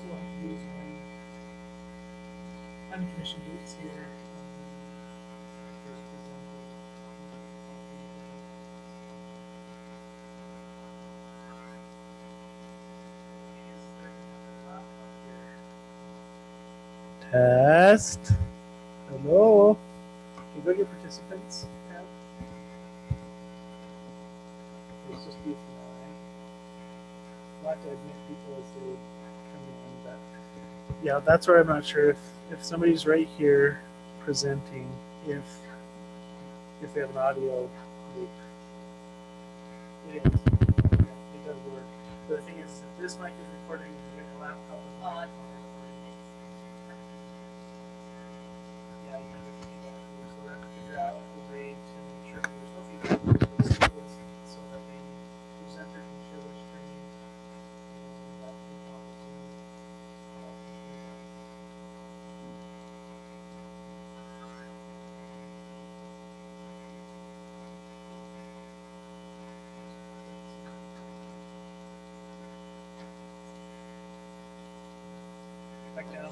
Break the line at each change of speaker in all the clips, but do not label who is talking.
we'll have to use uncommissioned use here. First presented. Test. Hello. Can you go to your participants tab? It's just you for now, right? We'll have to admit people as they come in, but yeah, that's where I'm not sure if somebody's right here presenting, if they have an audio loop. It is. Yeah, it does work. But the thing is, if this mic is recording and you get a laptop with a microphone recording, yeah, you can do that too. So we have to figure out a way to make sure that there's no feedback so that the presenter can share their screen and that can help to back down.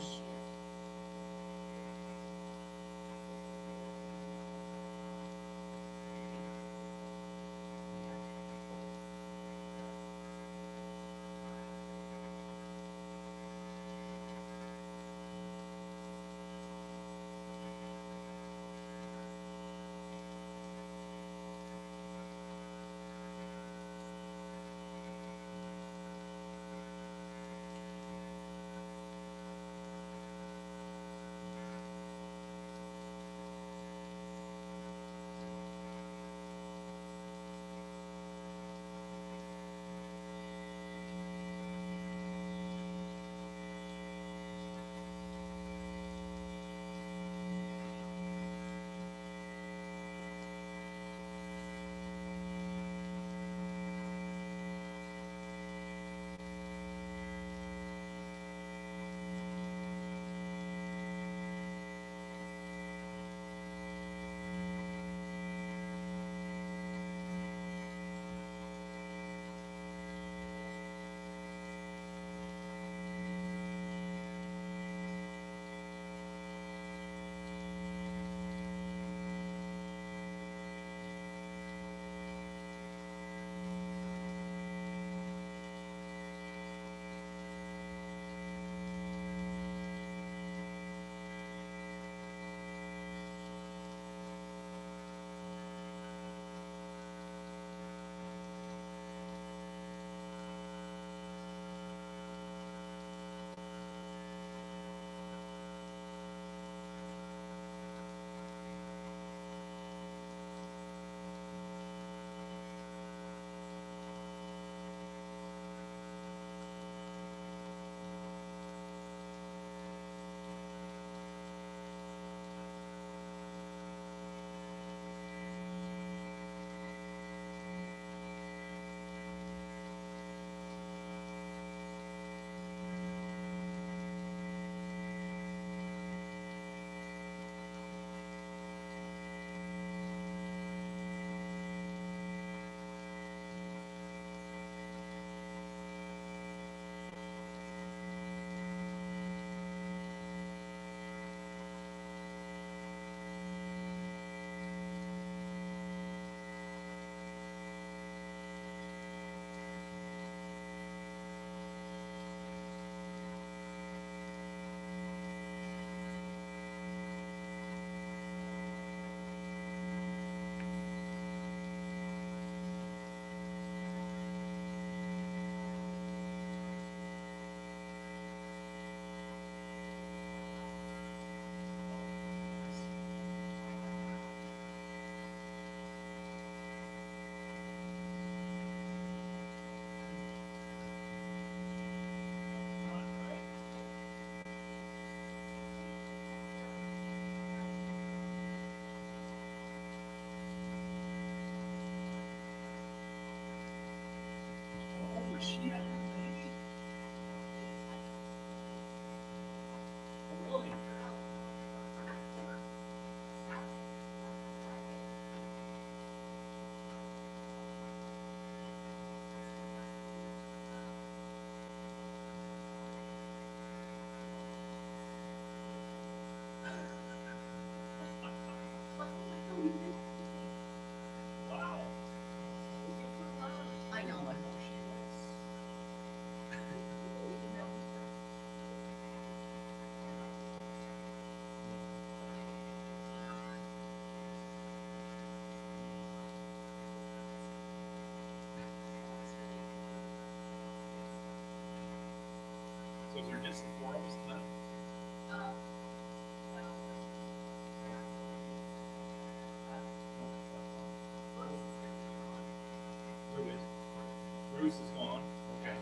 Bruce is gone.
Okay.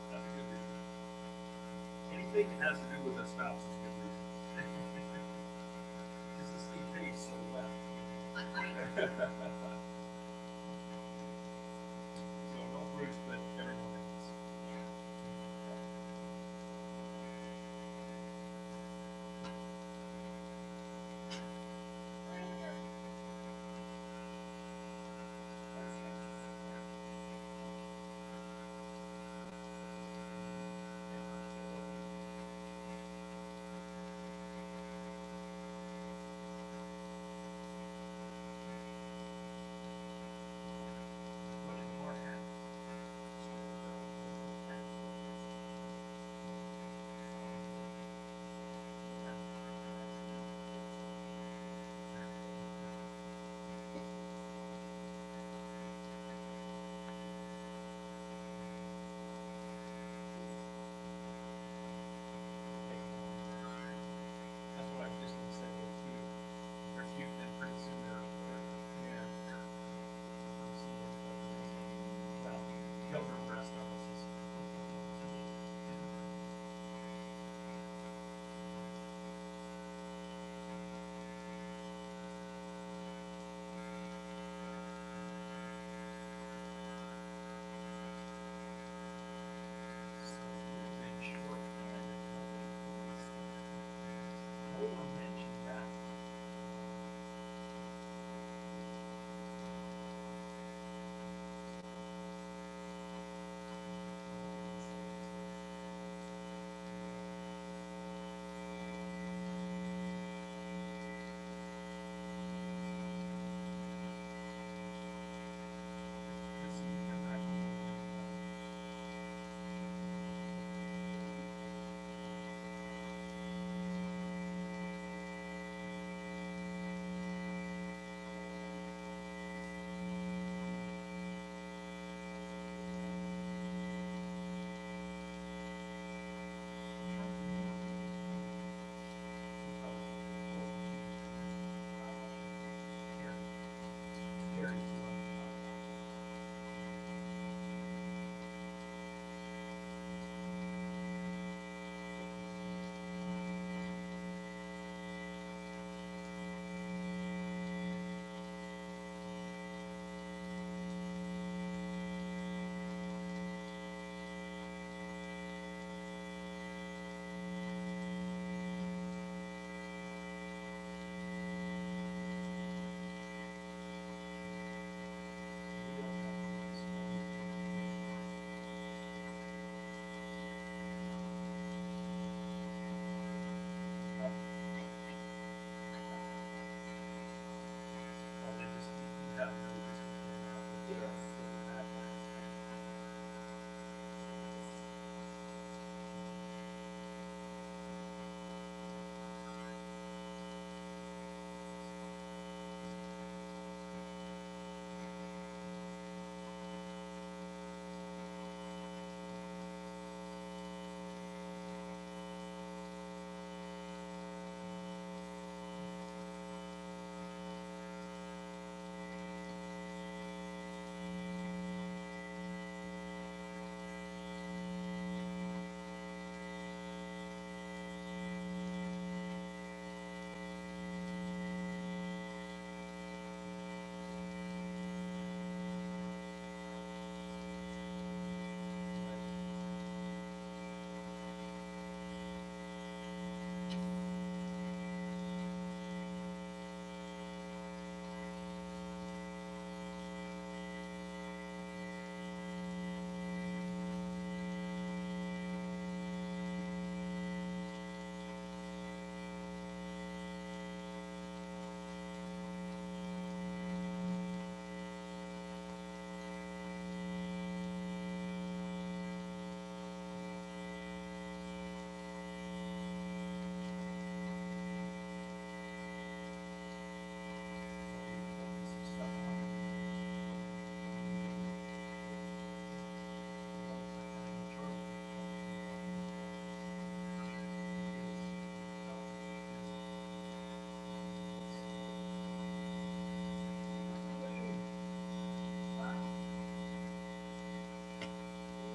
That's a good reason. Anything that has to do with a spouse is a good reason. Because this thing pays so well. So not Bruce, but everyone else.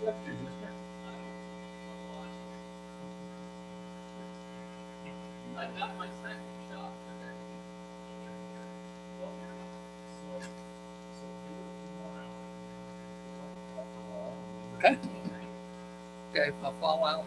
I got my second shot today.
Okay. Okay, I'll fall out.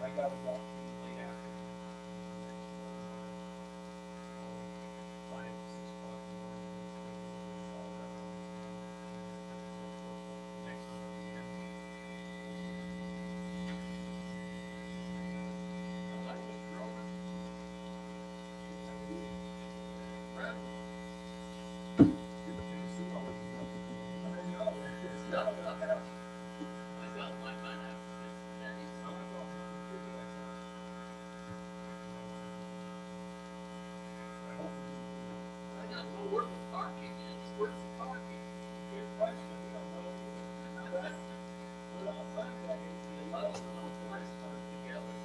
I got it out late after. 5, 6 o'clock in the morning. Next weekend.
Where's the parking is? Where's the parking?
Good question. We don't know either. But on Sunday,
The most of those places are together.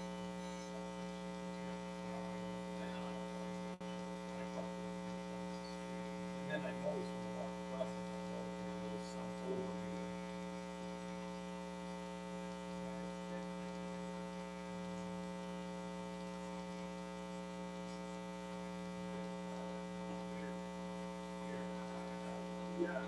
and then I noticed when I walked across it, there was some over here. Yeah.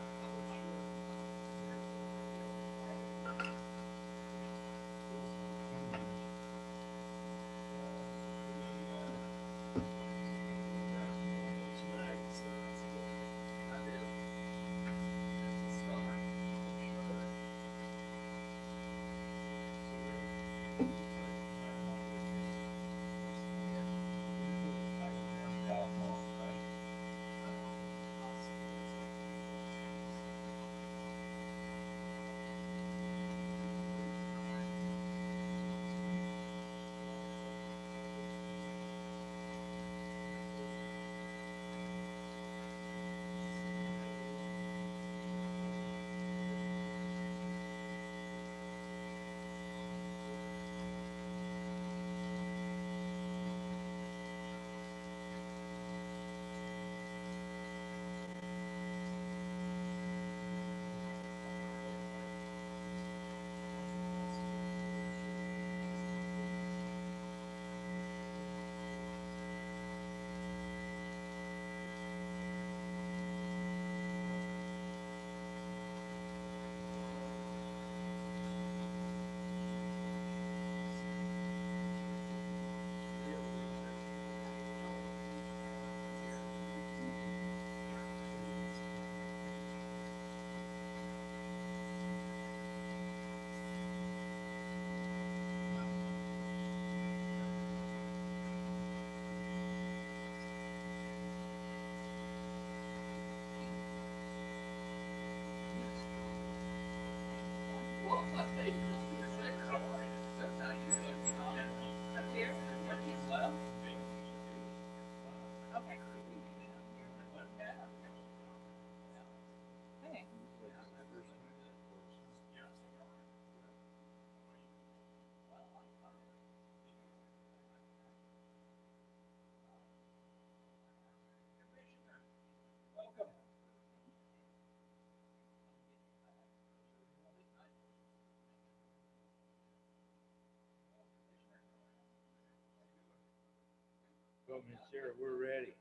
Well, Miss Sarah, we're ready.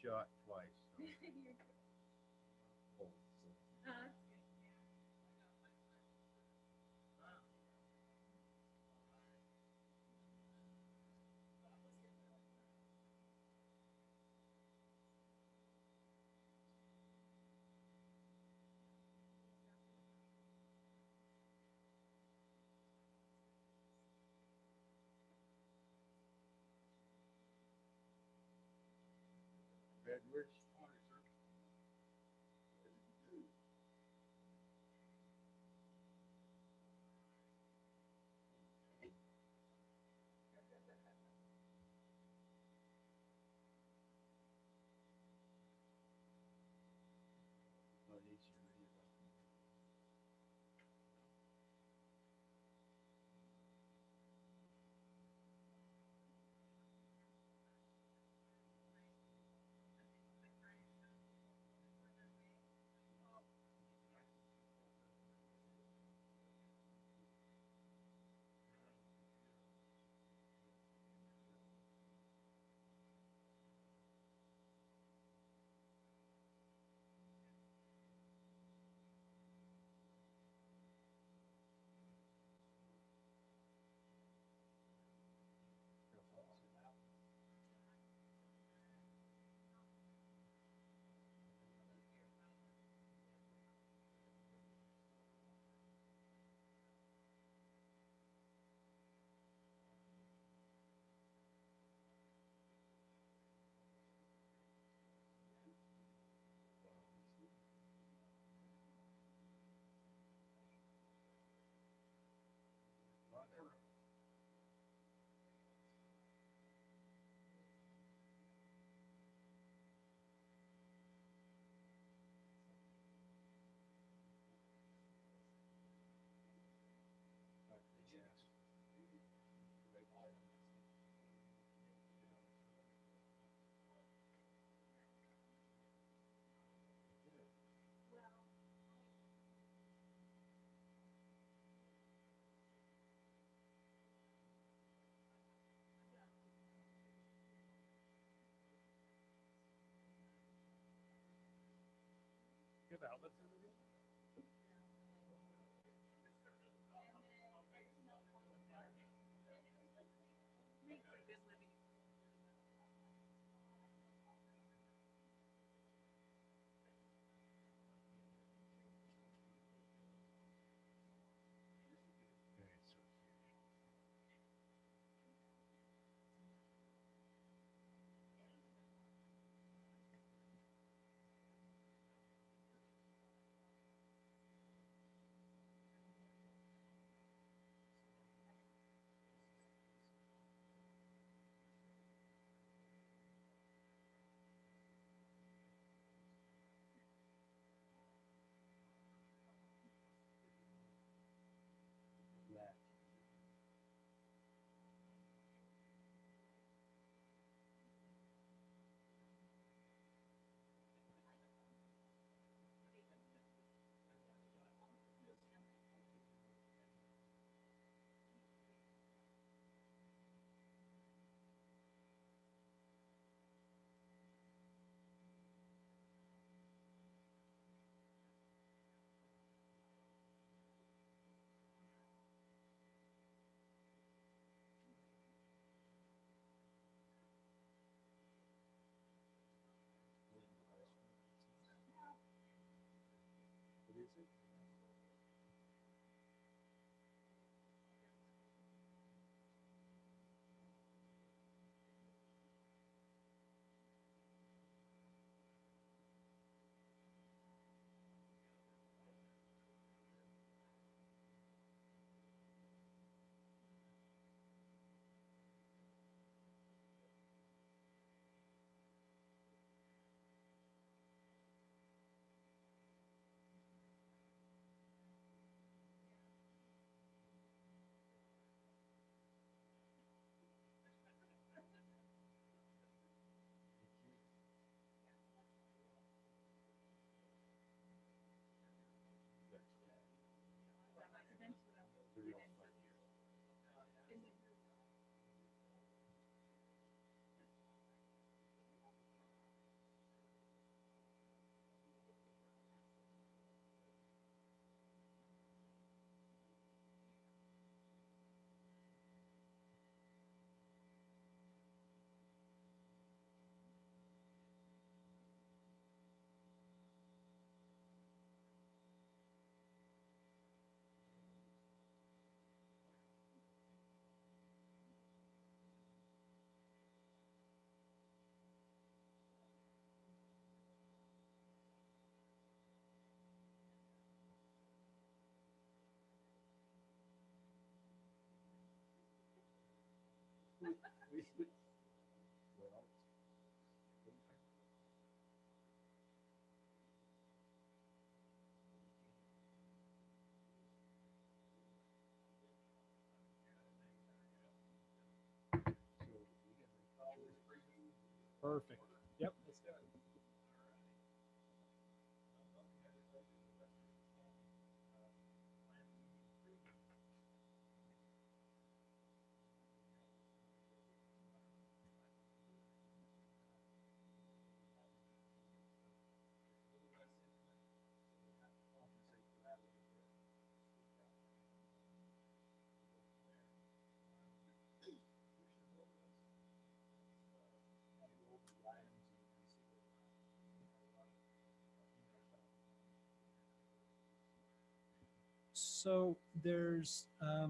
shot twice. So.
You're good. That's good.
Edwards. Not easy to read about. Yes.
You have outlets in the
Left. What is it?
Perfect. Yep, let's do it. So there's a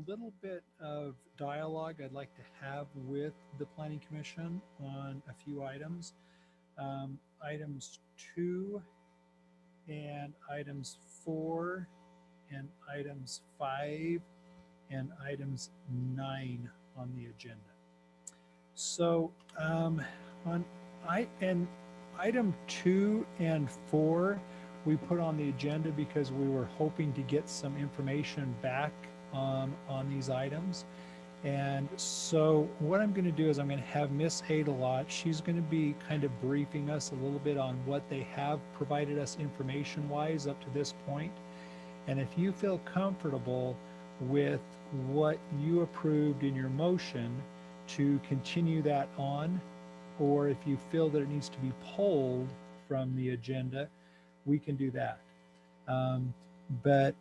little bit of dialogue I'd like to have with the Planning Commission on a few items. Items 2 and items 4 and items 5 and items 9 on the agenda. So on item 2 and 4, we put on the agenda because we were hoping to get some information back on these items. And so what I'm going to do is I'm going to have Miss Aydelotte. She's going to be kind of briefing us a little bit on what they have provided us information-wise up to this point. And if you feel comfortable with what you approved in your motion to continue that on, or if you feel that it needs to be pulled from the agenda, we can do that. But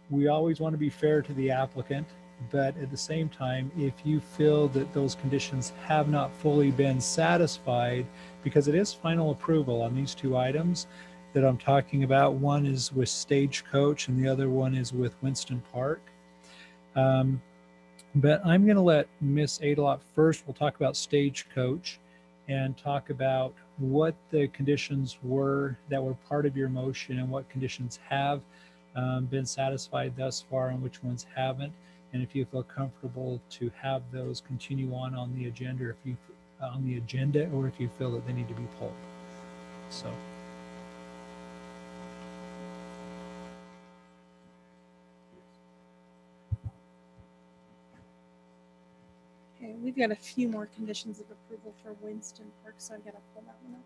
we always want to be fair to the applicant. But at the same time, if you feel that those conditions have not fully been satisfied, because it is final approval on these 2 items that I'm talking about, one is with Stagecoach and the other one is with Winston Park. But I'm going to let Miss Aydelotte first. We'll talk about Stagecoach and talk about what the conditions were that were part of your motion and what conditions have been satisfied thus far and which ones haven't. And if you feel comfortable to have those continue on the agenda, or if you or if you feel that they need to be pulled. So.
Okay, we've got a few more conditions of approval for Winston Park, so I've got to pull that one up.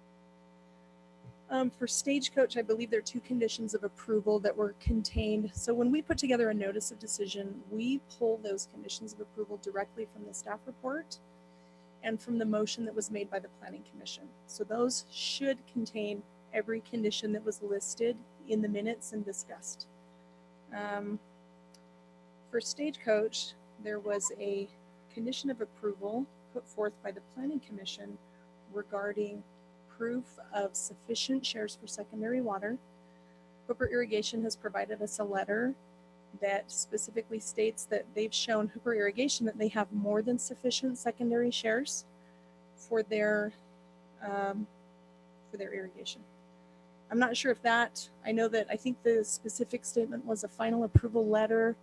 For Stagecoach, I believe there are 2 conditions of approval that were contained. So when we put together a notice of decision, we pull those conditions of approval directly from the staff report and from the motion that was made by the Planning Commission. So those should contain every condition that was listed in the minutes and discussed. For Stagecoach, there was a condition of approval put forth by the Planning Commission regarding proof of sufficient shares for secondary water. Hooper Irrigation has provided us a letter that specifically states that they've shown Hooper Irrigation that they have more than sufficient secondary shares for their irrigation. I'm not sure if that, I think the specific statement was a final approval letter.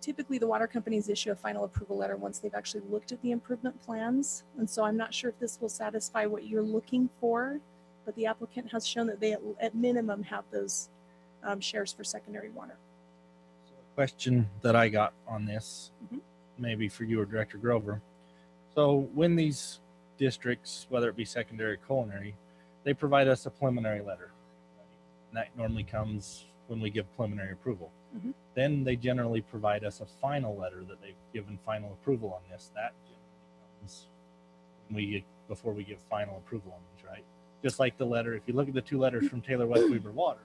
Typically, the water companies issue a final approval letter once they've actually looked at the improvement plans. And so I'm not sure if this will satisfy what you're looking for, but the applicant has shown that they at minimum have those shares for secondary water.
So a question that I got on this, maybe for you or Director Grover. So when these districts, whether it be secondary or culinary, they provide us a preliminary letter. And that normally comes when we give preliminary approval. Then they generally provide us a final letter that they've given final approval on this. That generally comes when before we give final approval on these, right? Just like the letter, if you look at the 2 letters from Taylor West Weaver Water,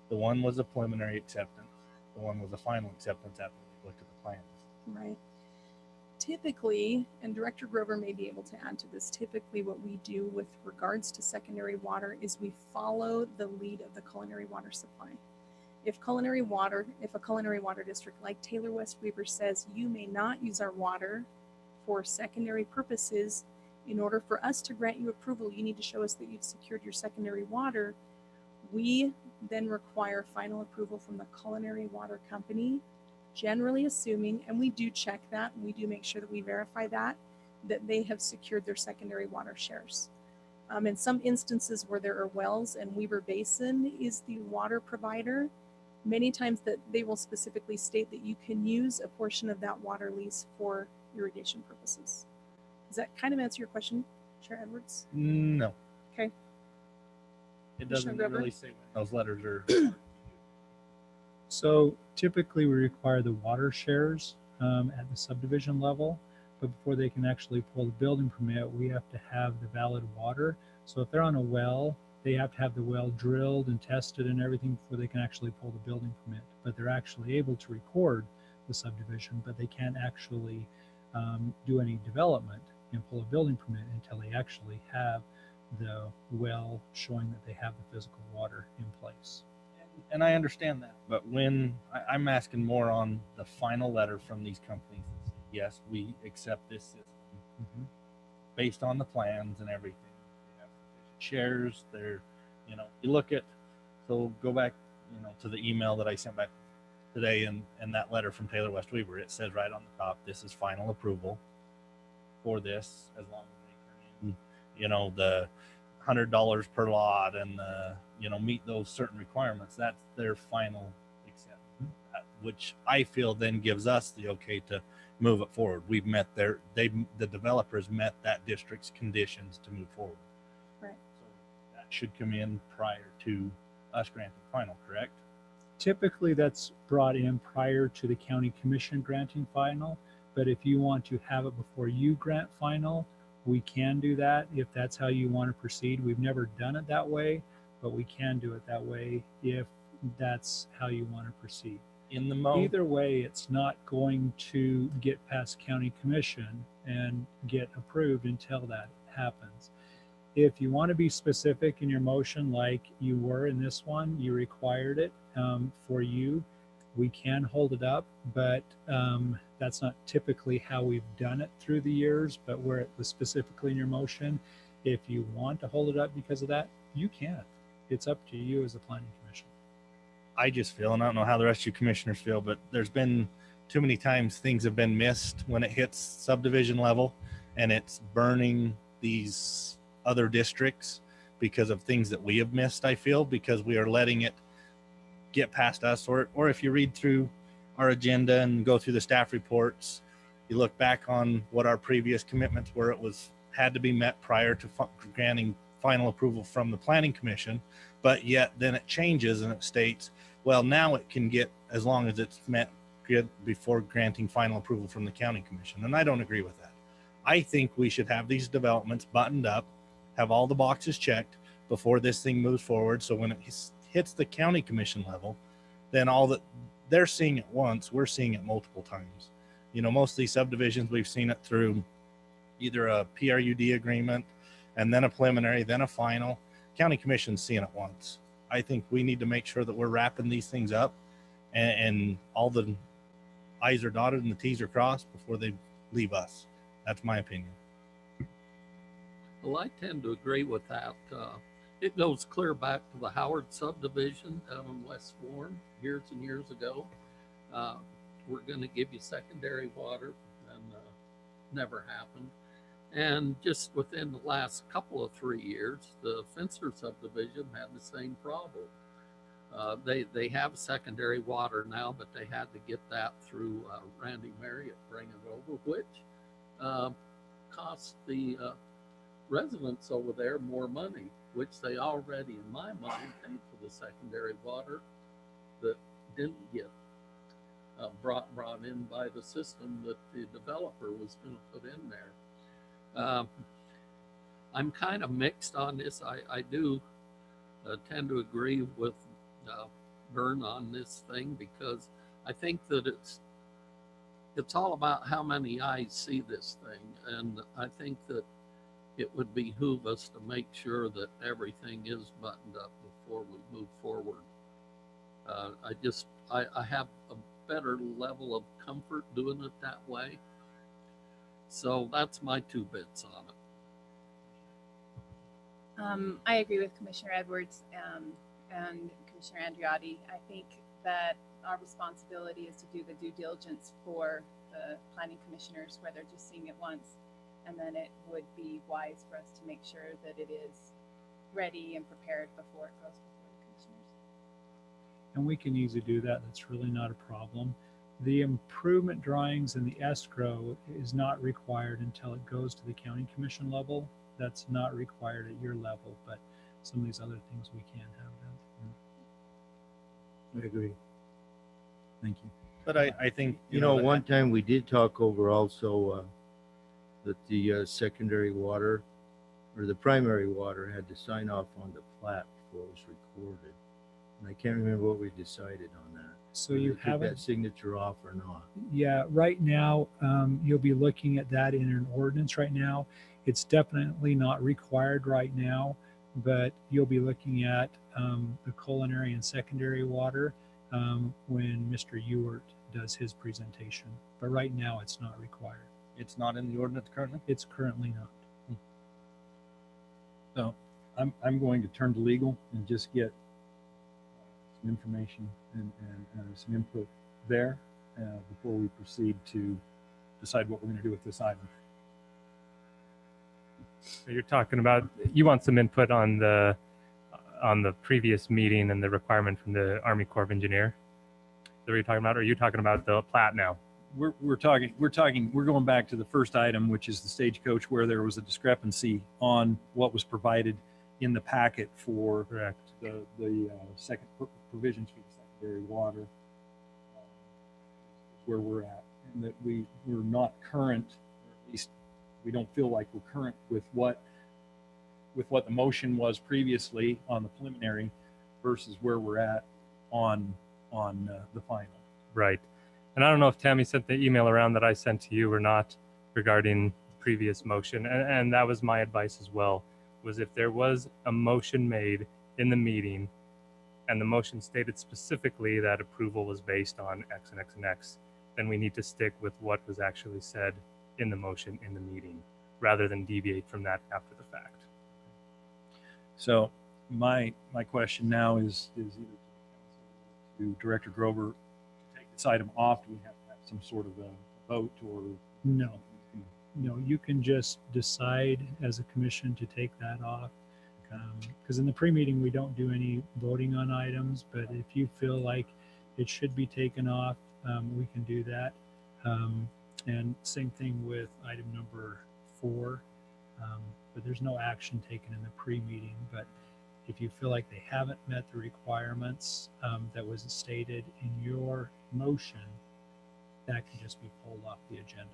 the one was a preliminary acceptance, the one was a final acceptance after we looked at the plans.
Right. Typically, and Director Grover may be able to add to this, typically what we do with regards to secondary water is we follow the lead of the culinary water supply. If a culinary water district like Taylor West Weaver says you may not use our water for secondary purposes, in order for us to grant you approval, you need to show us that you've secured your secondary water. We then require final approval from the culinary water company, generally assuming, and we do check that, and we do make sure that we verify that, that they have secured their secondary water shares. In some instances where there are wells and Weber Basin is the water provider, many times that they will specifically state that you can use a portion of that water lease for irrigation purposes. Does that kind of answer your question, Chair Edwards?
No,
Okay.
it
Commissioner
doesn't
Grover?
really say when those letters are.
So typically we require the water shares at the subdivision level, but before they can actually pull the building permit, we have to have the valid water. So if they're on a well, they have to have the well drilled and tested and everything before they can actually pull the building permit. But they're actually able to record the subdivision, but they can't actually do any development and pull a building permit until they actually have the well showing that they have the physical water in place.
And I understand that, but when I'm asking more on the final letter from these companies, that say, yes, we accept this system based on the plans and everything. They have sufficient shares. They're, you look at, so go back, to the email that I sent back today and that letter from Taylor West Weaver. It says right on the top, this is final approval for this, as long as they turn in, the $100 per lot and meet those certain requirements. That's their final acceptance, which I feel then gives us the okay to move it forward. We've met the developers met that district's conditions to move forward.
Right.
So that should come in prior to us granting final, correct?
Typically that's brought in prior to the county commission granting final, but if you want to have it before you grant final, we can do that if that's how you want to proceed. We've never done it that way, but we can do it that way if that's how you want to proceed. Either way, it's not going to get past county commission and get approved until that happens. If you want to be specific in your motion, like you were in this one, you required it for you, we can hold it up, but that's not typically how we've done it through the years, but where it was specifically in your motion, if you want to hold it up because of that, you can. It's up to you as a planning commission.
I just feel, and I don't know how the rest of you commissioners feel, but there's been too many times things have been missed when it hits subdivision level and it's burning these other districts because of things that we have missed, I feel, because we are letting it get past us. Or if you read through our agenda and go through the staff reports, you look back on what our previous commitments were, had to be met prior to granting final approval from the planning commission, but yet then it changes and it states, well, now it can get, as long as it's met before granting final approval from the county commission. And I don't agree with that. I think we should have these developments buttoned up, have all the boxes checked before this thing moves forward. So when it hits the county commission level, then all that they're seeing it once, we're seeing it multiple times. Most of these subdivisions, we've seen it through either a PRUD agreement and then a preliminary, then a final. County commission's seeing it once. I think we need to make sure that we're wrapping these things up and all the I's are dotted and the T's are crossed before they leave us. That's my opinion.
Well, I tend to agree with that. It goes clear back to the Howard subdivision down in West Warren years and years ago. We're going to give you secondary water, and never happened. And just within the last couple of 3 years, the Fencer subdivision had the same problem. They have secondary water now, but they had to get that through Randy Marriott, bring it over, which cost the residents over there more money, which they already, in my mind, paid for the secondary water that didn't get brought in by the system that the developer was going to put in there. I'm kind of mixed on this. I do tend to agree with Vern on this thing, because I think that it's all about how many eyes see this thing, and I think that it would behoove us to make sure that everything is buttoned up before we move forward. I have a better level of comfort doing it that way. So that's my 2 bits on it.
I agree with Commissioner Edwards and Commissioner Andreotti. I think that our responsibility is to do the due diligence for the planning commissioners, where they're just seeing it once, And then it would be wise for us to make sure that it is ready and prepared before it goes before the commissioners.
And we can easily do that. That's really not a problem. The improvement drawings and the escrow is not required until it goes to the county commission level. That's not required at your level, but some of these other things we can have done.
I agree.
Thank you. But I think,
You know,
that-
one time we did talk over also that the secondary water or the primary water had to sign off on the plat before it was recorded. And I can't remember what we decided on that.
So
Whether
you
to take
haven't,
that signature off or not.
yeah, right now, you'll be looking at that in an ordinance right now. It's definitely not required right now, but you'll be looking at the culinary and secondary water when Mr. Ewart does his presentation. But right now, it's not required.
it's not in the ordinance currently.
It's currently not.
So I'm going to turn to legal and just get some information and some input there before we proceed to decide what we're going to do with this item.
So you're talking about, you want some input on the previous meeting and the requirement from the Army Corps of Engineer? Is that what you're talking about? Or are you talking about the plat now?
We're going back to the first item, which is the Stagecoach, where there was a discrepancy on what was provided in the packet for
Correct.
the second provisions for the secondary water, where we're at, and that we're not current, or at least we don't feel like we're current with what the motion was previously on the preliminary versus where we're at on the final.
Right. And I don't know if Tammy sent the email around that I sent to you or not regarding previous motion. And that was my advice as well, was if there was a motion made in the meeting and the motion stated specifically that approval was based on X and X and X, then we need to stick with what was actually said in the motion in the meeting rather than deviate from that after the fact.
So my question now is either to Director Grover to take this item off. Do we have to have some sort of a vote or
No. No, you can just decide as a commission to take that off. Because in the pre-meeting, we don't do any voting on items, but if you feel like it should be taken off, we can do that. And same thing with item number 4, but there's no action taken in the pre-meeting. But if you feel like they haven't met the requirements that was stated in your motion, that can just be pulled off the agenda.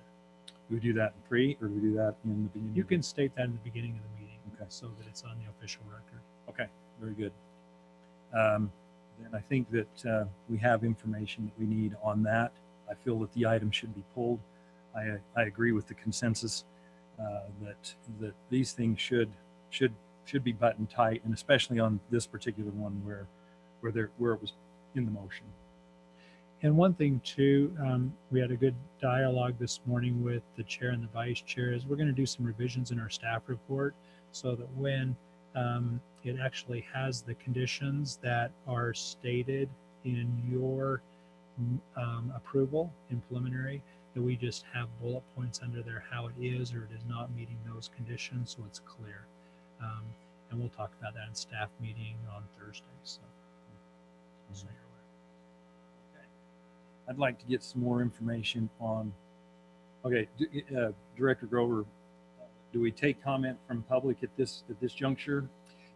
Do we do that in pre, or do we do that in the beginning?
You can state that in the beginning of the meeting,
Okay.
so that it's on the official record.
Okay, very good. Then I think that we have information that we need on that. I feel that the item should be pulled. I agree with the consensus that these things should be buttoned tight, and especially on this particular one where it was in the motion.
And one thing too, we had a good dialogue this morning with the chair and the vice chair, is we're going to do some revisions in our staff report so that when it actually has the conditions that are stated in your approval in preliminary, that we just have bullet points under there how it is or it is not meeting those conditions, so it's clear. And we'll talk about that in staff meeting on Thursday. So you're aware.
I'd like to get some more information on, okay, Director Grover, do we take comment from public at this juncture?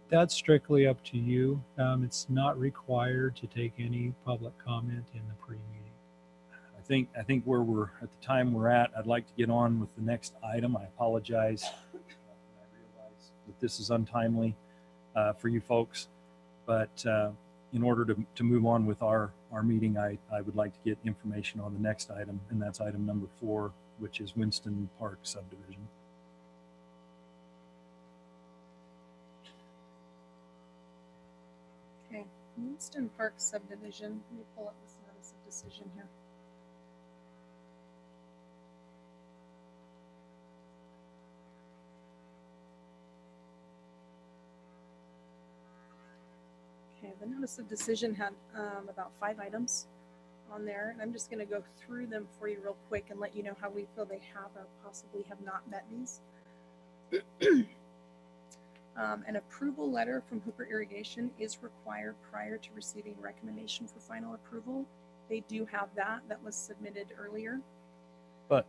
That's strictly up to you. It's not required to take any public comment in the pre-meeting.
I think where we're at the time we're at, I'd like to get on with the next item. I apologize. I realize that this is untimely for you folks, but in order to move on with our meeting, I would like to get information on the next item, and that's item number 4, which is Winston Park Subdivision.
Okay, Winston Park Subdivision. Let me pull up this notice of decision here. Okay, the notice of decision had about 5 items on there, and I'm just going to go through them for you real quick and let you know how we feel they have or possibly have not met these. An approval letter from Hooper Irrigation is required prior to receiving recommendation for final approval. They do have that. That was submitted earlier.
But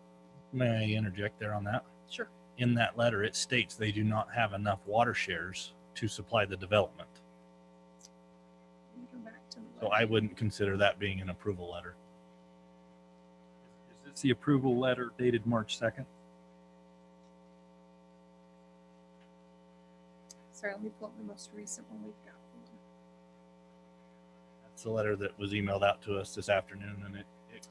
may I interject there on that?
Sure.
In that letter, it states they do not have enough water shares to supply the development.
Let me go back to the
So
letter.
I wouldn't consider that being an approval letter.
Is this the approval letter dated March 2nd?
Sorry, let me pull up the most recent one we've got. Hold on.
That's the letter that was emailed out to us this afternoon, and it states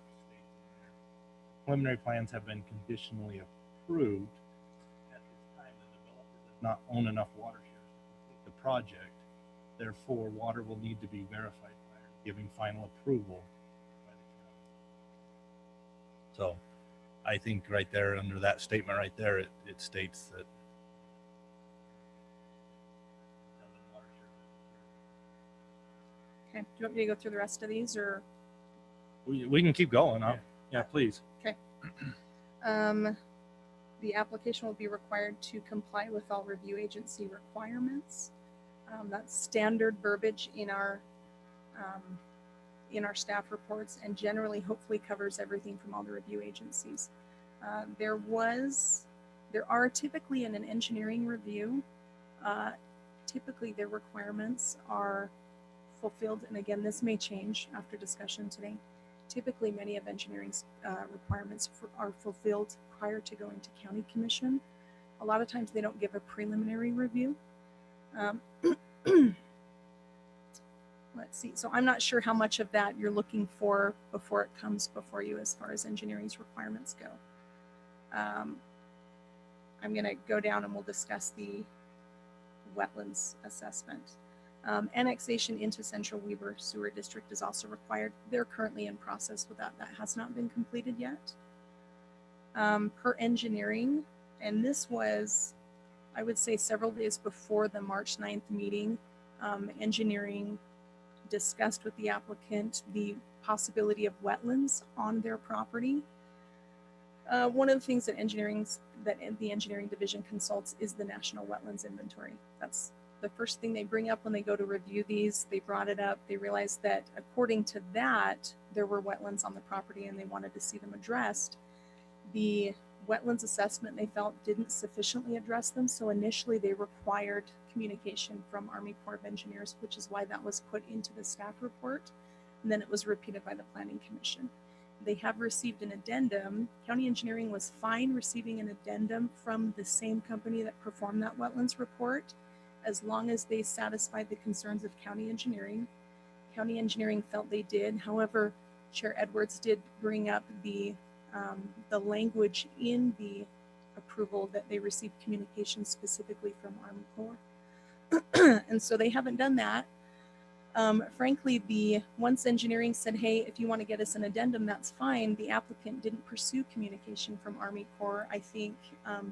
preliminary plans have been conditionally approved. At this time, the developer does not own enough water shares to complete the project. Therefore, water will need to be verified prior to giving final approval by the county. So I think right there under that statement right there, it states that
Okay. Do you want me to go through the rest of these, or?
we can keep going.
Yeah, please.
Okay. The application will be required to comply with all review agency requirements. That's standard verbiage in our staff reports, and generally, hopefully, covers everything from all the review agencies. There are typically in an engineering review, typically their requirements are fulfilled, and again, this may change after discussion today. Typically, many of engineering's requirements are fulfilled prior to going to county commission. A lot of times they don't give a preliminary review. Let's see, so I'm not sure how much of that you're looking for before it comes before you as far as engineering's requirements go. I'm gonna go down and we'll discuss the wetlands assessment. Annexation into Central Weber Sewer District is also required. They're currently in process with that. That has not been completed yet. Per engineering, and this was, I would say, several days before the March 9th meeting, engineering discussed with the applicant the possibility of wetlands on their property. One of the things that the engineering division consults is the National Wetlands Inventory. That's the first thing they bring up when they go to review these. They brought it up. They realized that according to that, there were wetlands on the property and they wanted to see them addressed. The wetlands assessment they felt didn't sufficiently address them. So initially they required communication from Army Corps of Engineers, which is why that was put into the staff report. And then it was repeated by the Planning Commission. They have received an addendum. County Engineering was fine receiving an addendum from the same company that performed that wetlands report, as long as they satisfied the concerns of County Engineering. County Engineering felt they did. However, Chair Edwards did bring up the language in the approval that they received communication specifically from Army Corps. And so they haven't done that. Frankly, once engineering said, hey, if you want to get us an addendum, that's fine. The applicant didn't pursue communication from Army Corps. I think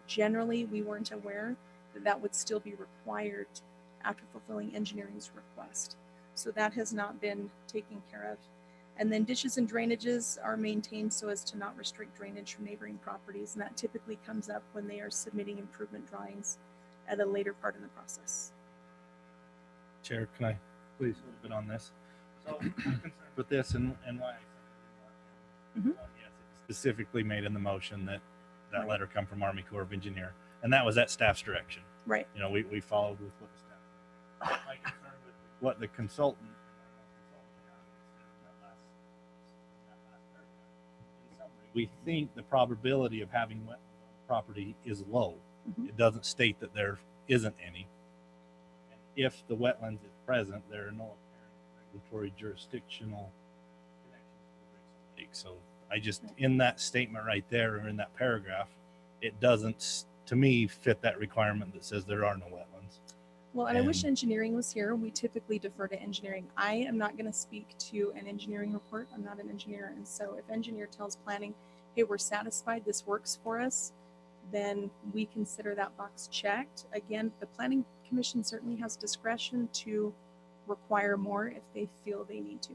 generally we weren't aware that would still be required after fulfilling engineering's request. So that has not been taken care of. And then ditches and drainages are maintained so as to not restrict drainage from neighboring properties. And that typically comes up when they are submitting improvement drawings at a later part in the process.
Chair, can I please a little bit on this? So I'm concerned with this and why yes, it's specifically made in the motion that that letter come from Army Corps of Engineer. And that was at staff's direction.
Right.
You know, we followed with what the staff. My concern with what the consultant we think the probability of having wetlands on the property is low. It doesn't state that there isn't any. And if the wetlands is present, there are no apparent regulatory jurisdictional connections to the lake. So I just, in that statement right there, or in that paragraph, it doesn't, to me, fit that requirement that says there are no wetlands.
Well, and I wish engineering was here. We typically defer to engineering. I am not going to speak to an engineering report. I'm not an engineer. And so if engineer tells planning, hey, we're satisfied, this works for us, then we consider that box checked. Again, the Planning Commission certainly has discretion to require more if they feel they need to.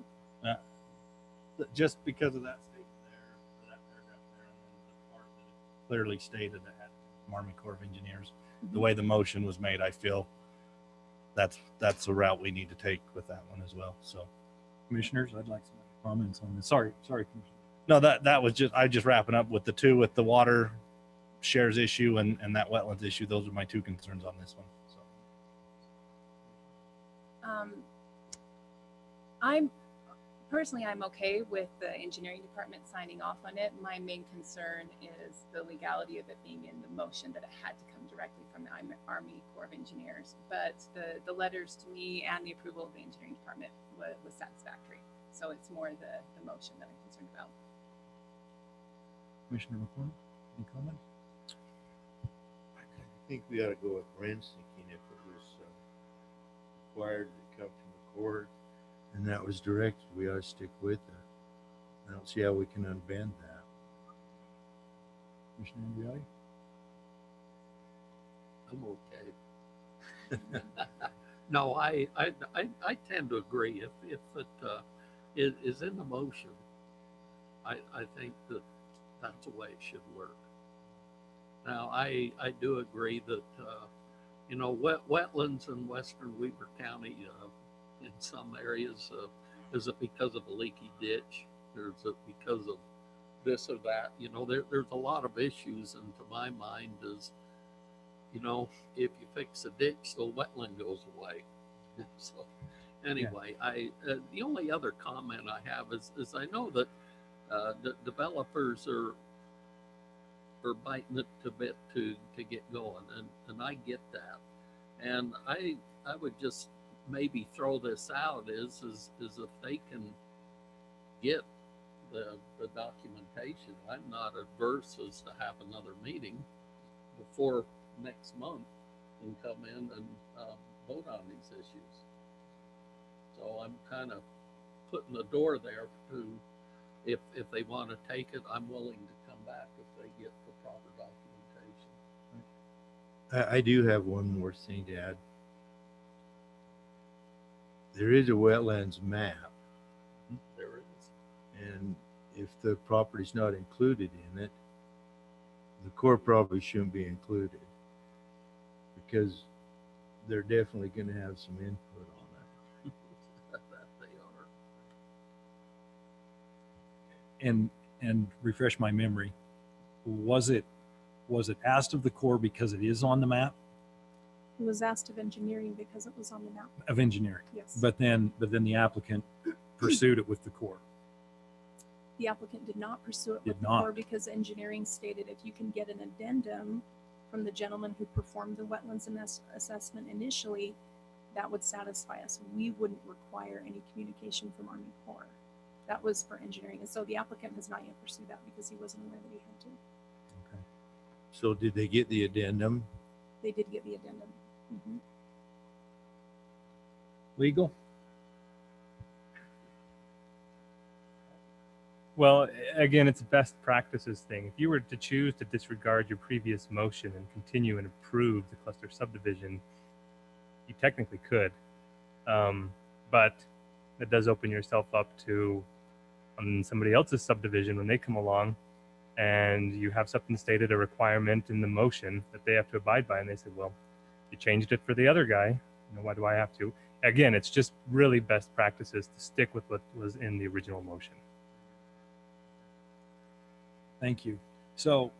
just because of that statement there, or that paragraph there, and then the part that it clearly stated that had from Army Corps of Engineers, the way the motion was made, I feel that's the route we need to take with that one as well. So,
Commissioners, I'd like some comments on this. Sorry, Commissioner.
no, that was just wrapping up with the water shares issue and that wetlands issue. Those are my two concerns on this one. So.
I'm okay with the engineering department signing off on it. My main concern is the legality of it being in the motion, that it had to come directly from the Army Corps of Engineers. But the letters to me and the approval of the engineering department was satisfactory. So it's more the motion that I'm concerned about.
Commissioner McCormick, any comment?
I think we ought to go with Brent's thinking. If it was required to come from the court and that was direct, we ought to stick with it. I don't see how we can unbend that.
Commissioner Andreotti?
I'm okay. No, I tend to agree. If it is in the motion, I think that's the way it should work. Now, I do agree that wetlands in western Weber County, in some areas, is it because of a leaky ditch, or is it because of this or that? There's a lot of issues, and to my mind is, if you fix the ditch, the wetland goes away. So anyway, yeah. The only other comment I have is I know that the developers are biting it a bit to get going, and I get that. And I would just maybe throw this out is if they can get the documentation, I'm not adverse as to have another meeting before next month and come in and vote on these issues. So I'm kind of putting the door there to, if they want to take it, I'm willing to come back if they get the proper documentation.
I do have one more thing to add. There is a wetlands map.
There is.
And if the property's not included in it, the Corps probably shouldn't be included, because they're definitely going to have some input on it.
That they are.
And refresh my memory. Was it asked of the Corps because it is on the map?
It was asked of engineering because it was on the map.
Of engineering.
Yes.
But then the applicant pursued it with the Corps.
The applicant did not pursue it
Did
with the
not.
Corps because engineering stated if you can get an addendum from the gentleman who performed the wetlands assessment initially, that would satisfy us. We wouldn't require any communication from Army Corps. That was for engineering. And so the applicant has not yet pursued that because he wasn't aware that he had to.
Okay.
So did they get the addendum?
They did get the addendum. Mm-hmm.
Legal?
Well, again, it's a best practices thing. If you were to choose to disregard your previous motion and continue and approve the cluster subdivision, you technically could. But that does open yourself up to somebody else's subdivision when they come along and you have something stated, a requirement in the motion that they have to abide by, and they said, well, you changed it for the other guy, why do I have to? Again, it's just really best practices to stick with what was in the original motion.
Thank you. So,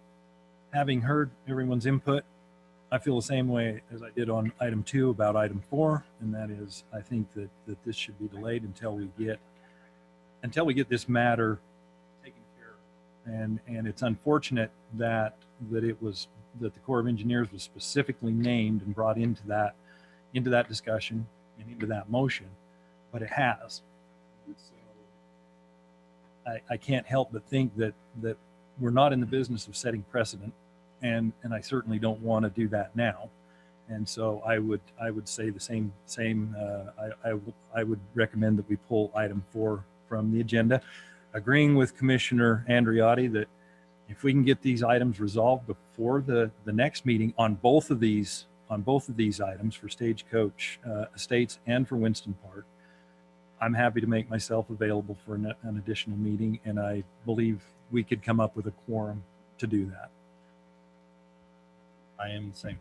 having heard everyone's input, I feel the same way as I did on item 2 about item 4, and that is, I think that this should be delayed until we get this matter taken care of. And it's unfortunate that the Corps of Engineers was specifically named and brought into that discussion and into that motion, but it has. And so I can't help but think that we're not in the business of setting precedent, and I certainly don't want to do that now. And so I would say the same. I would recommend that we pull item 4 from the agenda, agreeing with Commissioner Andreotti that if we can get these items resolved before the next meeting on both of these items for Stagecoach Estates and for Winston Park, I'm happy to make myself available for an additional meeting, and I believe we could come up with a quorum to do that.
I am the same.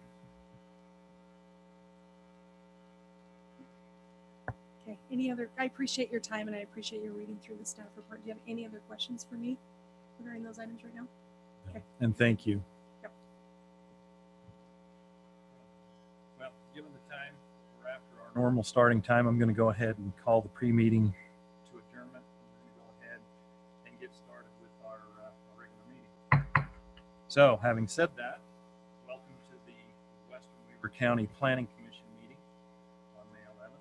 Okay, any other, I appreciate your time and I appreciate your reading through the staff report. Do you have any other questions for me regarding those items right now? Okay.
And thank you.
Yep.
Well, given the time, we're after our normal starting time, I'm going to go ahead and call the pre-meeting to adjournment. I'm going to go ahead and get started with our regular meeting. So, having said that, welcome to the Western Weaver County Planning Commission meeting on May 11th.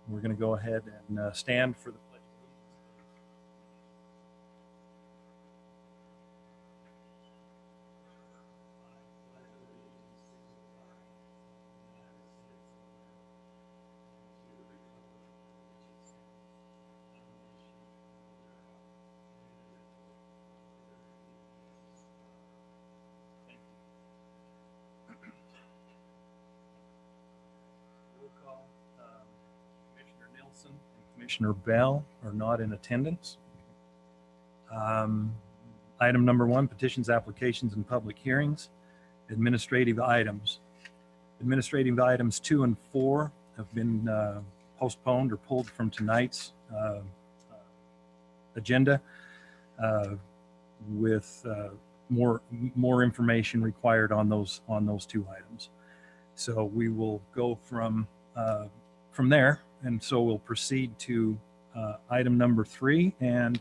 We're going to go ahead and stand for the pledge of allegiance. Roll call. Commissioner Nilsson and Commissioner Bell are not in attendance. Item number 1, petitions, applications, and public hearings. Administrative items. Administrative items 2 and 4 have been postponed or pulled from tonight's agenda with more information required on those 2 items. So we will go from there, and so we'll proceed to item number 3. And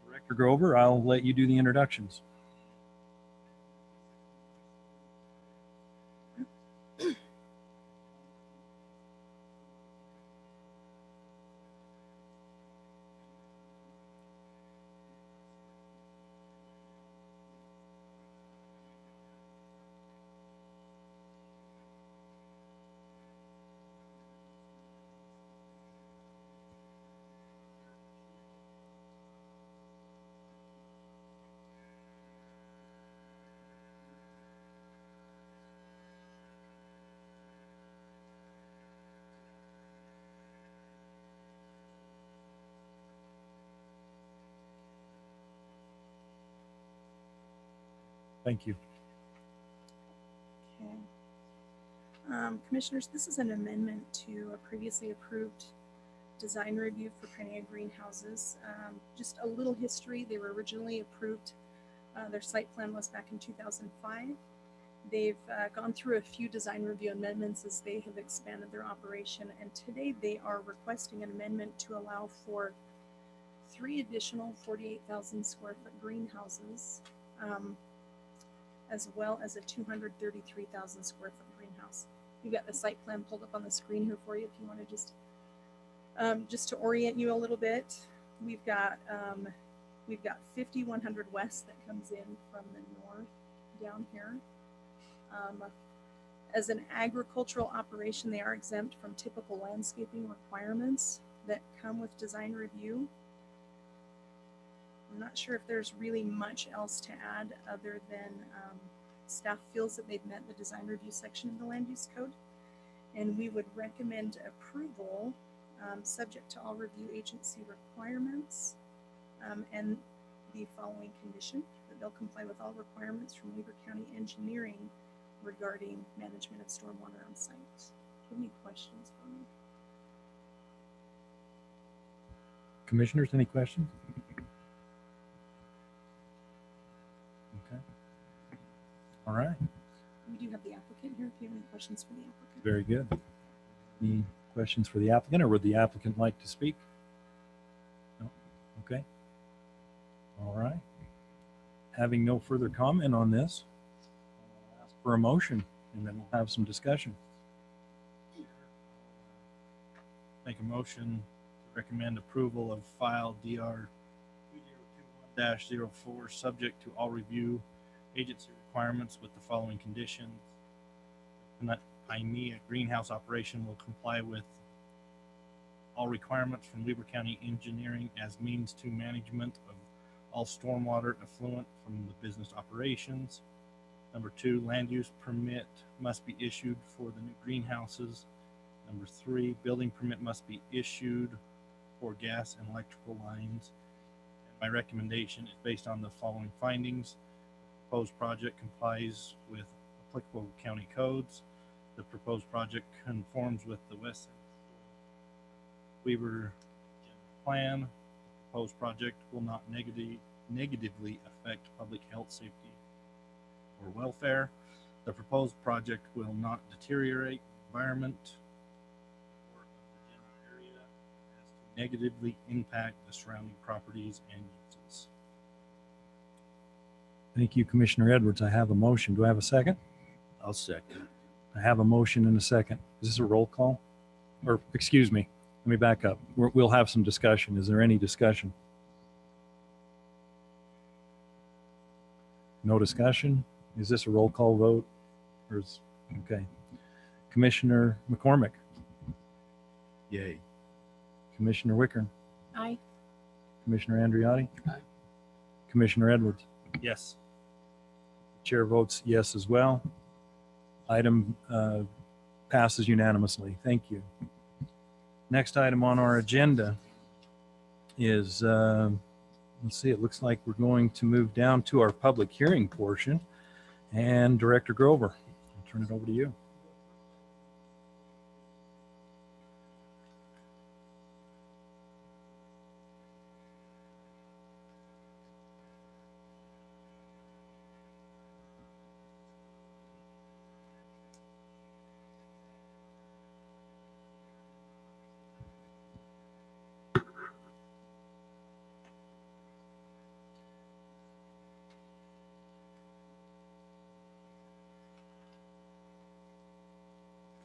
Director Grover, I'll let you do the introductions. Thank you.
Okay. Commissioners, this is an amendment to a previously approved design review for Pineae Greenhouses. Just a little history. They were originally approved. Their site plan was back in 2005. They've gone through a few design review amendments as they have expanded their operation. And today they are requesting an amendment to allow for 3 additional 48,000 square foot greenhouses, as well as a 233,000 square foot greenhouse. We've got the site plan pulled up on the screen here for you if you want to just to orient you a little bit. We've got 5100 West that comes in from the north down here. As an agricultural operation, they are exempt from typical landscaping requirements that come with design review. I'm not sure if there's really much else to add other than staff feels that they've met the design review section of the land use code, and we would recommend approval subject to all review agency requirements and the following condition: that they'll comply with all requirements from Weaver County Engineering regarding management of stormwater on site. Do you have any questions for me?
Commissioners, any questions? Okay. All right.
We do have the applicant here if you have any questions for the applicant.
Very good. Any questions for the applicant, or would the applicant like to speak? No? Okay. All right. Having no further comment on this, I'll ask for a motion, and then we'll have some discussion.
Make a motion to recommend approval of file DR 2021-04, subject to all review agency requirements with the following conditions. Pineae Greenhouse operation will comply with all requirements from Weaver County Engineering as means to management of all stormwater effluent from the business operations. Number 2, land use permit must be issued for the new greenhouses Number 3, building permit must be issued for gas and electrical lines. And my recommendation is based on the following findings. The proposed project complies with applicable county codes. The proposed project conforms with the West Weaver general plan. The proposed project will not negatively affect public health, safety, or welfare. The proposed project will not deteriorate the environment or of the general area as to negatively impact the surrounding properties and uses.
Thank you, Commissioner Edwards. I have a motion. Do I have a second?
I'll second.
I have a motion and a second. Is this a roll call? Or, excuse me, let me back up. We'll have some discussion. Is there any discussion? No discussion? Is this a roll call vote? Or is, okay. Commissioner McCormick,
Yay.
Commissioner Wickern,
Aye.
Commissioner Andriotti,
Aye.
Commissioner Edwards.
Yes.
Chair votes yes as well. Item passes unanimously. Thank you. Next item on our agenda is, let's see, it looks like we're going to move down to our public hearing portion. And Director Grover, I'll turn it over to you.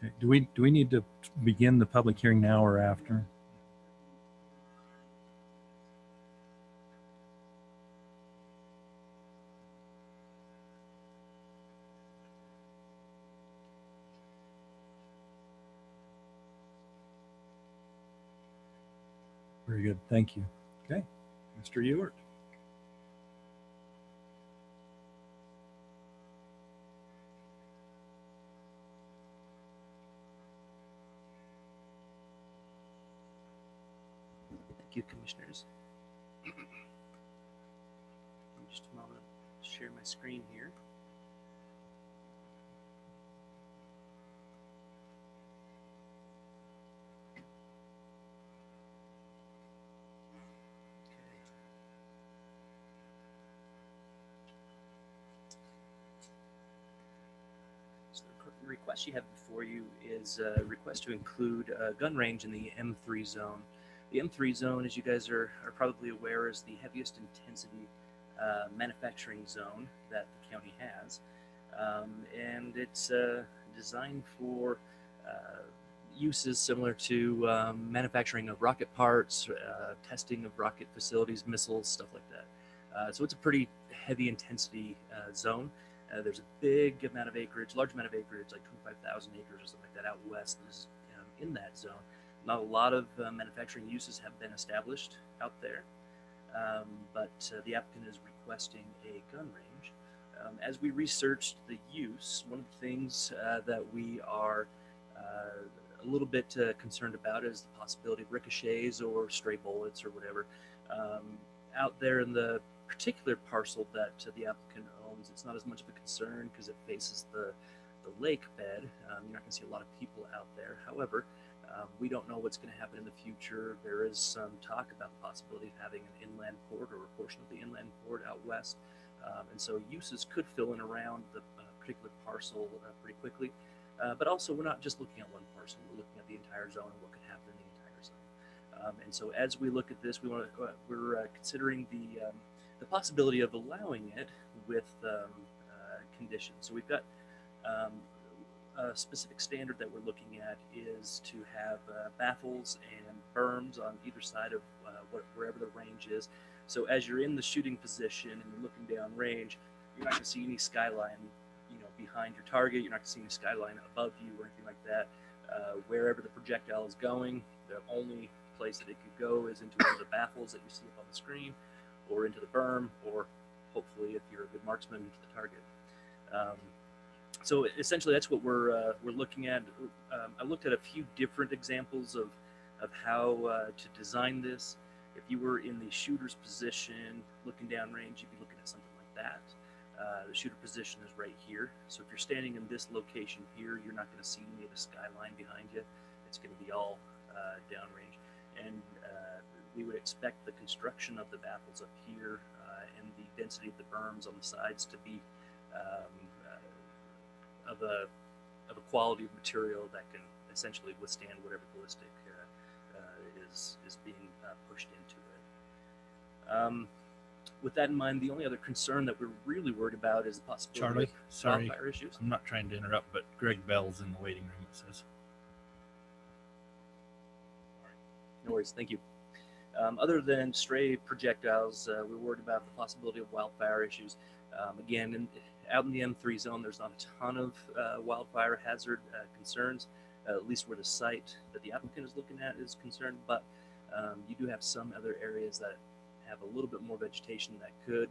Okay. Do we need to begin the public hearing now or after? Very good. Thank you. Okay. Mr. Ewart.
Thank you, Commissioners. Just a moment to share my screen here. So the request you have before you is a request to include a gun range in the M3 zone. The M3 zone, as you guys are probably aware, is the heaviest intensity manufacturing zone that the county has. And it's designed for uses similar to manufacturing of rocket parts, testing of rocket facilities, missiles, stuff like that. So it's a pretty heavy intensity zone. There's a big amount of acreage, large amount of acreage, like 25,000 acres or something like that out west is in that zone. Not a lot of manufacturing uses have been established out there, but the applicant is requesting a gun range. As we researched the use, one of the things that we are a little bit concerned about is the possibility of ricochets or stray bullets or whatever. Out there in the particular parcel that the applicant owns, it's not as much of a concern because it faces the lake bed. You're not going to see a lot of people out there. However, we don't know what's going to happen in the future. There is some talk about the possibility of having an inland port or a portion of the inland port out west. And so uses could fill in around the particular parcel pretty quickly. But also, we're not just looking at one parcel. We're looking at the entire zone and what could happen in the entire zone. And so as we look at this, we're considering the possibility of allowing it with conditions. So we've got a specific standard that we're looking at is to have baffles and berms on either side of wherever the range is. So as you're in the shooting position and you're looking down range, you're not going to see any skyline, behind your target. You're not going to see any skyline above you or anything like that. Wherever the projectile is going, the only place that it could go is into one of the baffles that you see up on the screen, or into the berm, or hopefully, if you're a good marksman, into the target. So essentially, that's what we're looking at. I looked at a few different examples of how to design this. If you were in the shooter's position, looking downrange, you'd be looking at something like that. The shooter position is right here. So if you're standing in this location here, you're not going to see any of the skyline behind you. It's going to be all downrange. And we would expect the construction of the baffles up here and the density of the berms on the sides to be of a quality of material that can essentially withstand whatever ballistic is being pushed into it. With that in mind, the only other concern that we're really worried about is the possibility
Charlie,
of
sorry,
wildfire issues.
I'm not trying to interrupt, but Greg Bell's in the waiting room, it says.
No worries, thank you. Other than stray projectiles, we're worried about the possibility of wildfire issues. Again, out in the M3 zone, there's not a ton of wildfire hazard concerns, at least where the site that the applicant is looking at is concerned, but you do have some other areas that have a little bit more vegetation that could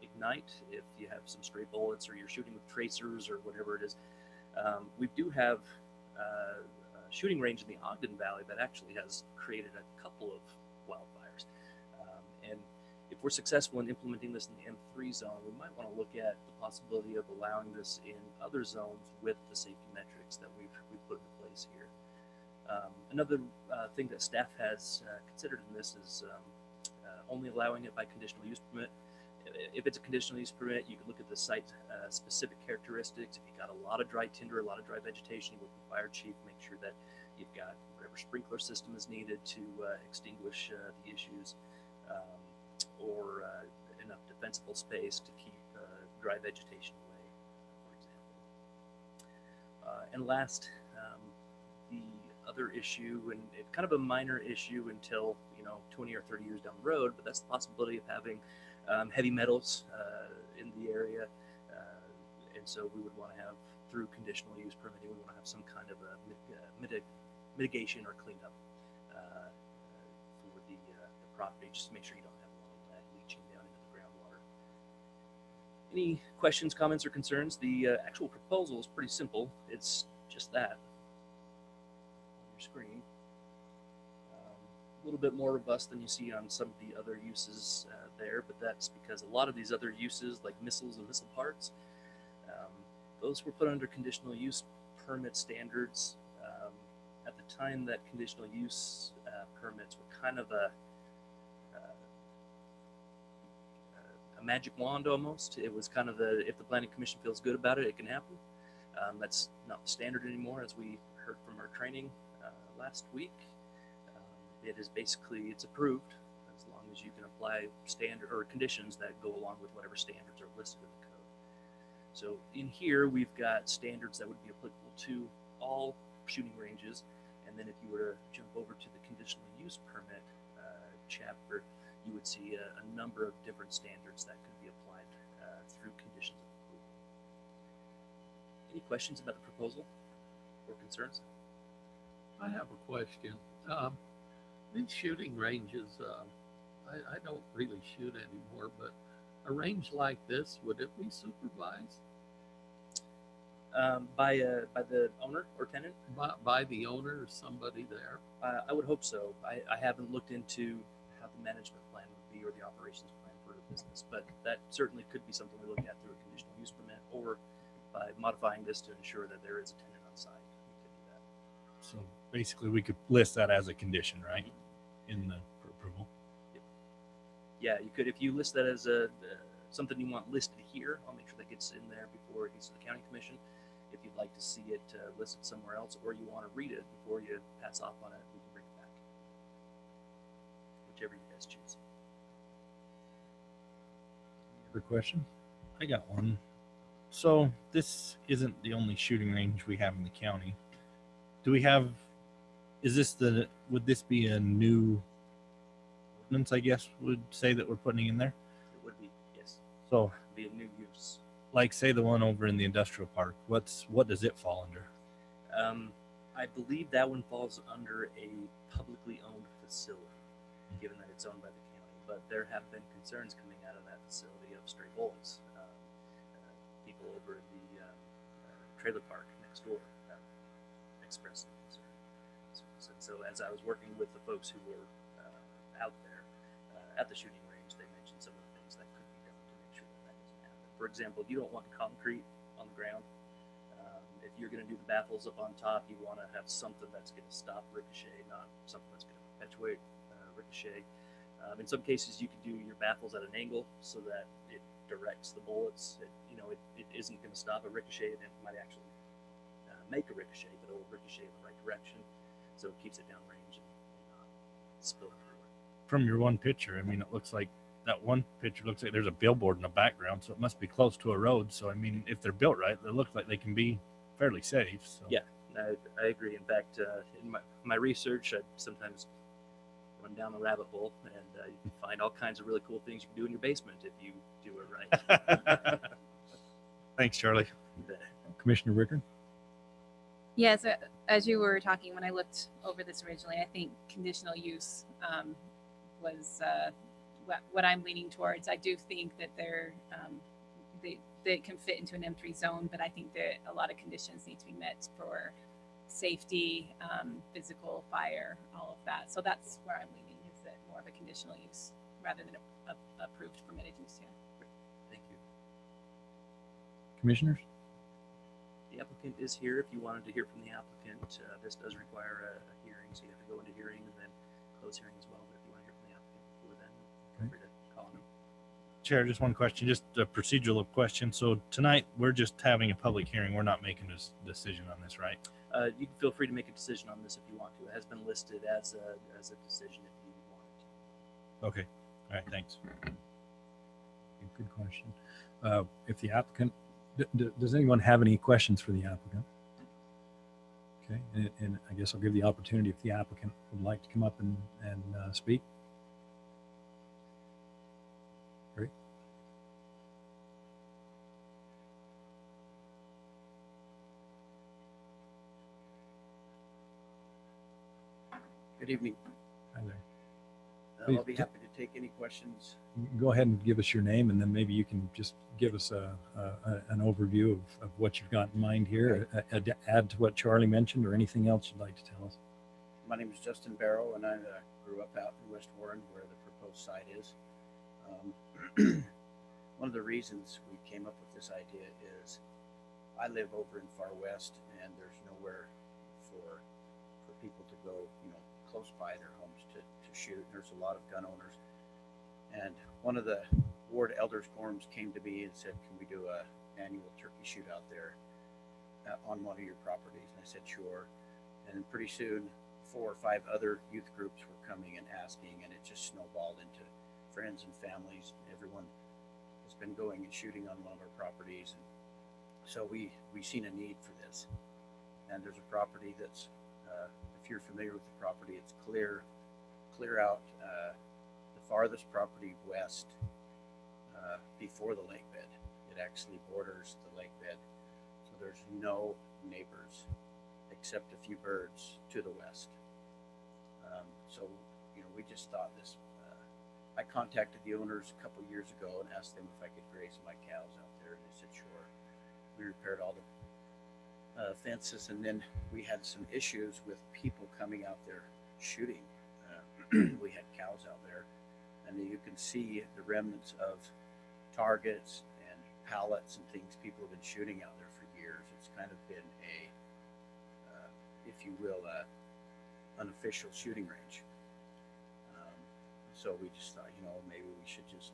ignite if you have some stray bullets or you're shooting with tracers or whatever it is. We do have a shooting range in the Ogden Valley that actually has created a couple of wildfires. And if we're successful in implementing this in the M3 zone, we might want to look at the possibility of allowing this in other zones with the safety metrics that we've put into place here. Another thing that staff has considered in this is only allowing it by conditional use permit. If it's a conditional use permit, you can look at the site specific characteristics. If you've got a lot of dry tinder, a lot of dry vegetation, you work with fire chief, make sure that you've got whatever sprinkler system is needed to extinguish the issues, or enough defensible space to keep dry vegetation away, for example. And last, the other issue, and it's kind of a minor issue until 20 or 30 years down the road, but that's the possibility of having heavy metals in the area, and so we would want to have, through conditional use permitting, we want to have some kind of a mitigation or cleanup for the property, just to make sure you don't have a lot of that leaching down into the groundwater. Any questions, comments, or concerns? The actual proposal is pretty simple. It's just that on your screen. A little bit more robust than you see on some of the other uses there, but that's because a lot of these other uses, like missiles and missile parts, those were put under conditional use permit standards. At the time that conditional use permits were kind of a magic wand almost. It was kind of if the planning commission feels good about it, it can happen. That's not the standard anymore, as we heard from our training last week. It is basically, it's approved as long as you can apply standard or conditions that go along with whatever standards are listed in the code. So in here, we've got standards that would be applicable to all shooting ranges. And then if you were to jump over to the conditional use permit chapter, you would see a number of different standards that could be applied through conditions of approval. Any questions about the proposal or concerns?
I have a question. These shooting ranges, I don't really shoot anymore, but a range like this, would it be supervised?
By the owner or tenant?
By the owner or somebody there?
I would hope so. I haven't looked into how the management plan would be or the operations plan for the business, but that certainly could be something we look at through a conditional use permit, or by modifying this to ensure that there is a tenant on site. We could do that.
So basically, we could list that as a condition, right, in the approval.
Yeah, you could. If you list that as something you want listed here, I'll make sure that gets in there before it gets to the county commission. If you'd like to see it listed somewhere else, or you want to read it before you pass off on it, we can bring it back. Whichever you guys choose.
Other question?
I got one. So this isn't the only shooting range we have in the county. Do we have, would this be a new ordinance, I guess, would say that we're putting in there?
It would be, yes.
So,
It'd be a new use.
like, say the one over in the industrial park, what does it fall under?
I believe that one falls under a publicly owned facility, given that it's owned by the county. But there have been concerns coming out of that facility of stray bullets. People people over in the trailer park next door expressed some concern. So as I was working with the folks who were out there at the shooting range, they mentioned some of the things that could be done to make sure that doesn't happen. For example, you don't want concrete on the ground. If you're going to do the baffles up on top, you want to have something that's going to stop ricochet, not something that's going to perpetuate ricochet. In some cases, you can do your baffles at an angle so that it directs the bullets. It isn't going to stop a ricochet, and it might actually make a ricochet, but it will ricochet in the right direction, so it keeps it downrange and not spill everywhere.
From your one picture, I mean, it looks like that one picture looks like there's a billboard in the background, so it must be close to a road. So I mean, if they're built right, they look like they can be fairly safe. So.
Yeah, I agree. In fact, in my research, I sometimes run down the rabbit hole, and you can find all kinds of really cool things you can do in your basement if you do it right.
Thanks, Charlie.
Commissioner Rickard?
Yes, as you were talking, when I looked over this originally, I think conditional use was what I'm leaning towards. I do think that they can fit into an M3 zone, but I think that a lot of conditions need to be met for safety, physical, fire, all of that. So that's where I'm leaning, is that more of a conditional use rather than a approved permitted use here.
Thank you.
Commissioners?
The applicant is here. If you wanted to hear from the applicant, this does require a hearing, so you have to go into hearing and then close hearing as well. But if you want to hear from the applicant before then, feel free to call him.
Chair, just one question, just a procedural question. So tonight we're just having a public hearing. We're not making a decision on this, right?
You can feel free to make a decision on this if you want to. It has been listed as a decision if you want it.
Okay. All right. Thanks.
Good question. If the applicant, does anyone have any questions for the applicant? Okay, and I guess I'll give the opportunity if the applicant would like to come up and speak. Great.
Good evening.
Hi there.
I'll be happy to take any questions.
Go ahead and give us your name, and then maybe you can just give us an overview of what you've got in mind here. Add to what Charlie mentioned, or anything else you'd like to tell us.
My name is Justin Barrow, and I grew up out in West Warren, where the proposed site is. One of the reasons we came up with this idea is I live over in Far West, and there's nowhere for people to go, close by their homes to shoot. There's a lot of gun owners. And one of the ward elders forums came to me and said, can we do a annual turkey shoot out there on one of your properties? And I said, sure. And pretty soon 4 or 5 other youth groups were coming and asking, and it just snowballed into friends and families. Everyone has been going and shooting on one of our properties. And so we seen a need for this. And there's a property that's, if you're familiar with the property, it's clear out the farthest property west before the lake bed. It actually borders the lake bed. So there's no neighbors except a few birds to the west. So, we just thought this, I contacted the owners a couple years ago and asked them if I could graze my cows out there, and they said, sure. We repaired all the fences, and then we had some issues with people coming out there shooting. We had cows out there, and you can see the remnants of targets and pallets and things people have been shooting out there for years. It's kind of been a, if you will, unofficial shooting range. So we just thought, maybe we should just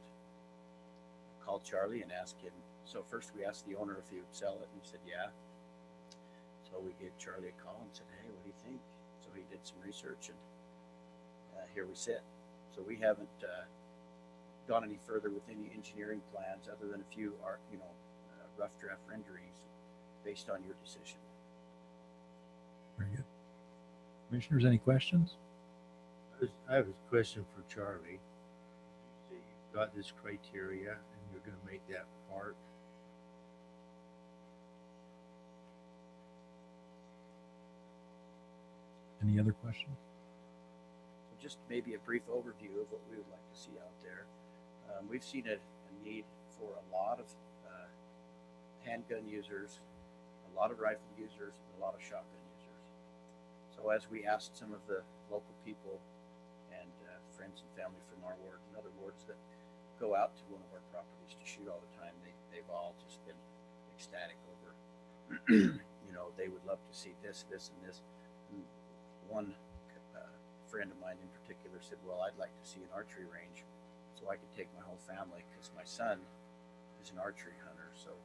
call Charlie and ask him. So first we asked the owner if he would sell it, and he said, yeah. So we gave Charlie a call and said, hey, what do you think? So he did some research, and here we sit. So we haven't gone any further with any engineering plans other than a few rough draft renderings based on your decision.
Very good. Commissioners, any questions?
I have a question for Charlie. So you've got this criteria, and you're going to make that part.
Any other questions?
So just maybe a brief overview of what we would like to see out there. We've seen a need for a lot of handgun users, a lot of rifle users, and a lot of shotgun users. So as we asked some of the local people and friends and family from our ward and other wards that go out to one of our properties to shoot all the time, they've all just been ecstatic over, you know, they would love to see this, and this. And one friend of mine in particular said, well, I'd like to see an archery range so I could take my whole family, because my son is an archery hunter. So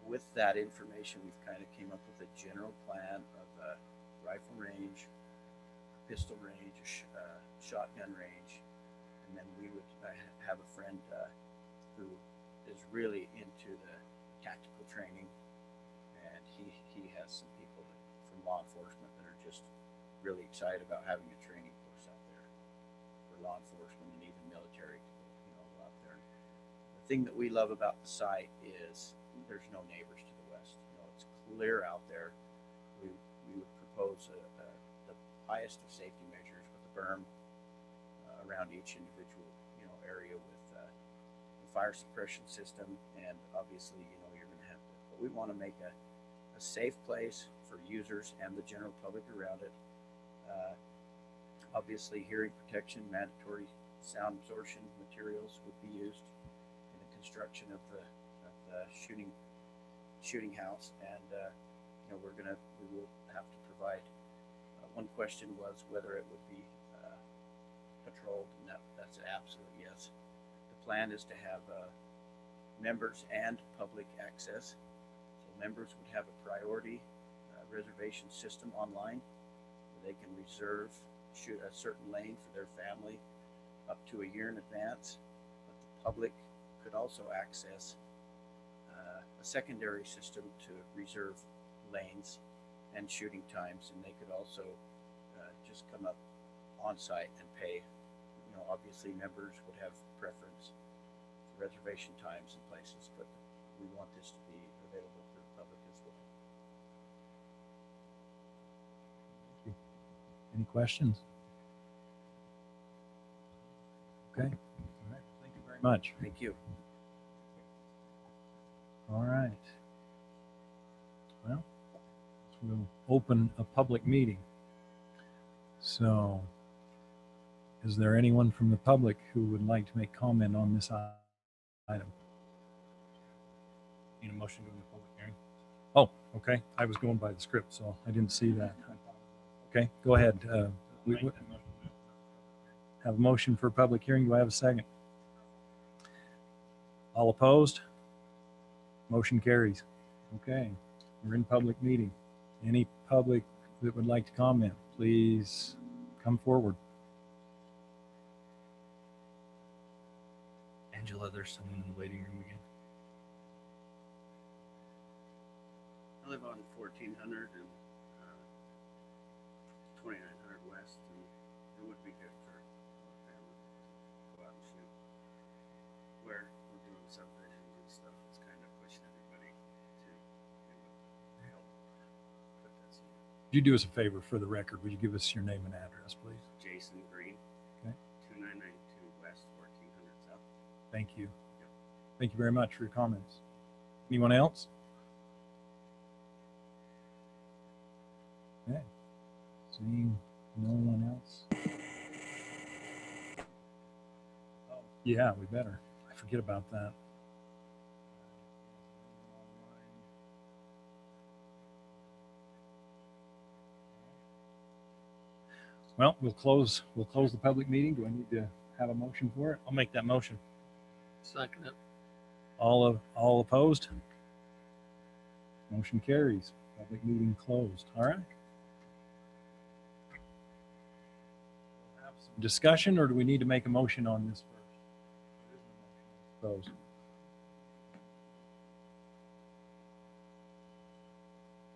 with that information, we've kind of came up with a general plan of a rifle range, pistol range, shotgun range, and then we would have a friend who is really into the tactical training, and he has some people from law enforcement that are just really excited about having a training course out there for law enforcement and even military, you know, out there. The thing that we love about the site is there's no neighbors to the west. You know, it's clear out there. We would propose the highest of safety measures with a berm around each individual, you know, area with the fire suppression system, and obviously, you know, you're going to have to. But we want to make a safe place for users and the general public around it. Obviously, hearing protection, mandatory sound absorption materials would be used in the construction of the shooting house, and you know, we will have to provide. One question was whether it would be patrolled, and that's an absolute yes. The plan is to have members and public access. So members would have a priority reservation system online where they can reserve, shoot a certain lane for their family up to a year in advance. But the public could also access a secondary system to reserve lanes and shooting times, and they could also just come up on site and pay. You know, obviously members would have preference for reservation times and places, but we want this to be available for the public as well.
Any questions? Okay. All right. Thank you very much.
Thank you.
All right. Well, we'll open a public meeting. So, is there anyone from the public who would like to make comment on this item?
Need a motion to go into public hearing?
Oh, okay. I was going by the script, so I didn't see that. Okay, go ahead. We have a motion for public hearing. Do I have a second? All opposed? Motion carries. Okay, we're in public meeting. Any public that would like to comment, please come forward.
Angela, there's someone in the waiting room again.
I live on 1400 and 2900 West, and it would be good for a family to go out and shoot. Where we're doing subdivisions and stuff, it's kind of pushing everybody to help put this in.
Would you do us a favor for the record? Would you give us your name and address, please?
Jason Green,
Okay.
2992 West, 1400 South.
Thank you. Thank you very much for your comments. Anyone else? Okay. Seeing no one else. Oh, yeah, we better. I forget about that. Well, we'll close the public meeting. Do I need to have a motion for it?
I'll make that motion.
Second it.
All opposed? Motion carries. Public meeting closed. All right. We'll have some discussion, or do we need to make a motion on this first? Closed.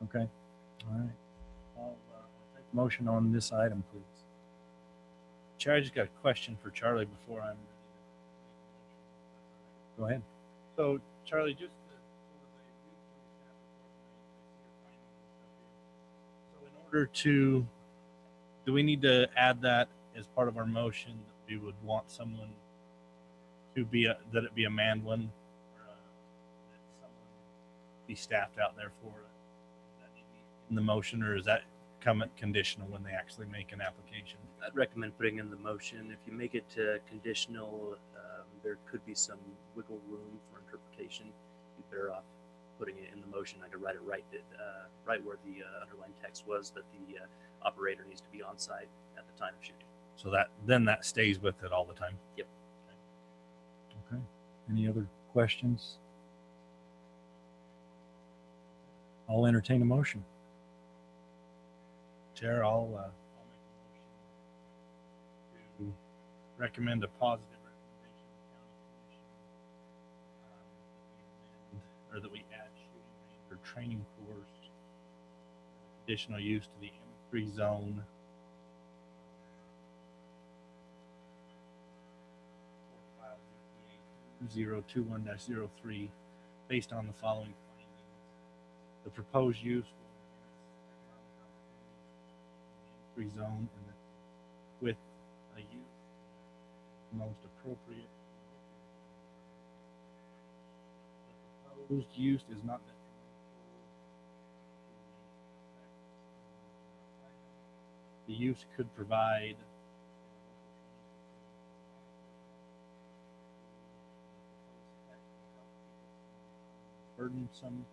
Okay. All right. I'll take a motion on this item, please.
Chair, I just got a question for Charlie before I'm ready.
Go ahead.
So, Charlie, just so in order to, do we need to add that as part of our motion that we would want someone to be that it be a manned one, or that someone be staffed out there for it? Is that in the motion, or is that come conditional when they actually make an application?
I'd recommend putting in the motion. If you make it conditional, there could be some wiggle room for interpretation. You'd be better off putting it in the motion. I could write it right where the underlying text was, that the operator needs to be on site at the time of shooting.
So that stays with it all the time.
Yep.
Okay. Any other questions? I'll entertain a motion.
Chair, I'll make a motion to recommend a positive recommendation to the county commission, or that we add shooting range or training course, additional use to the M3 zone. 021-03 based on the following findings. The proposed use will enhance economic opportunities in the M3 zone, and that with a use most appropriate. The proposed use is not detrimental to the use could provide burdensome.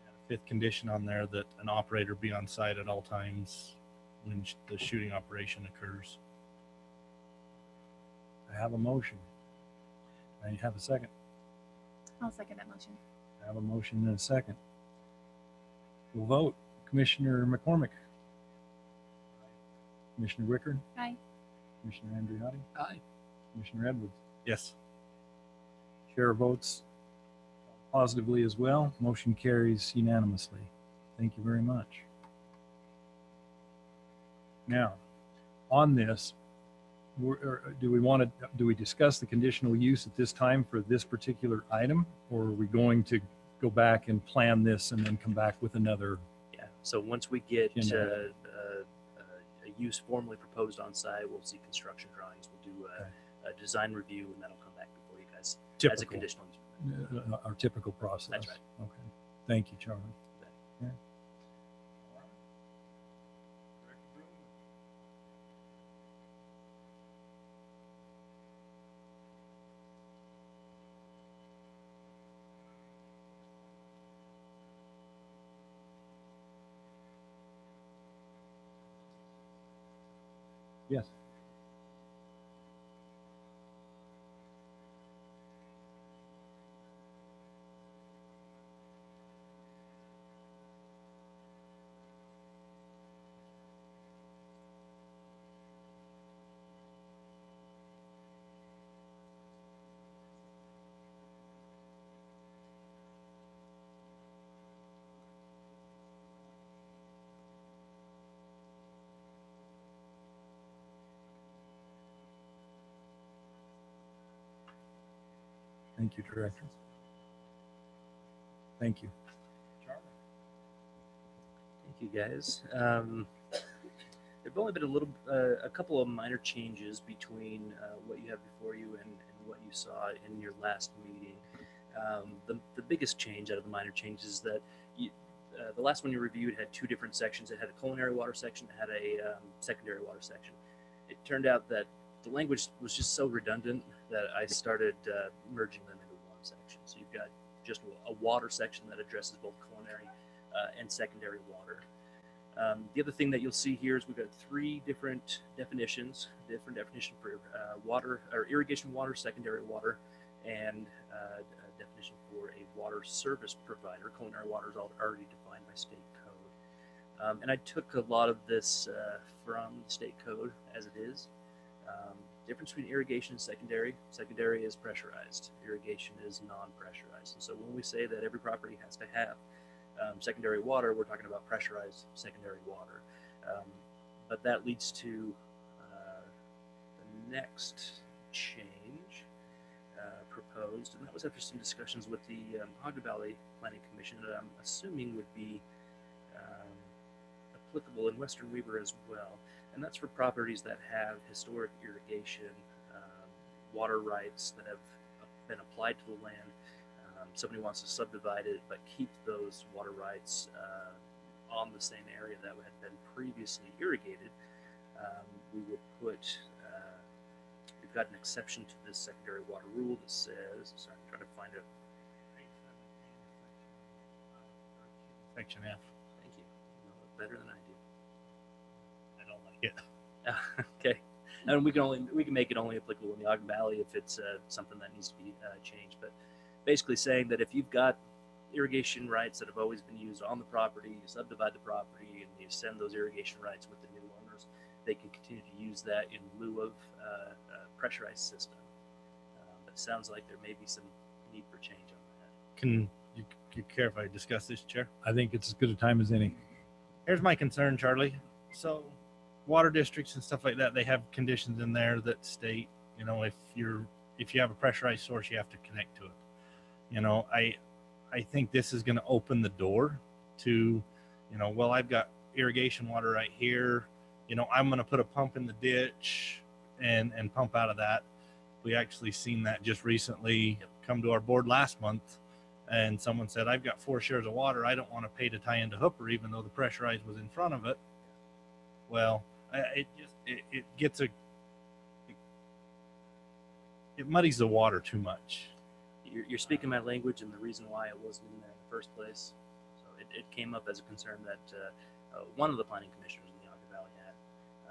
Add a fifth condition on there that an operator be on site at all times when the shooting operation occurs.
I have a motion. I have a second.
I'll second that motion.
I have a motion and a second. We'll vote. Commissioner McCormick. Commissioner Wickard.
Aye.
Commissioner Andriotti.
Aye.
Commissioner Edwards.
Yes.
Chair votes positively as well. Motion carries unanimously. Thank you very much. Now, on this, do we discuss the conditional use at this time for this particular item, or are we going to go back and plan this and then come back with another?
Yeah. So once we get
You know.
a use formally proposed on site, we'll see construction drawings. We'll do a design review, and that'll come back before you guys as a
Typical.
conditional use.
Our typical process.
That's right.
Okay. Thank you, Charlie. Yeah. Yes. Thank you, Director. Thank you.
Thank you, guys. There've only been a couple of minor changes between what you have before you and what you saw in your last meeting. The biggest change out of the minor changes is that the last one you reviewed had two different sections. It had a culinary water section, it had a secondary water section. It turned out that the language was just so redundant that I started merging them into one section. So you've got just a water section that addresses both culinary and secondary water. The other thing that you'll see here is we've got three different definitions. Different definition for water or irrigation water, secondary water, and a definition for a water service provider. Culinary water is already defined by state code. And I took a lot of this from the state code as it is. Difference between irrigation and secondary. Secondary is pressurized. Irrigation is non-pressurized. And so when we say that every property has to have secondary water, we're talking about pressurized secondary water. But that leads to the next change proposed, and that was after some discussions with the Ogden Valley Planning Commission that I'm assuming would be applicable in Western Weaver as well. And that's for properties that have historic irrigation water rights that have been applied to the land. Somebody wants to subdivide it, but keep those water rights on the same area that had been previously irrigated. We will put, we've got an exception to this secondary water rule that says, sorry, I'm trying to find it.
Section F.
Thank you. You know it better than I do.
I don't like it.
Okay. And we can make it only applicable in the Ogden Valley if it's something that needs to be changed. But basically saying that if you've got irrigation rights that have always been used on the property, you subdivide the property and you send those irrigation rights with the new owners, they can continue to use that in lieu of a pressurized system. But it sounds like there may be some need for change on that.
Can you care if I discuss this, Chair?
I think it's as good a time as any.
Here's my concern, Charlie. So water districts and stuff like that, they have conditions in there that state, you know, if you have a pressurized source, you have to connect to it. You know, I think this is going to open the door to, you know, well, I've got irrigation water right here. You know, I'm going to put a pump in the ditch and pump out of that. We actually seen that just recently come to our board last month. And someone said, I've got 4 shares of water. I don't want to pay to tie into Hooper, even though the pressurized was in front of it. Well, it muddies the water too much.
You're speaking my language, and the reason why it wasn't in there in the first place. So it came up as a concern that one of the planning commissioners in the Ogden Valley had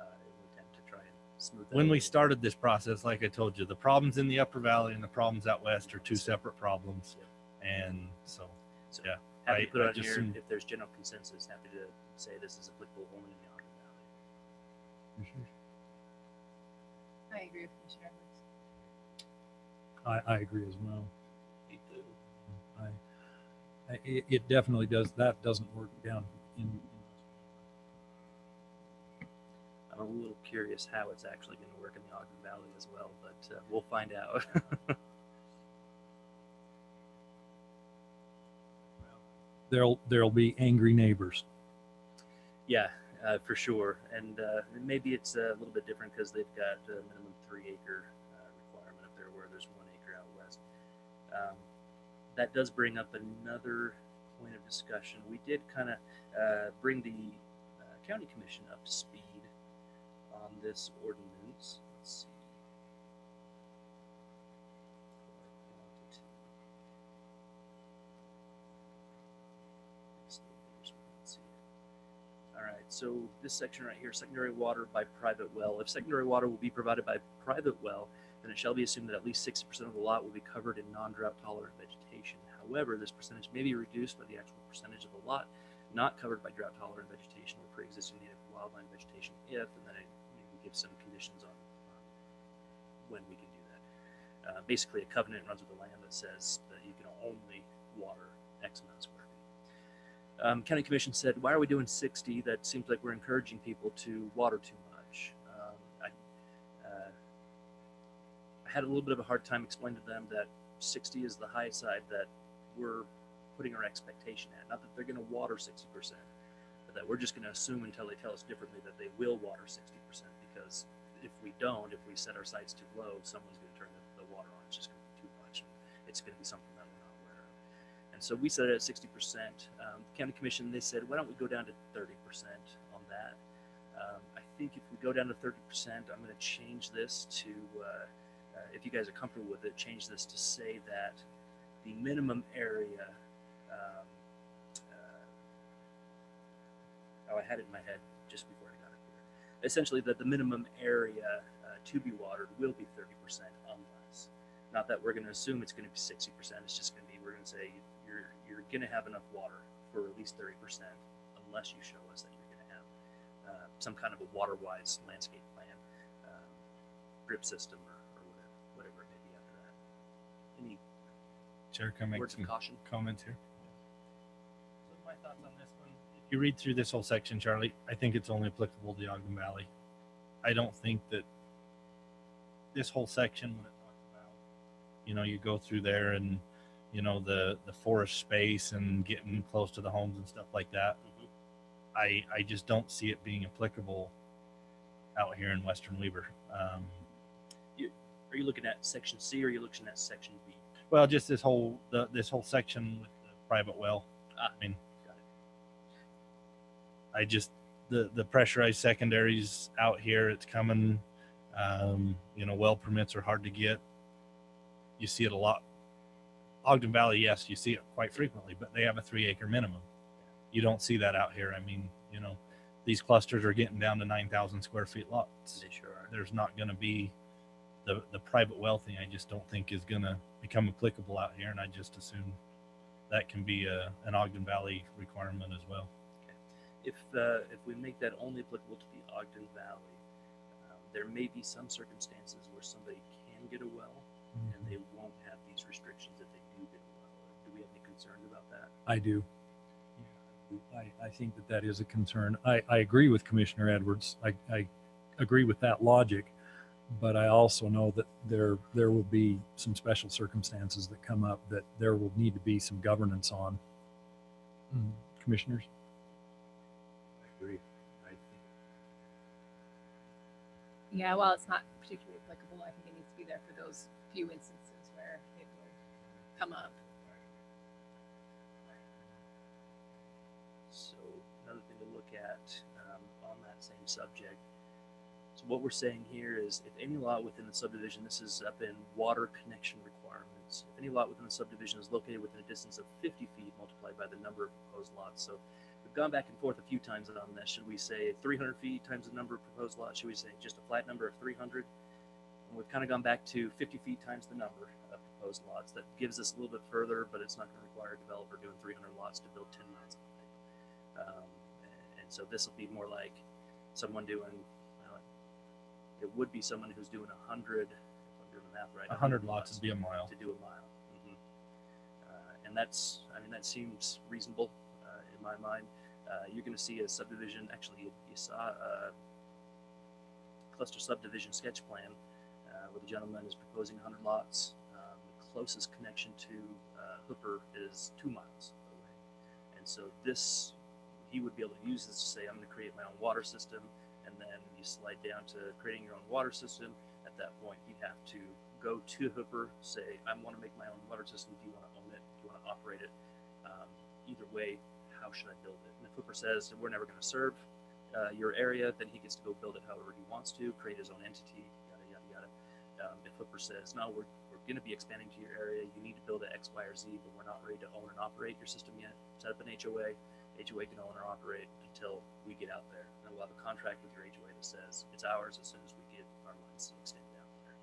an attempt to try and smooth that.
When we started this process, like I told you, the problems in the Upper Valley and the problems out west are 2 separate problems.
Yep.
And so yeah.
Happy to put on
just
here if there's general consensus. Happy to say this is applicable only in the Ogden Valley.
I agree with Commissioner Edwards.
I agree as well.
Me too.
It definitely does. That doesn't work down in
I'm a little curious how it's actually going to work in the Ogden Valley as well, but we'll find out.
There'll be angry neighbors.
Yeah, for sure. And maybe it's a little bit different because they've got a minimum 3-acre requirement up there, where there's 1 acre out west. That does bring up another point of discussion. We did kind of bring the county commission up to speed on this ordinance. Let's see. All right, so this section right here, secondary water by private well. If secondary water will be provided by private well, then it shall be assumed that at least 60% of the lot will be covered in non-drought tolerant vegetation. However, this percentage may be reduced by the actual percentage of the lot not covered by drought tolerant vegetation or pre-existing native wildland vegetation if, and then I maybe give some conditions on when we can do that. Basically, a covenant runs with the land that says that you can only water X amount of square feet. County Commission said, why are we doing 60? That seems like we're encouraging people to water too much. I had a little bit of a hard time explaining to them that 60 is the high side that we're putting our expectation at. Not that they're going to water 60%, but that we're just going to assume until they tell us differently that they will water 60%, because if we don't, if we set our sights too low, someone's going to turn the water on. It's just going to be too much. It's going to be something that we're not aware of. And so we set it at 60%. The County Commission, they said, why don't we go down to 30% on that? I think if we go down to 30%, I'm going to change this to, if you guys are comfortable with it, change this to say that the minimum area, I had it in my head just before I got it here. Essentially, that the minimum area to be watered will be 30% unless. Not that we're going to assume it's going to be 60%. It's just going to be, we're going to say you're going to have enough water for at least 30% unless you show us that you're going to have some kind of a water-wise landscape plan, drip system, or whatever it may be after that. Any
Chair, can I make
words of
some
caution?
comments here? So my thoughts on this one. If you read through this whole section, Charlie, I think it's only applicable to the Ogden Valley. I don't think that this whole section, when it talks about, you know, you go through there and, you know, the forest space and getting close to the homes and stuff like that. Mm-hmm. I just don't see it being applicable out here in Western Weber.
Are you looking at section C or are you looking at section B?
Well, just this whole this whole section with the private well. I mean,
Got it.
I just the pressurized secondaries out here. It's coming. You know, well permits are hard to get. You see it a lot. Ogden Valley, yes, you see it quite frequently, but they have a 3-acre minimum. You don't see that out here. I mean, you know, these clusters are getting down to 9,000 square feet lots.
They sure are.
There's not going to be the private well thing. I just don't think is going to become applicable out here, and I just assume that can be an Ogden Valley requirement as well.
If we make that only applicable to the Ogden Valley, there may be some circumstances where somebody can get a well, and they won't have these restrictions if they do get a well. Do we have any concerns about that?
I do. I think that is a concern. I agree with Commissioner Edwards. I agree with that logic, but I also know that there will be some special circumstances that come up that there will need to be some governance on. Commissioners?
I agree.
Yeah, while it's not particularly applicable, I think it needs to be there for those few instances where it would come up.
So another thing to look at on that same subject. So what we're saying here is if any lot within the subdivision, this is up in water connection requirements, if any lot within the subdivision is located within a distance of 50 feet multiplied by the number of proposed lots. So we've gone back and forth a few times on this. Should we say 300 feet times the number of proposed lots? Should we say just a flat number of 300? And we've kind of gone back to 50 feet times the number of proposed lots. That gives us a little bit further, but it's not going to require a developer doing 300 lots to build 10 miles of pipe. And so this will be more like someone doing, it would be someone who's doing 100, if I'm doing the math right,
100 lots would be a mile.
to do a mile. And that's, I mean, that seems reasonable in my mind. You're going to see a subdivision, actually you saw a cluster subdivision sketch plan where the gentleman is proposing 100 lots. The closest connection to Hooper is 2 miles away. And so this, he would be able to use this to say, I'm going to create my own water system, and then you slide down to creating your own water system. At that point, he'd have to go to Hooper, say, I want to make my own water system. Do you want to own it? Do you want to operate it? Either way, how should I build it? And if Hooper says, we're never going to serve your area, then he gets to go build it however he wants to, create his own entity, yada, yada, yada. If Hooper says, no, we're going to be expanding to your area, you need to build it X, Y, or Z, but we're not ready to own and operate your system yet, set up an HOA. HOA can own or operate until we get out there. And we'll have a contract with your HOA that says it's ours as soon as we get our lines extended out there.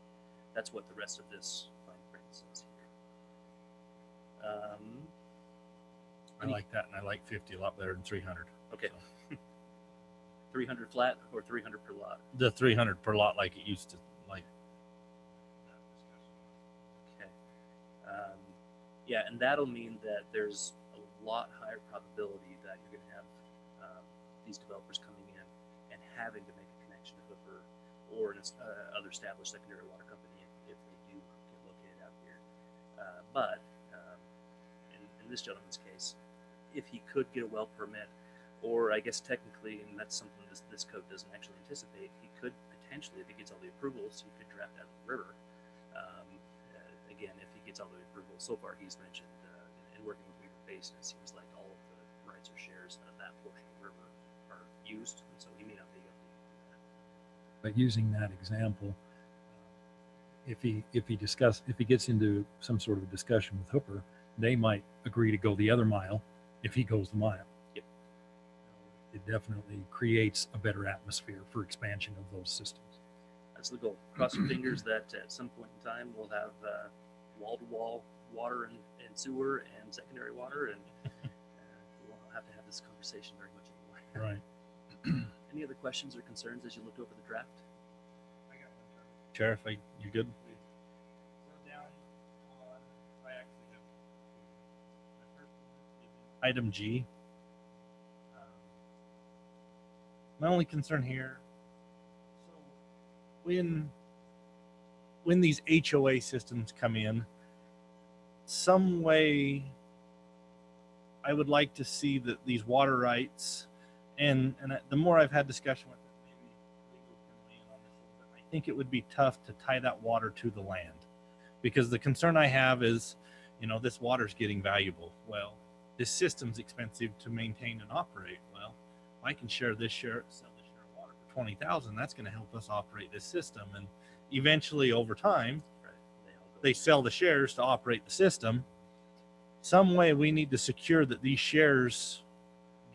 That's what the rest of this fine print says here.
I like that, and I like 50 a lot better than 300.
Okay.
So.
300 flat or 300 per lot?
The 300 per lot, like it used to, like.
Okay. Yeah, and that'll mean that there's a lot higher probability that you're going to have these developers coming in and having to make a connection to Hooper or other established secondary water company if they do get located out here. But in this gentleman's case, if he could get a well permit, or I guess technically, and that's something this code doesn't actually anticipate, he could potentially, if he gets all the approvals, he could draft out of the river. Again, if he gets all the approvals, so far he's mentioned in working with Weaver Basin, it seems like all of the rights or shares of that portion of the river are used, and so he may not be able to do that.
But using that example, if he gets into some sort of discussion with Hooper, they might agree to go the other mile if he goes the mile.
Yep.
It definitely creates a better atmosphere for expansion of those systems.
That's the goal. Cross your fingers that at some point in time we'll have wall-to-wall water and sewer and secondary water, and we won't have to have this conversation very much anymore.
Right.
Any other questions or concerns as you looked over the draft?
I got one, Charlie.
Sheriff, you good?
So down on, I actually have my first one is
Item G. My only concern here, so when these HOA systems come in, some way I would like to see that these water rights, and the more I've had discussion with it, maybe legal can weigh in on this a little bit, I think it would be tough to tie that water to the land. Because the concern I have is, you know, this water's getting valuable. Well, this system's expensive to maintain and operate. Well, if I can sell this share of water for 20,000, that's going to help us operate this system. And eventually, over time, they sell the shares to operate the system. Some way we need to secure that these shares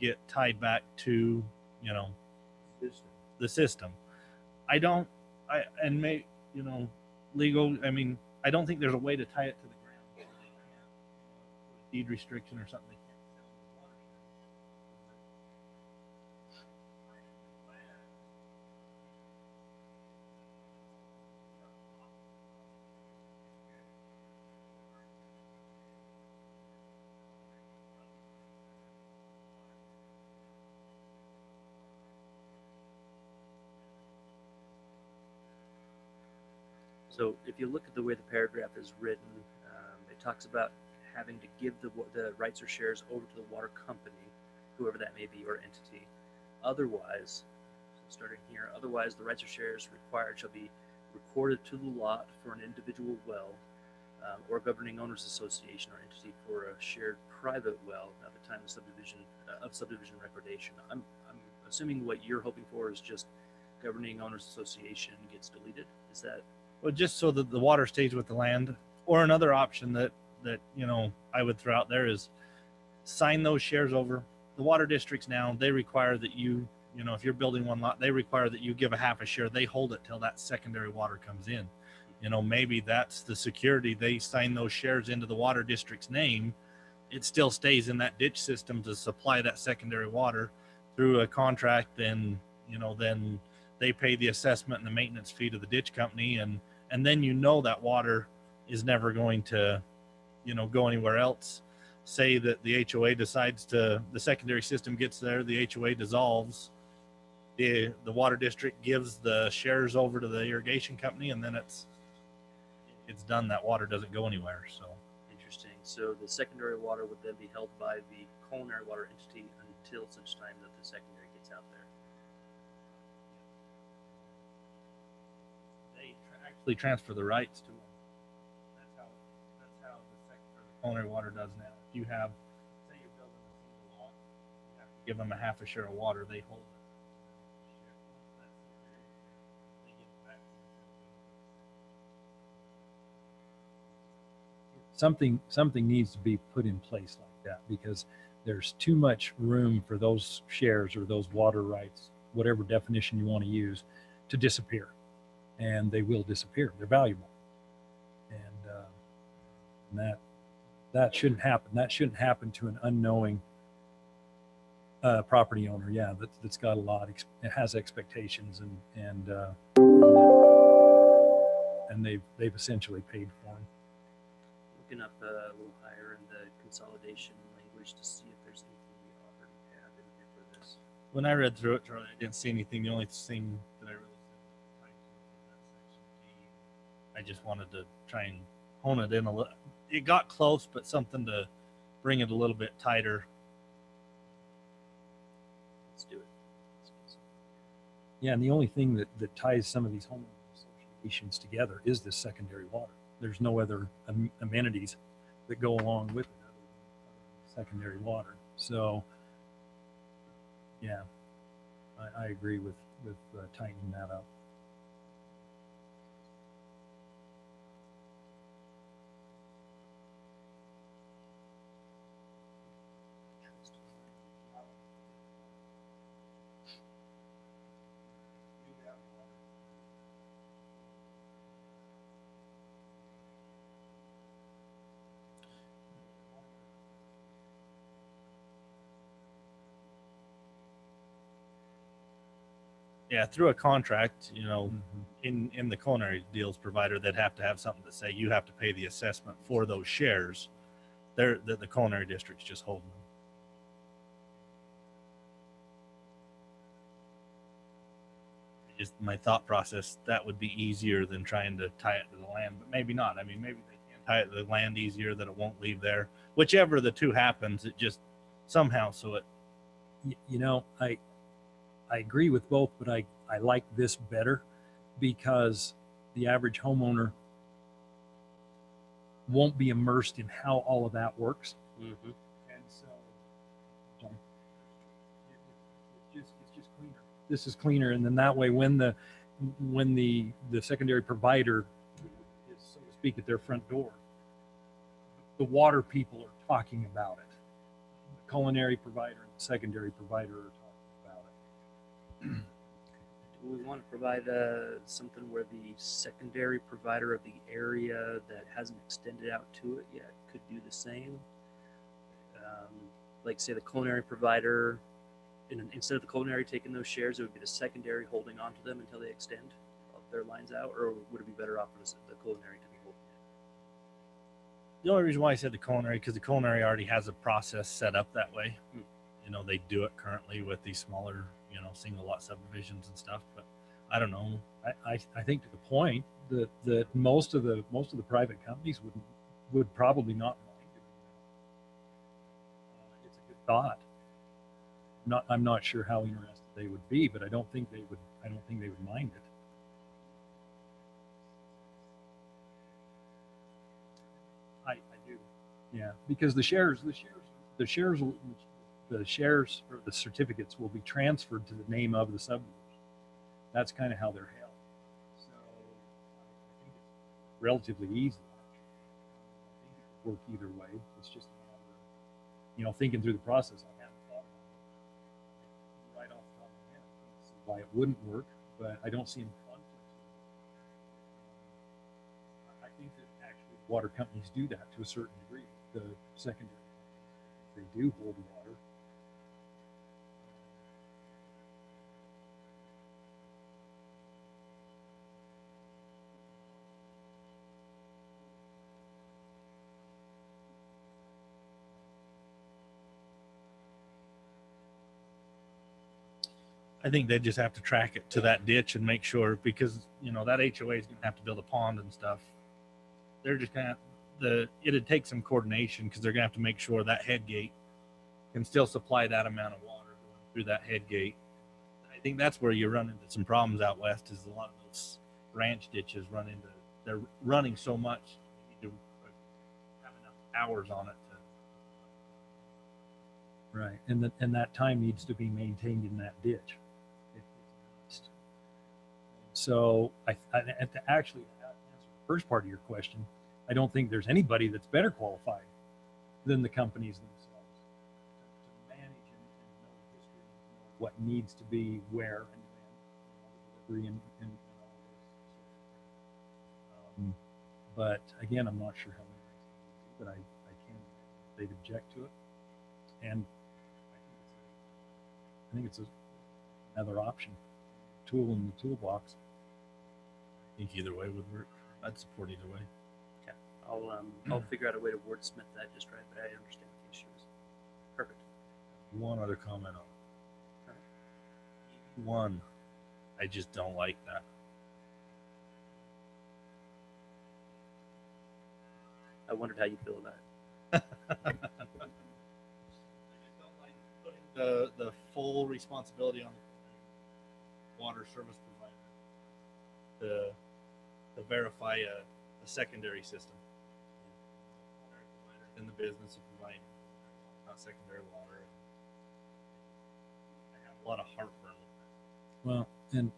get tied back to, you know, the system. Legal, I mean, I don't think there's a way to tie it to the ground. They can't, deed restriction or something. They can't sell the water.
So if you look at the way the paragraph is written, it talks about having to give the rights or shares over to the water company, whoever that may be, or entity. Otherwise, starting here, otherwise the rights or shares required shall be recorded to the lot for an individual well or governing owners association or entity for a shared private well at the time of subdivision recordation. I'm assuming what you're hoping for is just governing owners association gets deleted. Is that?
Well, just so that the water stays with the land. Or another option that you know I would throw out there is sign those shares over. The water districts now, they require that you know, if you're building one lot, they require that you give a half a share. They hold it till that secondary water comes in. You know, maybe that's the security. They sign those shares into the water district's name. It still stays in that ditch system to supply that secondary water through a contract. Then, you know, then they pay the assessment and the maintenance fee to the ditch company. And then, you know, that water is never going to, you know, go anywhere else. Say that the HOA decides to, the secondary system gets there, the HOA dissolves, the water district gives the shares over to the irrigation company, and then it's done. That water doesn't go anywhere. So
Interesting. So the secondary water would then be held by the culinary water entity until such time that the secondary gets out there.
They actually transfer the rights to them. That's how the culinary water does now. If you have, say you're building a single lot, you have to give them a half a share of water. They hold it.
Something needs to be put in place like that, because there's too much room for those shares or those water rights, whatever definition you want to use, to disappear. And they will disappear. They're valuable. And that shouldn't happen. That shouldn't happen to an unknowing property owner. Yeah, that's got a lot. It has expectations, and they've essentially paid for them.
Looking up a little higher in the consolidation language to see if there's anything we already have in here for this.
When I read through it, Charlie, I didn't see anything. The only thing that I really said was that section D. I just wanted to try and hone it in a little. It got close, but something to bring it a little bit tighter.
Let's do it.
Yeah, and the only thing that ties some of these homeowner associations together is this secondary water. There's no other amenities that go along with it other than secondary water. So, yeah, I agree with tightening that up.
Yeah, through a contract, you know, in the culinary deals provider, they'd have to have something to say you have to pay the assessment for those shares. The culinary district's just holding them. Just my thought process, that would be easier than trying to tie it to the land, but maybe not. I mean, maybe they can tie it to the land easier, that it won't leave there. Whichever the two happens, it just somehow so it.
You know, I agree with both, but I like this better, because the average homeowner
won't be immersed in how all of that works.
Mm-hmm.
And so it's just cleaner. This is cleaner, and then that way when the secondary provider is, so to speak, at their front door, the water people are talking about it. The culinary provider and the secondary provider are talking about it.
Do we want to provide something where the secondary provider of the area that hasn't extended out to it yet could do the same? Like say the culinary provider, instead of the culinary taking those shares, it would be the secondary holding on to them until they extend their lines out, or would it be better off for the culinary to be holding it?
The only reason why I said the culinary, because the culinary already has a process set up that way. You know, they do it currently with these smaller, you know, single lot subdivisions and stuff, but I don't know.
I think to the point that most of the private companies would probably not mind doing that. It's a good thought. I'm not sure how interested they would be, but I don't think they would mind it. I do. Yeah, because the shares or the certificates will be transferred to the name of the subdivision. That's kind of how they're held. So I think it's relatively easy. I think it would work either way. It's just a matter of, you know, thinking through the process. I haven't thought about it right off the top of my head. I can't see why it wouldn't work, but I don't see any conflict. I think that actually water companies do that to a certain degree. The secondary companies, they do hold water.
I think they just have to track it to that ditch and make sure, because you know that HOA is going to have to build a pond and stuff. They're just going to it'd take some coordination, because they're going to have to make sure that head gate can still supply that amount of water going through that head gate. I think that's where you run into some problems out west. Is a lot of those ranch ditches they're running so much, you need to have enough hours on it to.
Right, and that time needs to be maintained in that ditch. So to actually answer the first part of your question, I don't think there's anybody that's better qualified than the companies themselves to manage and know the history and know what needs to be where and when, delivery and all this. But again, I'm not sure how many, but I can. They'd object to it, and I think it's another option, tool in the toolbox.
I think either way would work. I'd support either way.
Okay, I'll figure out a way to wordsmith that just right, but I understand the issue is perfect.
One other comment on it. One, I just don't like that.
I wondered how you feel about it.
I just don't like putting the full responsibility on the water service provider to verify a secondary system. In the business of providing not secondary water. I have a lot of heartburn with that.
Well,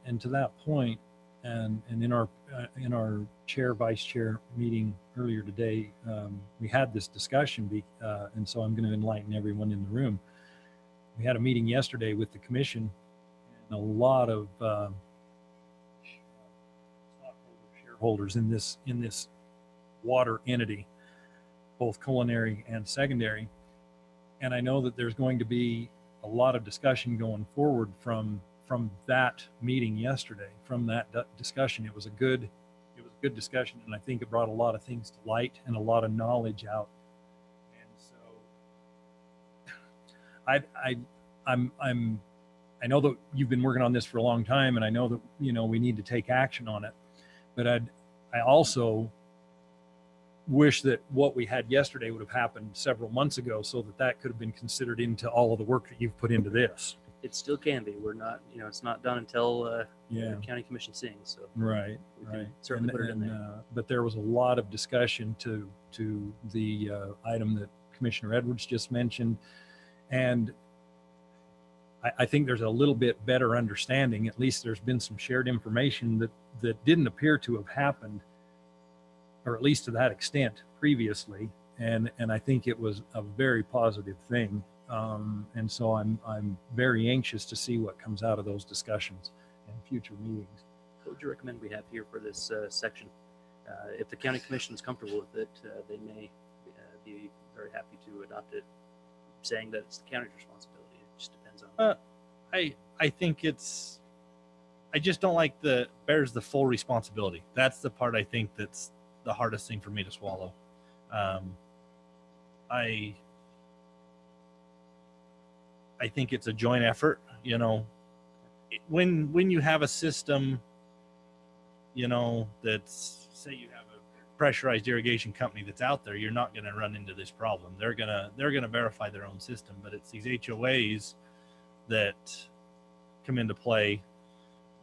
and to that point, and in our chair vice chair meeting earlier today, we had this discussion, and so I'm going to enlighten everyone in the room. We had a meeting yesterday with the commission, and a lot of shareholders in this water entity, both culinary and secondary. And I know that there's going to be a lot of discussion going forward from that meeting yesterday, from that discussion. It was a good discussion, and I think it brought a lot of things to light and a lot of knowledge out. And so I know that you've been working on this for a long time, and I know that, you know, we need to take action on it. But I also wish that what we had yesterday would have happened several months ago, so that could have been considered into all of the work that you've put into this.
It still can be. We're not, you know, it's not done until
Yeah.
the county commission sings. So
Right,
we can
right.
certainly put it in there.
But there was a lot of discussion to the item that Commissioner Edwards just mentioned, and I think there's a little bit better understanding. At least there's been some shared information that didn't appear to have happened, or at least to that extent previously. And I think it was a very positive thing. And so I'm very anxious to see what comes out of those discussions and future meetings.
What would you recommend we have here for this section? If the county commission is comfortable with it, they may be very happy to adopt it, saying that it's the county's responsibility. It just depends on.
I think it's. I just don't like the bears the full responsibility. That's the part I think that's the hardest thing for me to swallow. I think it's a joint effort. You know, when you have a system, you know, that's, say you have a pressurized irrigation company that's out there, you're not going to run into this problem. They're gonna verify their own system, but it's these HOAs that come into play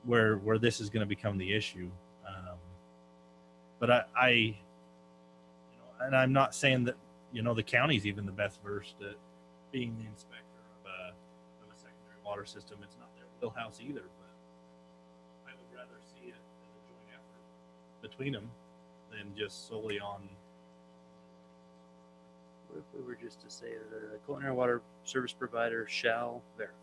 where this is going to become the issue. But I you know, and I'm not saying that, you know, the county's even the best versed at being the inspector of a secondary water system. It's not their wheelhouse either, but I would rather see it as a joint effort between them than just solely on.
What if we were just to say that a culinary water service provider shall verify?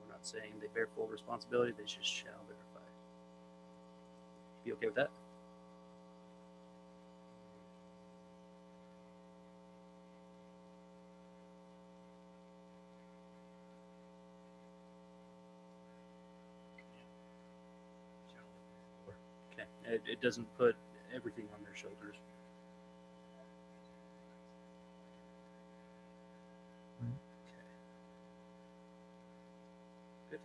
We're not saying they bear full responsibility, they just shall verify. Be okay with that? Okay, it doesn't put everything on their shoulders. Good.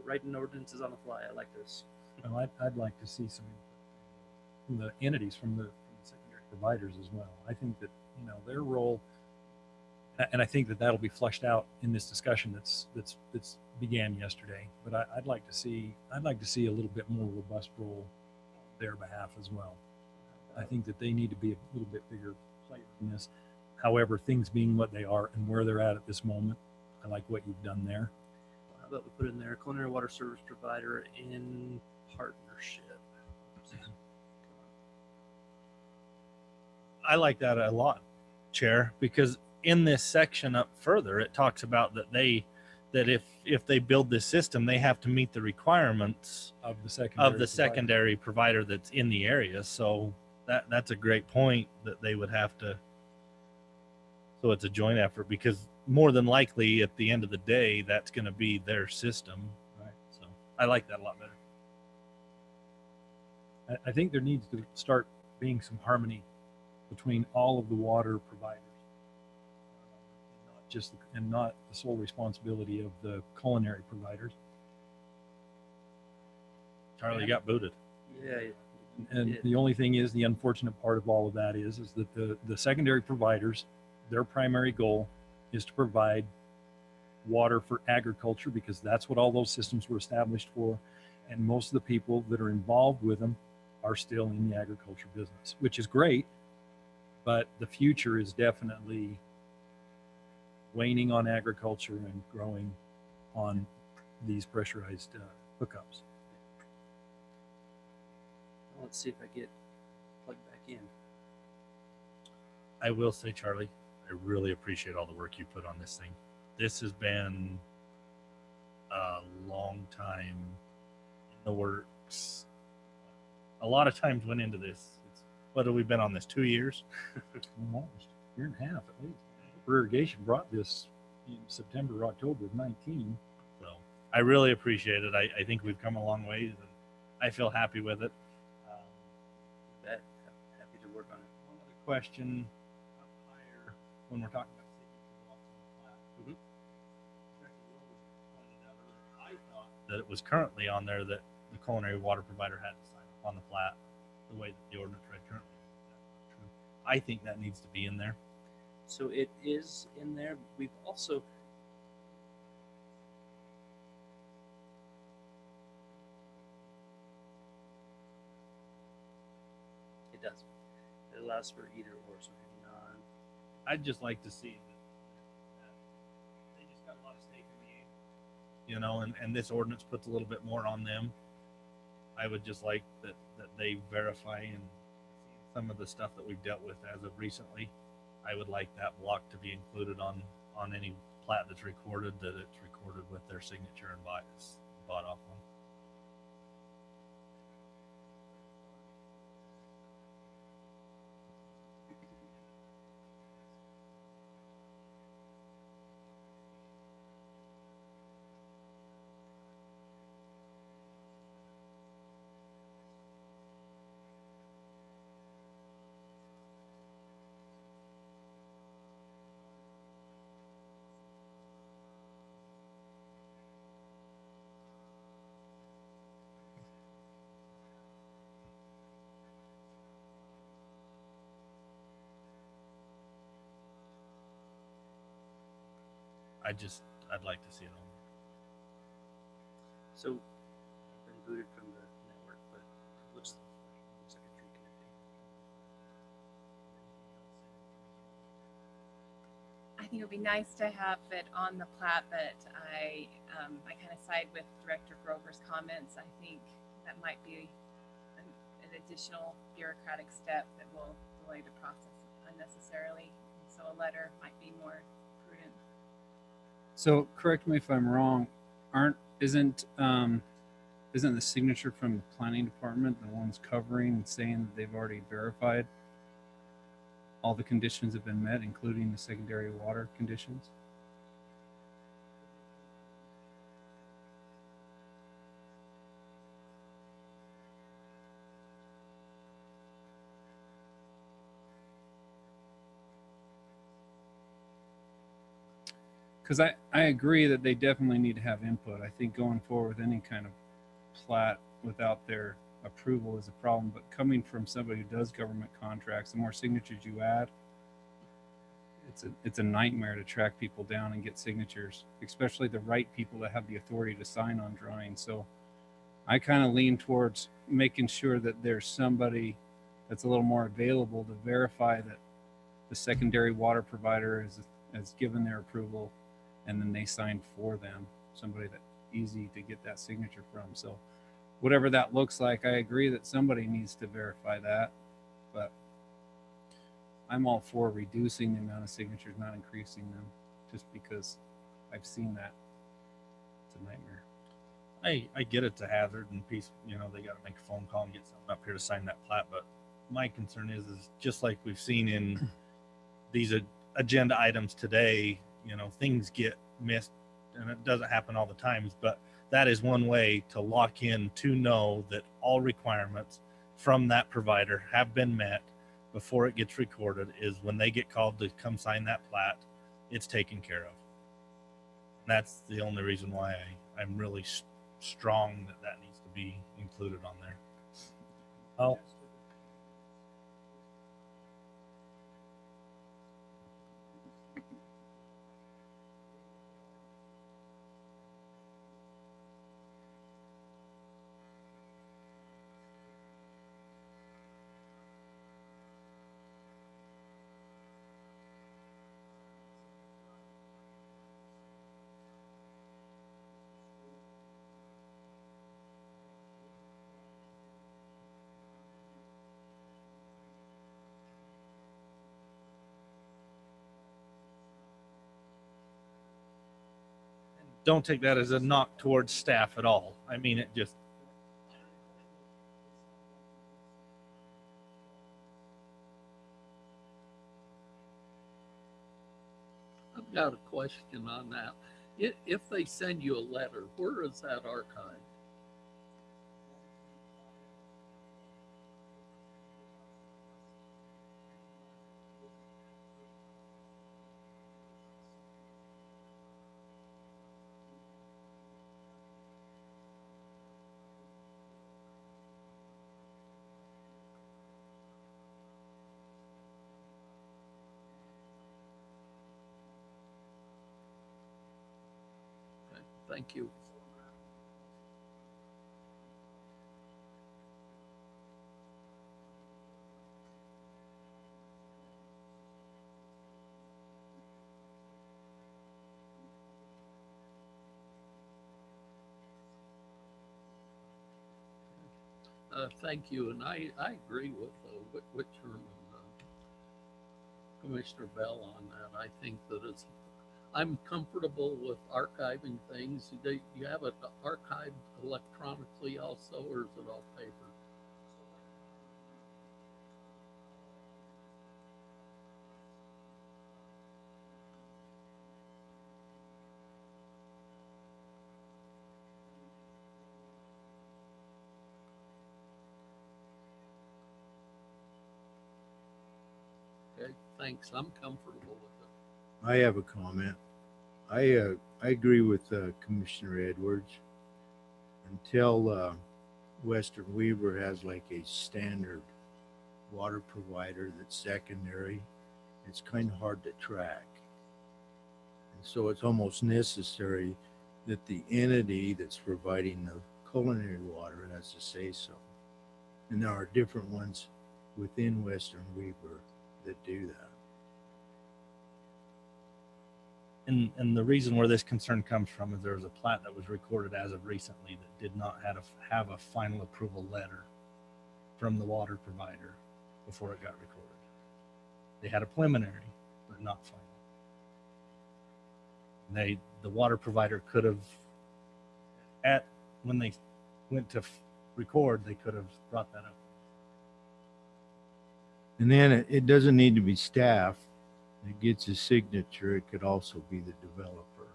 Writing ordinances on the fly. I like this.
Well, I'd like to see some from the entities, from the secondary providers as well. I think that, you know, their role, and I think that that'll be fleshed out in this discussion that's began yesterday. But I'd like to see a little bit more robust role on their behalf as well. I think that they need to be a little bit bigger player in this. However, things being what they are and where they're at this moment, I like what you've done there.
How about we put in there culinary water service provider in partnership?
I like that a lot, Chair, because in this section up further, it talks about that if they build this system, they have to meet the requirements
of the
secondary provider that's in the area. So that's a great point, that they would have to. So it's a joint effort, because more than likely at the end of the day, that's going to be their system.
Right.
So I like that a lot better.
I think there needs to start being some harmony between all of the water providers, not the sole responsibility of the culinary providers.
Charlie got booted.
Yeah.
And the only thing is, the unfortunate part of all of that is that the secondary providers, their primary goal is to provide water for agriculture, because that's what all those systems were established for. And most of the people that are involved with them are still in the agriculture business, which is great, but the future is definitely waning on agriculture and growing on these pressurized hookups.
Let's see if I get plugged back in.
I will say, Charlie, I really appreciate all the work you put on this thing. This has been a long time in the works. A lot of times went into this. What have we been on this? 2 years?
Almost a year and a half at least. Irrigation brought this in September or October of 19.
So I really appreciate it. I think we've come a long ways, and I feel happy with it.
Happy to work on it.
One other question up higher, when we're talking about safety, I thought that it was currently on there that the culinary water provider had to sign up on the plat the way that the ordinance read currently. I think that needs to be in there.
So it is in there. We've also, it does. It allows for either or. So hang on.
I'd just like to see that they just got a lot of stake in the game, you know, and this ordinance puts a little bit more on them. I would just like that they verify, and some of the stuff that we've dealt with as of recently, I would like that block to be included on any plat that's recorded, that it's recorded with their signature and bought off on. I'd like to see it on.
So I've been booted from the network, but it looks like a tree connecting.
I think it would be nice to have it on the plat, but I kind of side with Director Grover's comments. I think that might be an additional bureaucratic step that will delay the process unnecessarily. So a letter might be more prudent.
So correct me if I'm wrong. Isn't the signature from the planning department the ones covering and saying that they've already verified all the conditions have been met, including the secondary water conditions? Because I agree that they definitely need to have input. I think going forward with any kind of plat without their approval is a problem, but coming from somebody who does government contracts, the more signatures you add, it's a nightmare to track people down and get signatures, especially the right people that have the authority to sign on drawings. So I kind of lean towards making sure that there's somebody that's a little more available to verify that the secondary water provider has given their approval, and then they signed for them, somebody that easy to get that signature from. So whatever that looks like, I agree that somebody needs to verify that, but I'm all for reducing the amount of signatures, not increasing them, just because I've seen that. It's a nightmare.
I get it's a hazard, and you know, they got to make a phone call and get someone up here to sign that plat. But my concern is just like we've seen in these agenda items today, you know, things get missed, and it doesn't happen all the times, but that is one way to lock in, to know that all requirements from that provider have been met before it gets recorded, is when they get called to come sign that plat, it's taken care of. And that's the only reason why I'm really strong that needs to be included on there.
Oh,
Don't take that as a knock towards staff at all. I mean, it just,
I've got a question on that. If they send you a letter, where is that archived? Thank you. Thank you, and I agree with Whitcher and Commissioner Bell on that. I think that I'm comfortable with archiving things. Do you have it archived electronically also, or is it all paper? Okay, thanks. I'm comfortable with it.
I have a comment. I agree with Commissioner Edwards. Until Western Weaver has like a standard water provider that's secondary, it's kind of hard to track. And so it's almost necessary that the entity that's providing the culinary water has to say so. And there are different ones within Western Weaver that do that.
And the reason where this concern comes from is there was a plat that was recorded as of recently that did not have a final approval letter from the water provider before it got recorded. They had a preliminary, but not final. The water provider could have, when they went to record, they could have brought that up.
And then it doesn't need to be staff that gets a signature. It could also be the developer.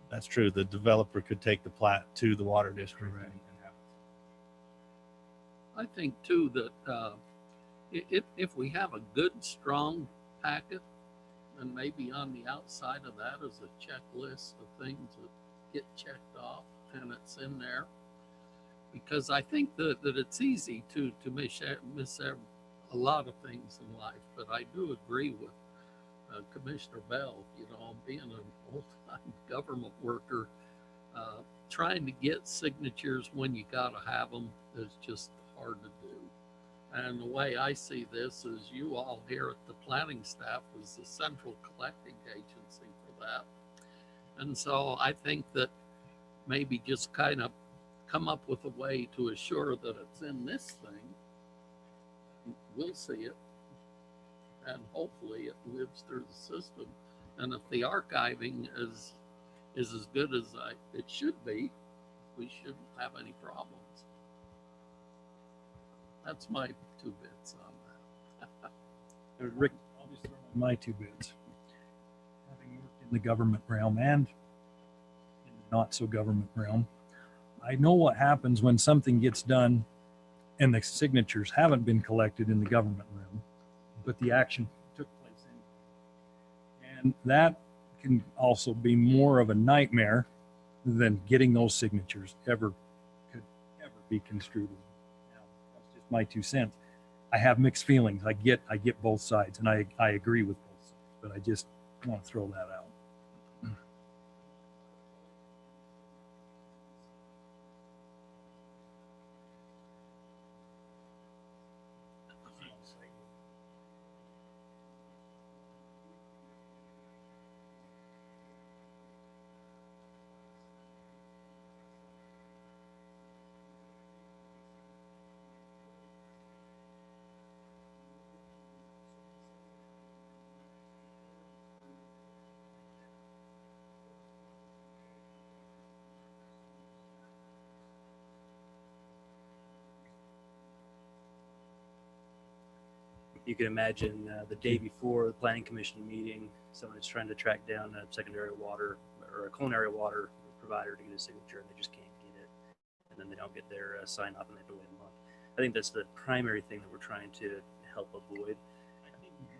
That's true. The developer could take the plat to the water district.
Correct.
And have
I think too that if we have a good, strong packet, and maybe on the outside of that is a checklist of things that get checked off, and it's in there, because I think that it's easy to miss a lot of things in life. But I do agree with Commissioner Bell. You know, being an old-time government worker, trying to get signatures when you gotta have them is just hard to do. And the way I see this is you all here at the planning staff is the central collecting agency for that. And so I think that maybe just kind of come up with a way to assure that it's in this thing. We'll see it, and hopefully it lives through the system. And if the archiving is as good as it should be, we shouldn't have any problems. That's my 2 bits on that.
Rick, I'll just throw in my 2 bits. Having worked in the government realm and in the not so government realm, I know what happens when something gets done and the signatures haven't been collected in the government realm, but the action took place anyway. And that can also be more of a nightmare than getting those signatures could ever be construed. Now, that's just my 2 cents. I have mixed feelings. I get both sides, and I agree with both sides, but I just want to throw that out.
You can imagine the day before the planning commission meeting, someone is trying to track down a secondary water or a culinary water provider to get a signature, and they just can't get it. And then they don't get their sign off, and they have to wait a month. I think that's the primary thing that we're trying to help avoid.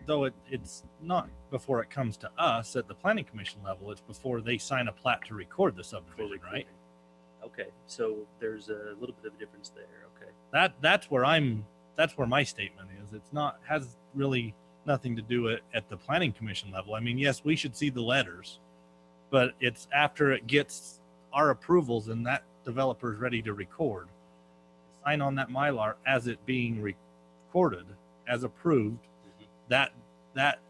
Though it's not before it comes to us at the planning commission level, it's before they sign a plat to record the subdivision, right?
Okay, so there's a little bit of a difference there. Okay.
That's where my statement is. It's not has really nothing to do at the planning commission level. I mean, yes, we should see the letters, but it's after it gets our approvals and that developer is ready to record. Sign on that Mylar as it being recorded as approved. That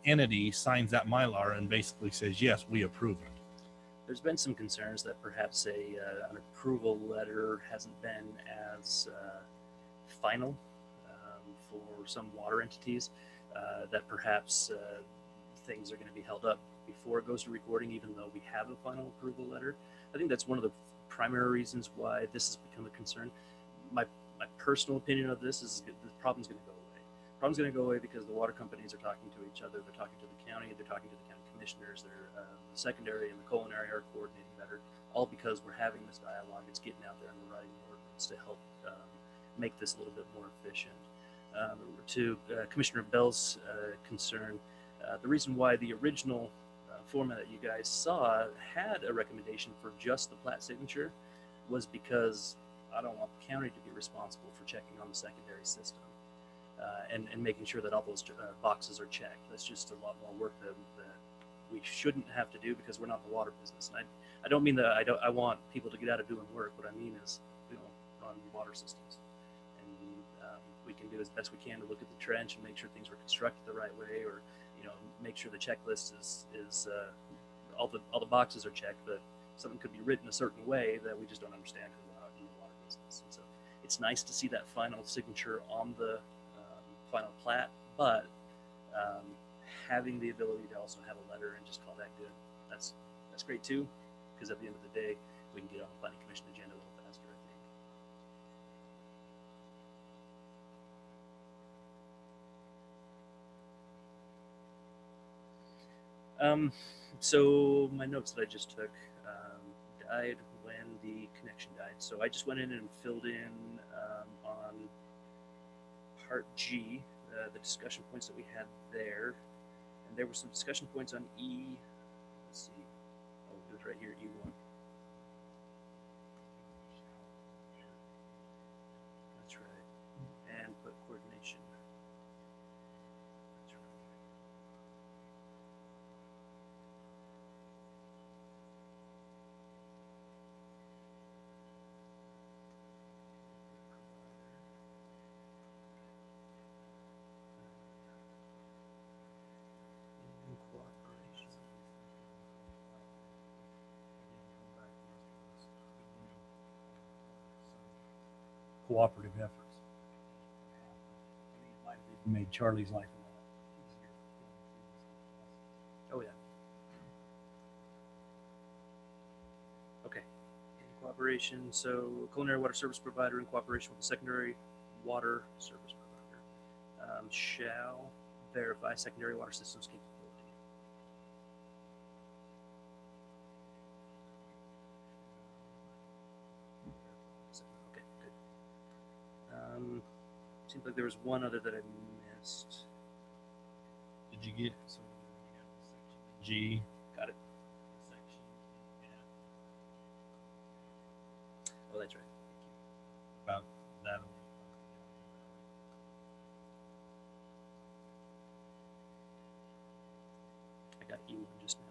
entity signs that Mylar and basically says, yes, we approve it.
There's been some concerns that perhaps an approval letter hasn't been as final for some water entities, that perhaps things are going to be held up before it goes to recording, even though we have a final approval letter. I think that's one of the primary reasons why this has become a concern. My personal opinion of this is the problem's going to go away. The problem's going to go away because the water companies are talking to each other, they're talking to the county, they're talking to the county commissioners, the secondary and the culinary are coordinating better, all because we're having this dialogue. It's getting out there and we're writing ordinance to help make this a little bit more efficient. To Commissioner Bell's concern, the reason why the original format that you guys saw had a recommendation for just the plat signature was because I don't want the county to be responsible for checking on the secondary system and making sure that all those boxes are checked. That's just a lot more work that we shouldn't have to do because we're not in the water business. And I don't mean that I want people to get out of doing work. What I mean is we don't run water systems. And we can do as best we can to look at the trench and make sure things were constructed the right way, or make sure the checklist is all the boxes are checked, but something could be written a certain way that we just don't understand because we're not in the water business. And so it's nice to see that final signature on the final plat, but having the ability to also have a letter and just call that good, that's great too, because at the end of the day, we can get on the planning commission agenda a little faster, I think. So my notes that I just took died when the connection died. So I just went in and filled in on part G, the discussion points that we had there. And there were some discussion points on E. Let's see. Oh, it was right here, E1. That's right. And put coordination. That's right.
Cooperative efforts. I mean, it might have even made Charlie's life a lot easier.
Oh yeah. Okay. In cooperation, so culinary water service provider in cooperation with the secondary water service provider shall verify secondary water systems capability. Okay, good. Seems like there was one other that I missed.
Did you get G?
Got it. Oh, that's right.
About that.
I got E1 just now.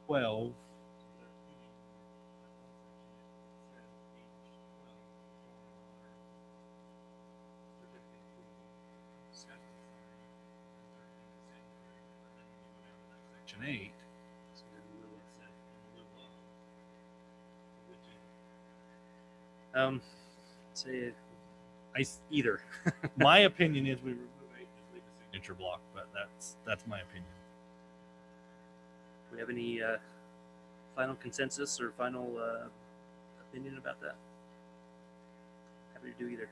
Well, section 8.
Say either.
My opinion is we remove 8 and leave the signature block, but that's my opinion.
Do we have any final consensus or final opinion about that? Happy to do either.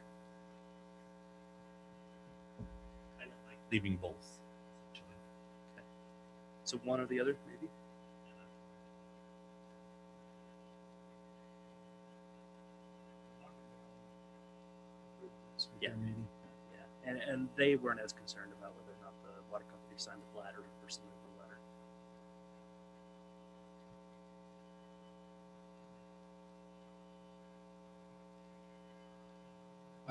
I don't like leaving both.
Okay. So one or the other, maybe? Yeah. Yeah. And they weren't as concerned about whether or not the water company signed the plat or submitted the letter.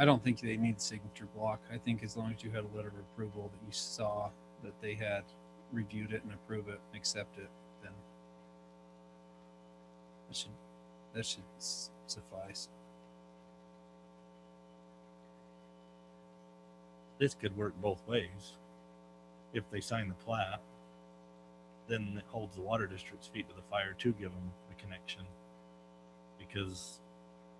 I don't think they need signature block. I think as long as you had a letter of approval that you saw that they had reviewed it and approved it and accept it, then that should suffice.
This could work both ways. If they sign the plat, then it holds the water district's feet to the fire to give them a connection, because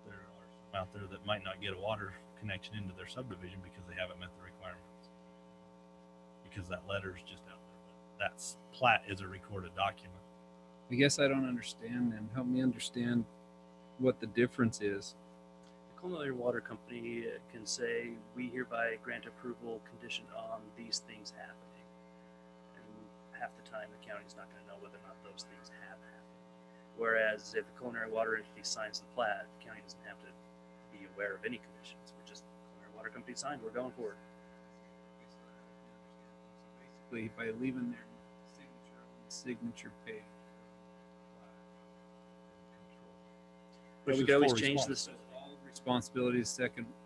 there are some out there that might not get a water connection into their subdivision because they haven't met the requirements, because that letter's just out there. That's plat is a recorded document.
I guess I don't understand, and help me understand what the difference is.
The Culinary Water Company can say, we hereby grant approval conditioned on these things happening. And half the time, the county's not going to know whether or not those things have happened. Whereas if a culinary water entity signs the plat, the county doesn't have to be aware of any conditions. We're just, Culinary Water Company signed, we're going forward.
Basically, by leaving their signature on the signature page.
But we could always change this.
All responsibility is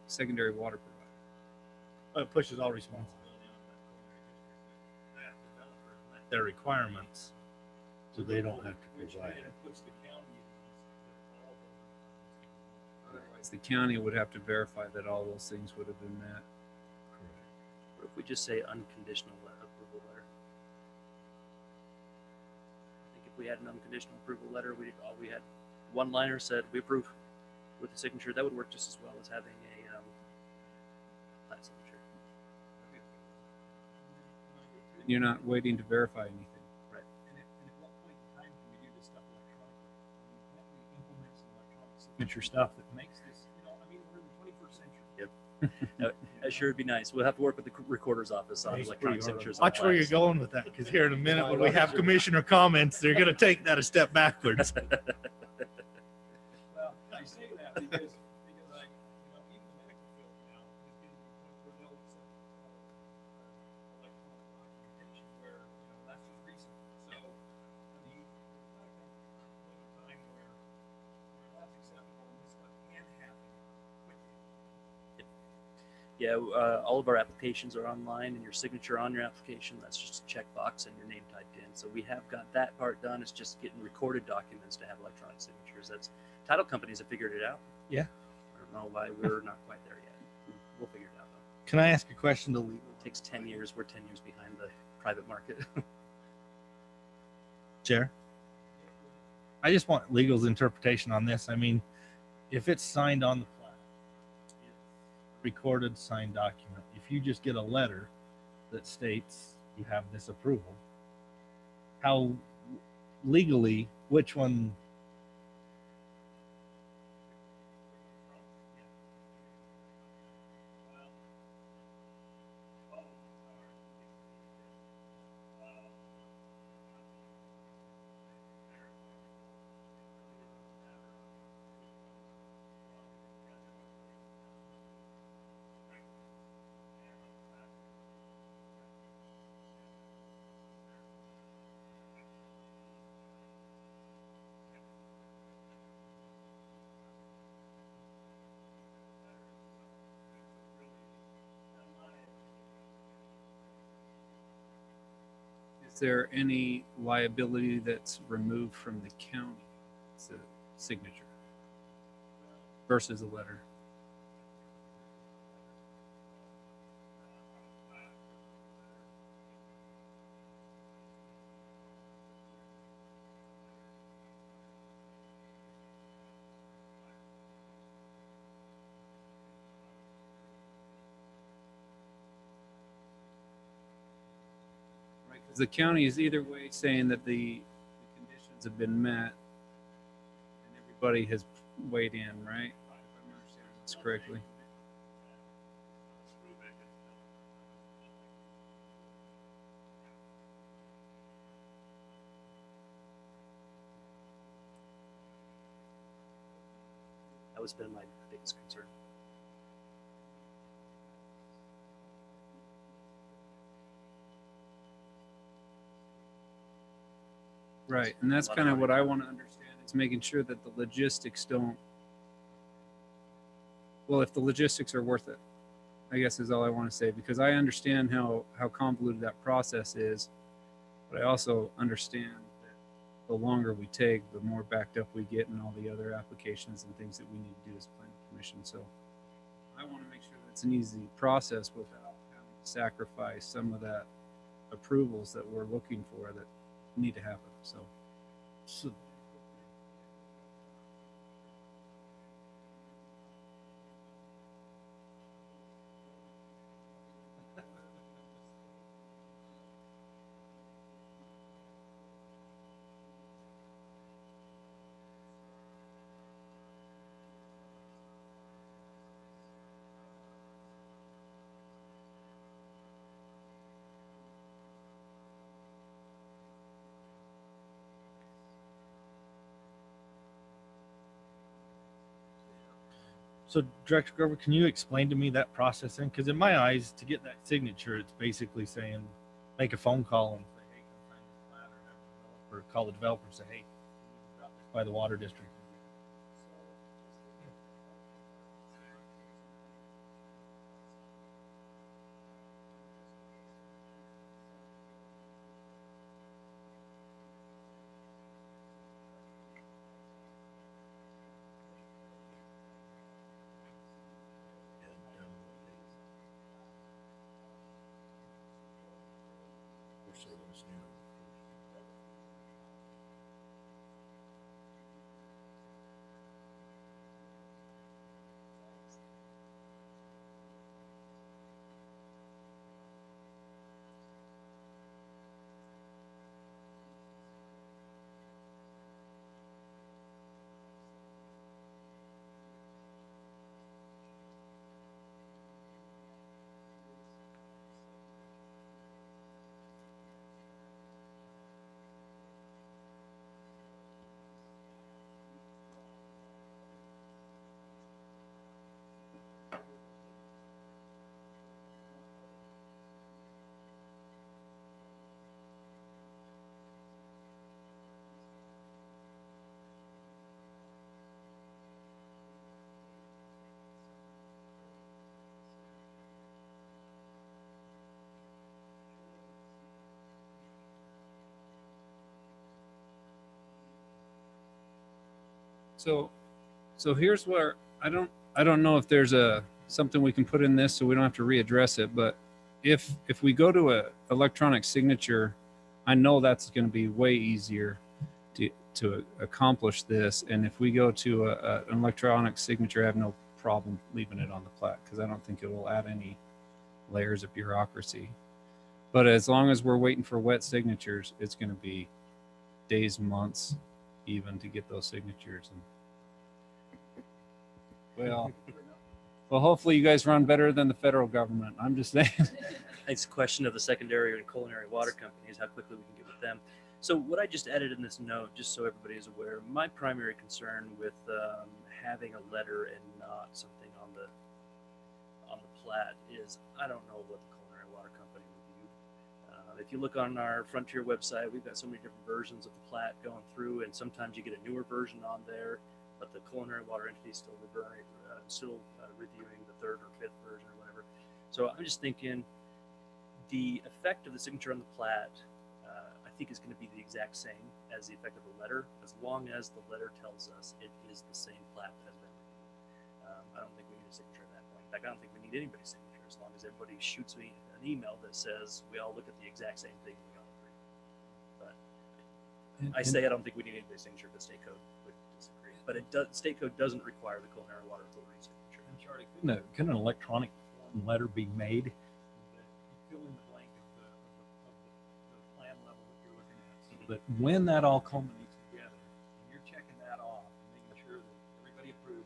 secondary water provider.
It pushes all responsibility on that developer, met their requirements,
So they don't have to provide it.
Otherwise, the county would have to verify that all those things would have been met.
What if we just say unconditional approval letter? I think if we had an unconditional approval letter, we had one liner said we approve with the signature. That would work just as well as having a plat signature.
You're not waiting to verify anything.
Right.
And at what point in time can we do this stuff electronically? Can't we implement some electronic signature stuff that makes this, we're in the 21st century.
Yep. That sure would be nice. We'll have to work with the recorder's office on electronic signatures.
Watch where you're going with that, because here in a minute when we have commissioner comments, they're going to take that a step backwards.
Well, I say that because I, even the medical field now is getting to the point where they'll accept electronic documentation where, that's just recent. So, there's not a point in time where that's acceptable and this stuff can happen quickly.
Yeah, all of our applications are online, and your signature on your application, that's just a checkbox and your name typed in. So we have got that part done. It's just getting recorded documents to have electronic signatures. That's title companies have figured it out.
Yeah.
I don't know why we're not quite there yet. We'll figure it out though.
Can I ask a question to legal?
It takes 10 years. We're 10 years behind the private market.
Chair? I just want legal's interpretation on this. If it's signed on the plat, recorded signed document, if you just get a letter that states you have this approval, how legally, which one?
Is there any liability that's removed from the county? It's a signature versus a letter. The county is either way saying that the conditions have been met and everybody has weighed in, right? If I'm understanding this correctly.
That was been my biggest concern.
Right, and that's kind of what I want to understand is making sure that the logistics don't well, if the logistics are worth it, I guess is all I want to say, because I understand how convoluted that process is, but I also understand that the longer we take, the more backed up we get in all the other applications and things that we need to do as planning commission. So I want to make sure that it's an easy process without having to sacrifice some of that approvals that we're looking for that need to happen. So
So, Director Grover, can you explain to me that process then? Because in my eyes, to get that signature, it's basically saying, make a phone call and say, hey, can I sign this plat, or have a developer call the developer and say, hey, drop this by the water district.
So here's where I don't know if there's something we can put in this so we don't have to readdress it, but if we go to a electronic signature, I know that's going to be way easier to accomplish this. And if we go to an electronic signature, I have no problem leaving it on the plat, because I don't think it will add any layers of bureaucracy. But as long as we're waiting for wet signatures, it's going to be days, months, even to get those signatures. And well, hopefully you guys run better than the federal government. I'm just saying.
It's a question of the secondary and culinary water companies, how quickly we can get with them. So what I just added in this note, just so everybody is aware, my primary concern with having a letter and not something on the plat is I don't know what the culinary water company reviewed. If you look on our Frontier website, we've got so many different versions of the plat going through, and sometimes you get a newer version on there, but the culinary water entity is still reviewing the third or fifth version or whatever. So I'm just thinking the effect of the signature on the plat, I think is going to be the exact same as the effect of the letter, as long as the letter tells us it is the same plat that has been reviewed. I don't think we need a signature at that point. In fact, I don't think we need anybody's signature, as long as everybody shoots me an email that says we all look at the exact same thing and we all agree. But I don't think we need anybody's signature, but state code would disagree. But state code doesn't require the culinary water authority signature.
And Charlie, can an electronic form letter be made that you fill in the blank of the plan level that you're looking at, so that when that all culminates together, and you're checking that off and making sure that everybody approved,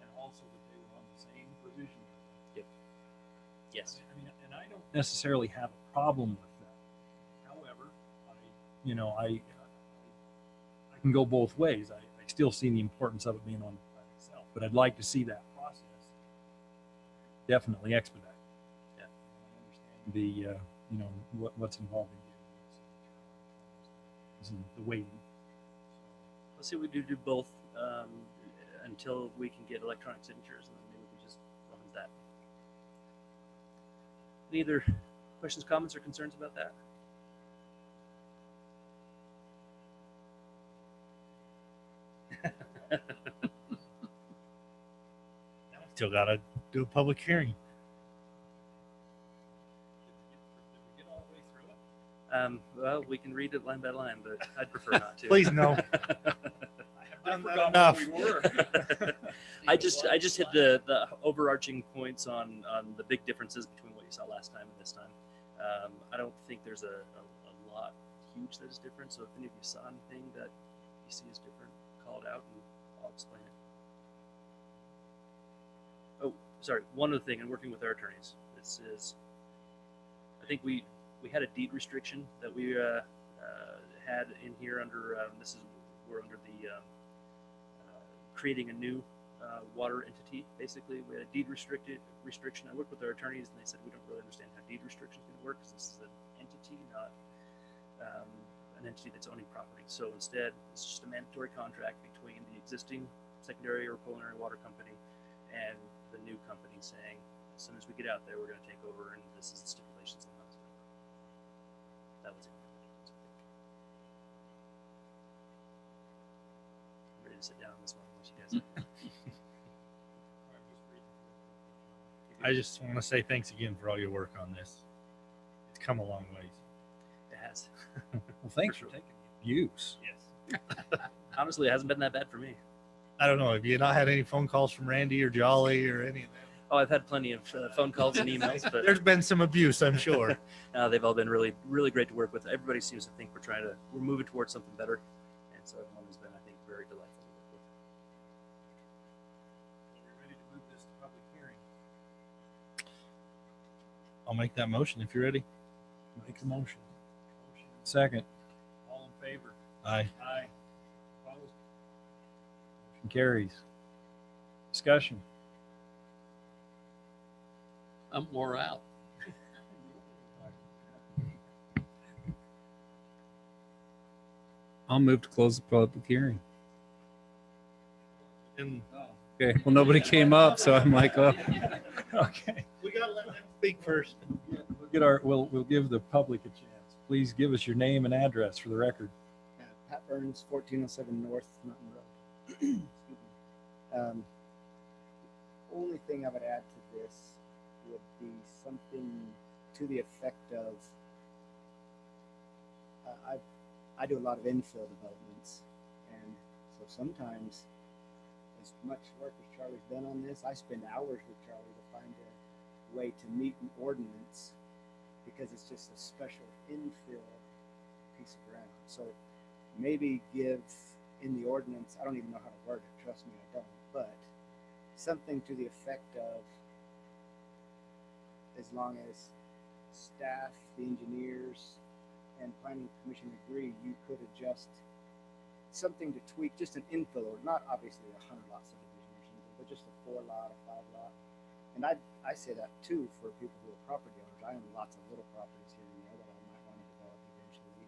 and also that they were on the same revision level?
Yep. Yes.
I mean, and I don't necessarily have a problem with that. However, I can go both ways. I still see the importance of it being on the plan itself, but I'd like to see that process definitely expedited.
Yeah.
I understand what's involved in the waiting.
Let's see, we do both until we can get electronic signatures, and then maybe we just that. Any other questions, comments, or concerns about that?
Still gotta do a public hearing.
Well, we can read it line by line, but I'd prefer not to.
Please no.
I forgot
enough.
where we were.
I just hit the overarching points on the big differences between what you saw last time and this time. I don't think there's a lot huge that is different. So if any of you saw anything that you see is different, call it out and I'll explain it. Oh, sorry. One other thing, in working with our attorneys, this is, I think we had a deed restriction that we had in here under we're under the creating a new water entity. Basically, we had a deed restriction. I worked with our attorneys, and they said we don't really understand how deed restriction is going to work because this is an entity, not an entity that's owning property. So instead, it's just a mandatory contract between the existing secondary or culinary water company and the new company, saying as soon as we get out there, we're going to take over, and this is the stipulations of the contract. That was it. I'm ready to sit down on this one unless you guys.
I just want to say thanks again for all your work on this. It's come a long ways.
It has.
Well, thanks for taking abuse.
Yes. Honestly, it hasn't been that bad for me.
I don't know. Have you not had any phone calls from Randy or Jolly or any of them?
Oh, I've had plenty of phone calls and emails, but
There's been some abuse, I'm sure.
they've all been really, really great to work with. Everybody seems to think we're moving towards something better, and so everyone has been, I think, very delightful to work with.
We're ready to move this to public hearing.
I'll make that motion if you're ready.
Make the motion. Second.
All in favor?
Aye.
Aye. Opposed?
Motion carries. Discussion.
I'm wore out.
I'll move to close the public hearing.
And
Okay. Well, nobody came up, so I'm like, oh.
Okay.
we gotta let them speak first.
We'll give the public a chance. Please give us your name and address for the record.
Pat Burns, 1407 North Mountain Road. Excuse me. Only thing I would add to this would be something to the effect of, I do a lot of infill developments, and so sometimes as much work as Charlie's done on this, I spend hours with Charlie to find a way to meet an ordinance because it's just a special infill piece of ground. So maybe give in the ordinance, I don't even know how to word it, trust me, I don't, but something to the effect of, as long as staff, the engineers, and planning commission agree, you could adjust something to tweak, just an infill, or not obviously a 100-lot subdivision or something, but just a 4-lot, a 5-lot. And I say that too for people who are property owners. I own lots of little properties here and there that I might want to develop eventually,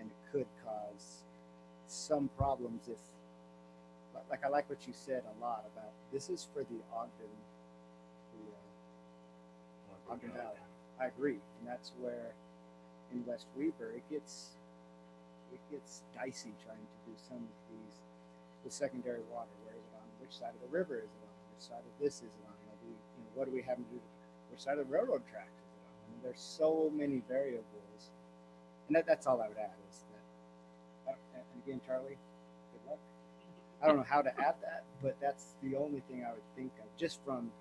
and it could cause some problems if, like I like what you said a lot about, this is for the Ogden, Ogden Valley. I agree, and that's where in West Weber it gets dicey trying to do some of these with secondary water. Where is it on? Which side of the river is it on? Which side of this is it on? What do we have to do? Which side of the railroad tracks is it on? I mean, there's so many variables, and that's all I would add is that. And again, Charlie, good luck. I don't know how to add that, but that's the only thing I would think of, just from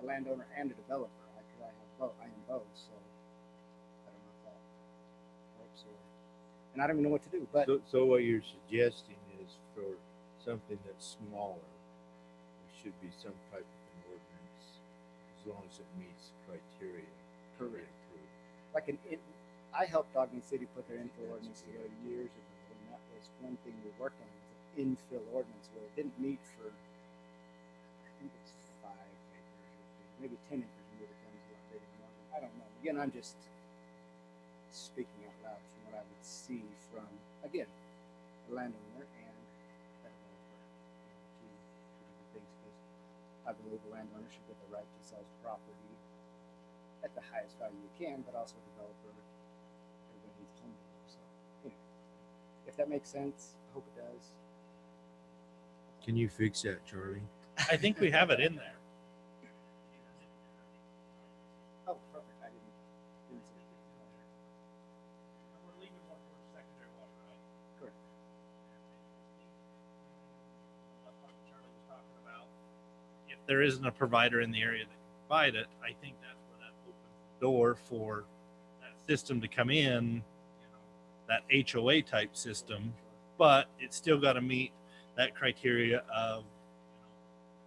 a landowner and a developer. Because I am both, so I don't know if that helps, and I don't even know what to do. But
So what you're suggesting is for something that's smaller, there should be some type of an ordinance as long as it meets criteria.
Correct. Like I helped Ogden City put their infill ordinance together years ago, and that was one thing we worked on, was an infill ordinance where it didn't meet for, I think it's 5 acres, or maybe 10 acres when it becomes a lot bigger than one. I don't know. Again, I'm just speaking out loud from what I would see from, again, a landowner and a developer. Two different things. Because I believe the landowner should get the right to sell his property at the highest value you can, but also developer, everybody needs home. So, anyway, if that makes sense, I hope it does.
Can you fix that, Charlie?
I think we have it in there.
Oh, perfect. I didn't see it.
And we're leaving one for secondary water, right?
Correct.
That's what Charlie was talking about.
If there isn't a provider in the area that can provide it, I think that's where that opens the door for that system to come in, that HOA type system, but it's still got to meet that criteria of,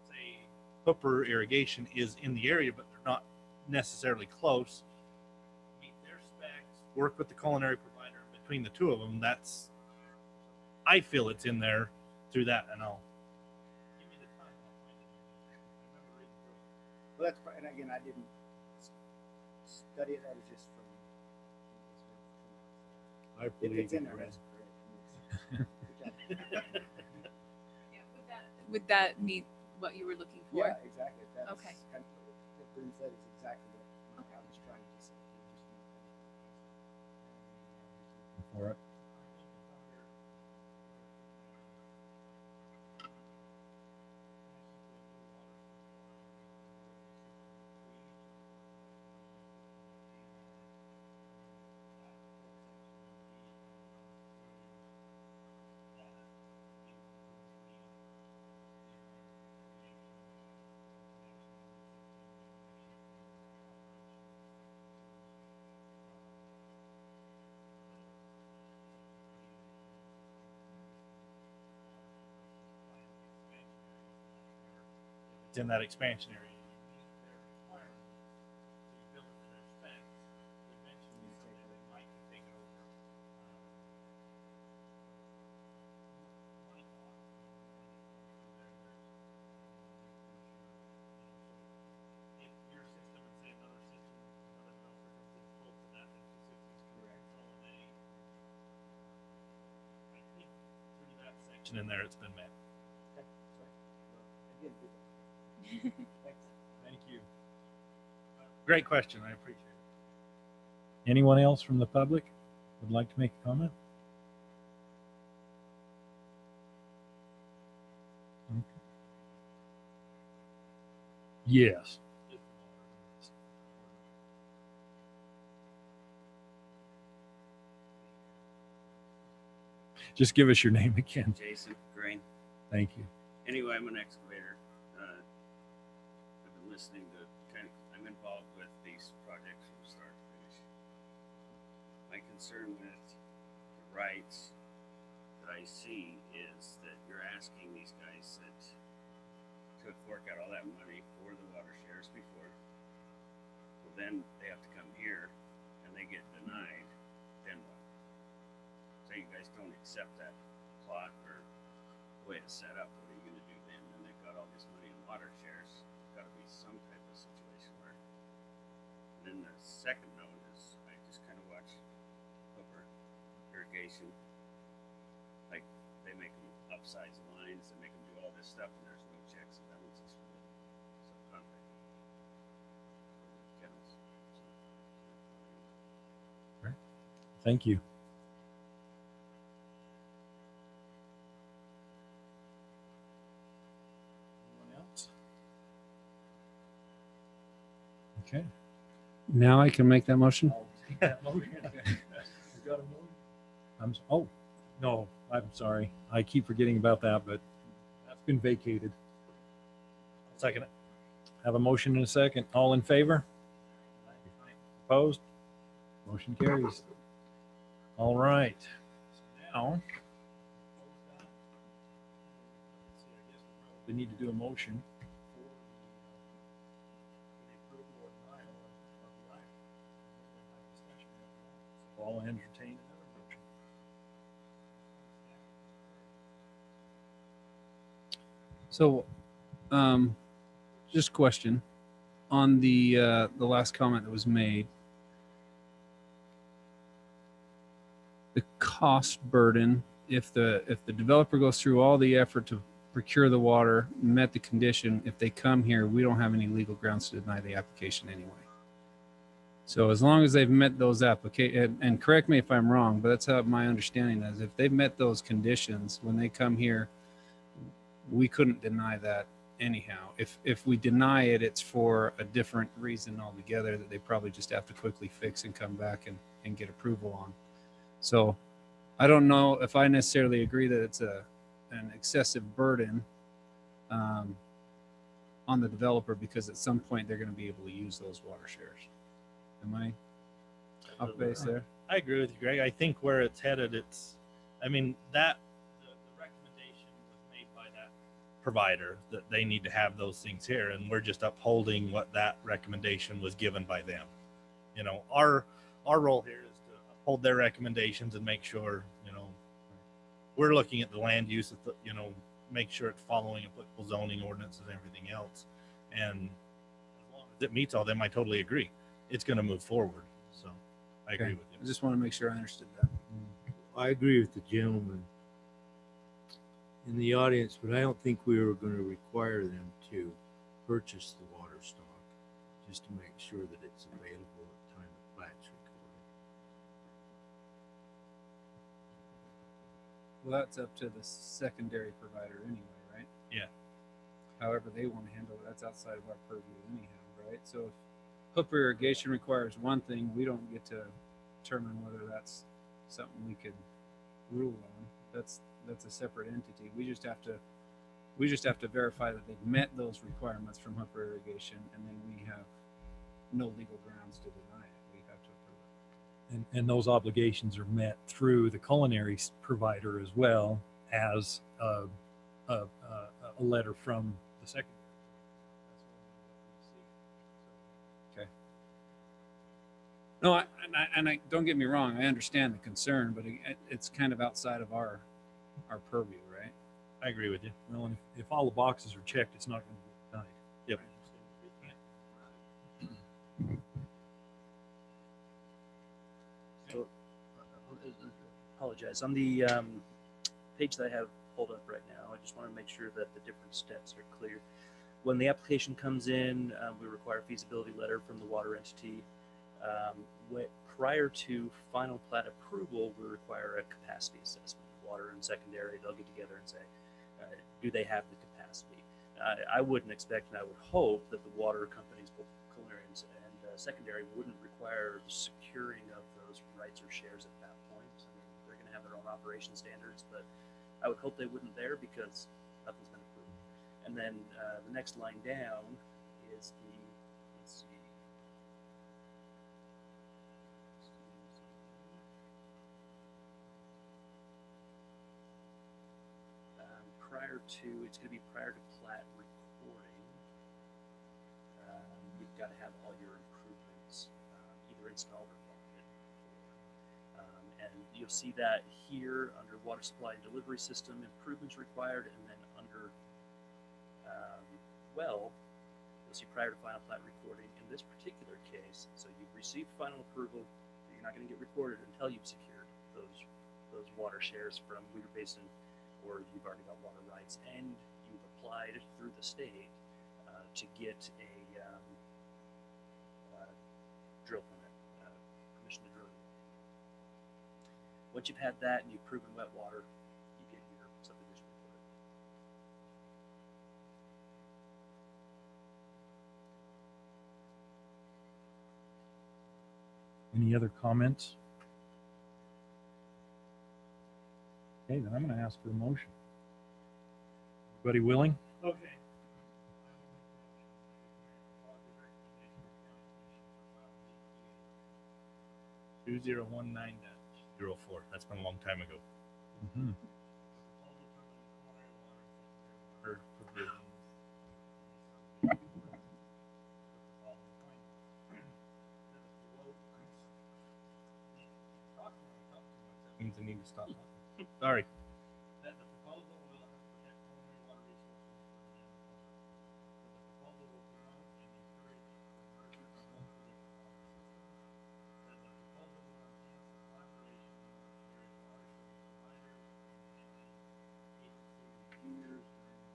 say, Hooper Irrigation is in the area, but they're not necessarily close. Meet their specs, work with the culinary provider between the two of them. That's, I feel it's in there through that, and I'll give me the time. I'll find it. I remember reading through it.
Well, that's, and again, I didn't study it. I was just from.
I
If
believe
it's in
you,
there,
Brad.
that's great.
Yeah, would that meet what you were looking for?
Yeah, exactly. That's
Okay.
kind of what Bryn said is exactly what I was trying to say.
For it.
It's in that expansion area. Their requirements, so you build it to their specs. Eventually, someday they might take it over. If your system and say another system, another developer comes in close to that, then two systems can consolidate. I think through that section in there, it's been met.
Okay, sorry. Well, again, good. Thanks.
Thank you. Great question. I appreciate it.
Anyone else from the public would like to make a comment? Okay. Yes. Just give us your name again.
Jason Green.
Thank you.
Anyway, I'm an excavator. I've been listening to I'm involved with these projects from start to finish. My concern with the rights that I see is that you're asking these guys that to fork out all that money for the water shares before. Well, then they have to come here and they get denied. Then what? Say you guys don't accept that plot or the way it's set up. What are you going to do then? And they've got all this money in water shares. Got to be some type of situation where. And then the second note is I just kind of watch Hooper Irrigation. Like they make them upsize lines, they make them do all this stuff, and there's no checks and balances for the subcontractor. Kennels.
Thank you.
Anyone else?
Okay.
Now I can make that motion.
I'll take that motion. You got a motion?
Oh, no, I'm sorry. I keep forgetting about that, but that's been vacated.
I'll second it.
Have a motion and a second. All in favor? Opposed? Motion carries. All right. So now we need to do a motion. I'll entertain another motion.
So, just question on the last comment that was made. The cost burden, if the developer goes through all the effort to procure the water, met the condition. If they come here, we don't have any legal grounds to deny the application anyway. So as long as they've met those applications, and correct me if I'm wrong, but that's how my understanding is. If they've met those conditions when they come here, we couldn't deny that anyhow. If we deny it, it's for a different reason altogether that they probably just have to quickly fix and come back and get approval on. So I don't know if I necessarily agree that it's an excessive burden on the developer, because at some point they're going to be able to use those water shares. Am I off base there?
I agree with you, Greg. I think where it's headed, I mean, the recommendation was made by that provider that they need to have those things here, and we're just upholding what that recommendation was given by them. You know, our role here is to uphold their recommendations and make sure, you know, we're looking at the land use, you know, make sure it's following applicable zoning ordinances and everything else. And as long as it meets all them, I totally agree. It's going to move forward. So I agree with you.
I just want to make sure I understood that.
I agree with the gentleman in the audience, but I don't think we were going to require them to purchase the water stock, just to make sure that it's available at the time the plat's recorded.
Well, that's up to the secondary provider anyway, right?
Yeah.
However they want to handle it, that's outside of our purview anyhow, right? So if hooper irrigation requires one thing, we don't get to determine whether that's something we could rule on. That's a separate entity. We just have to verify that they've met those requirements from hooper irrigation, and then we have no legal grounds to deny it. We have to approve it.
And those obligations are met through the culinary provider as well as a letter from the secretary.
Okay. No, I don't get me wrong. I understand the concern, but it's kind of outside of our purview, right?
I agree with you.
Well, and if all the boxes are checked, it's not going to be denied.
Yep.
So, apologize. On the page that I have pulled up right now, I just want to make sure that the different steps are clear. When the application comes in, we require a feasibility letter from the water entity. Prior to final plat approval, we require a capacity assessment. Water and secondary, they'll get together and say, do they have the capacity? I wouldn't expect, and I would hope, that the water companies, both culinary and secondary, wouldn't require the securing of those rights or shares at that point. I mean, they're going to have their own operation standards, but I would hope they wouldn't there, because nothing's been approved. And then the next line down is the, let's see, it's going to be prior to plat recording. You've got to have all your improvements either installed or bonded. And you'll see that here under water supply and delivery system, improvements required, and then under well, you'll see prior to final plat recording. In this particular case, so you've received final approval, but you're not going to get recorded until you've secured those water shares from Weaver Basin, or you've already got water rights, and you've applied through the state to get a drill permit, permission to drill. Once you've had that and you've proven wet water, you get your subdivision recorded.
Any other comments? Okay, then I'm going to ask for a motion. Everybody willing?
Okay.
2019-04. That's been a long time ago.
Mm-hmm.
Means I need to stop. Sorry.
That the proposal will protect culinary water resources for the agriculture. That the proposal will promote and encourage conversion of multi-leaf water systems. That the proposal will enhance the collaboration among various water service providers, and agency reviewers during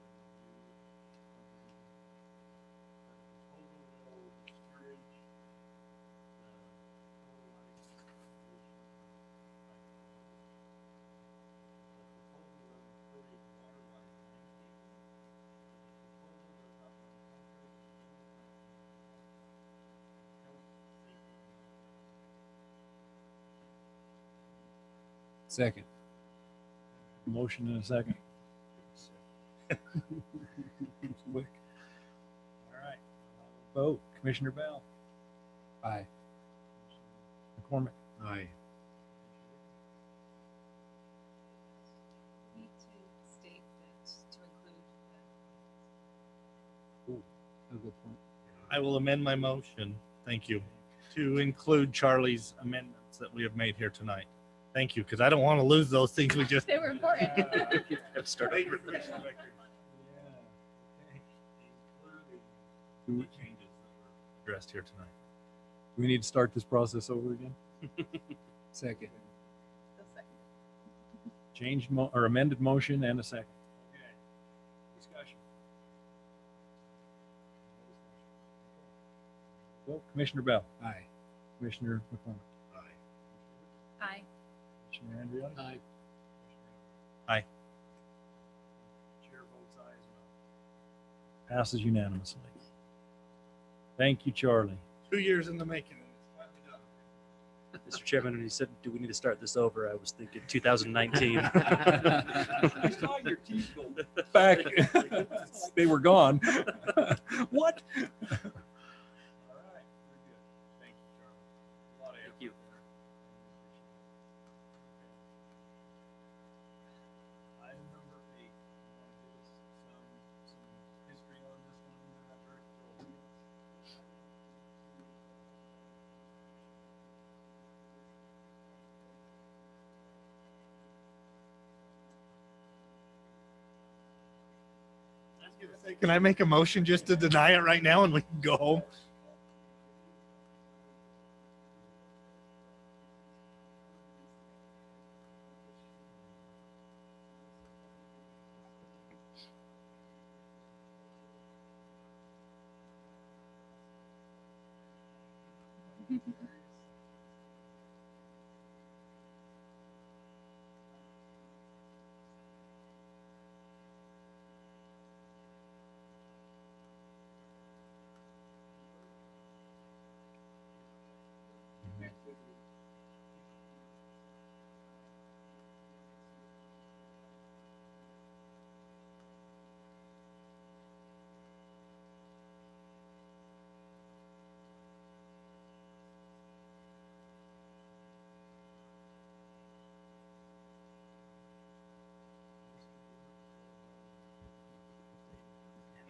Second.
Motion and a second. Quick. All right. Vote. Commissioner Bell.
Aye.
McCormick.
Aye.
Need to state that to include
Ooh, a good point.
I will amend my motion. Thank you. To include Charlie's amendments that we have made here tonight. Thank you, because I don't want to lose those things we just.
they were important.
Start
Thank you.
over.
Changes that were addressed here tonight.
Do we need to start this process over again?
Second.
Changed or amended motion and a second. Okay. Discussion. Vote. Commissioner Bell.
Aye.
Commissioner McCormick.
Aye.
Commissioner Andreotti.
Aye.
Aye.
Chair votes aye as well. Passes unanimously. Thank you, Charlie.
2 years in the making.
Mr. Chairman, when you said, do we need to start this over? I was thinking 2019.
I saw your teeth go back. They were gone. What? All right. Very good. Thank you, Charlie. A lot of
Thank
effort
you.
there. Item number 8. You want to give us some history on this one, Director?
Can I make a motion just to deny it right now and we can go home?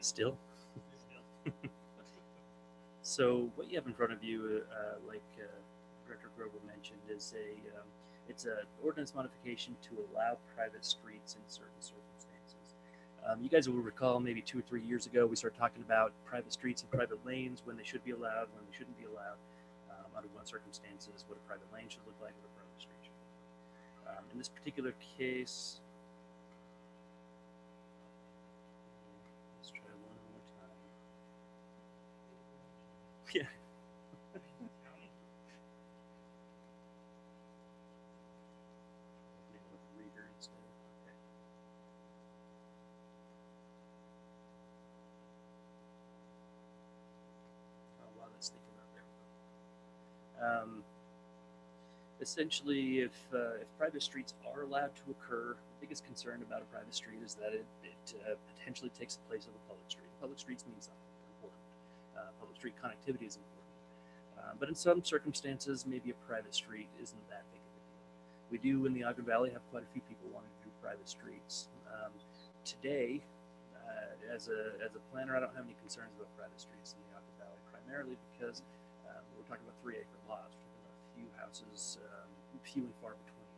Still. So what you have in front of you, like Director Grover mentioned, is it's an ordinance modification to allow private streets in certain circumstances. You guys will recall maybe 2 or 3 years ago we started talking about private streets and private lanes, when they should be allowed, when they shouldn't be allowed, under what circumstances, what a private lane should look like, what a private street should look like. In this particular case, let's try one more time. Yeah. Reader instead. Okay. Oh, wow, that's thinking about there. Essentially, if private streets are allowed to occur, the biggest concern about a private street is that it potentially takes the place of a public street. Public streets mean something important. Public street connectivity is important. But in some circumstances, maybe a private street isn't that big of a deal. We do in the Ogden Valley have quite a few people wanting to do private streets. Today, as a planner, I don't have any concerns about private streets in the Ogden Valley, primarily because we're talking about 3-acre lots. We're talking about a few houses, few and far between.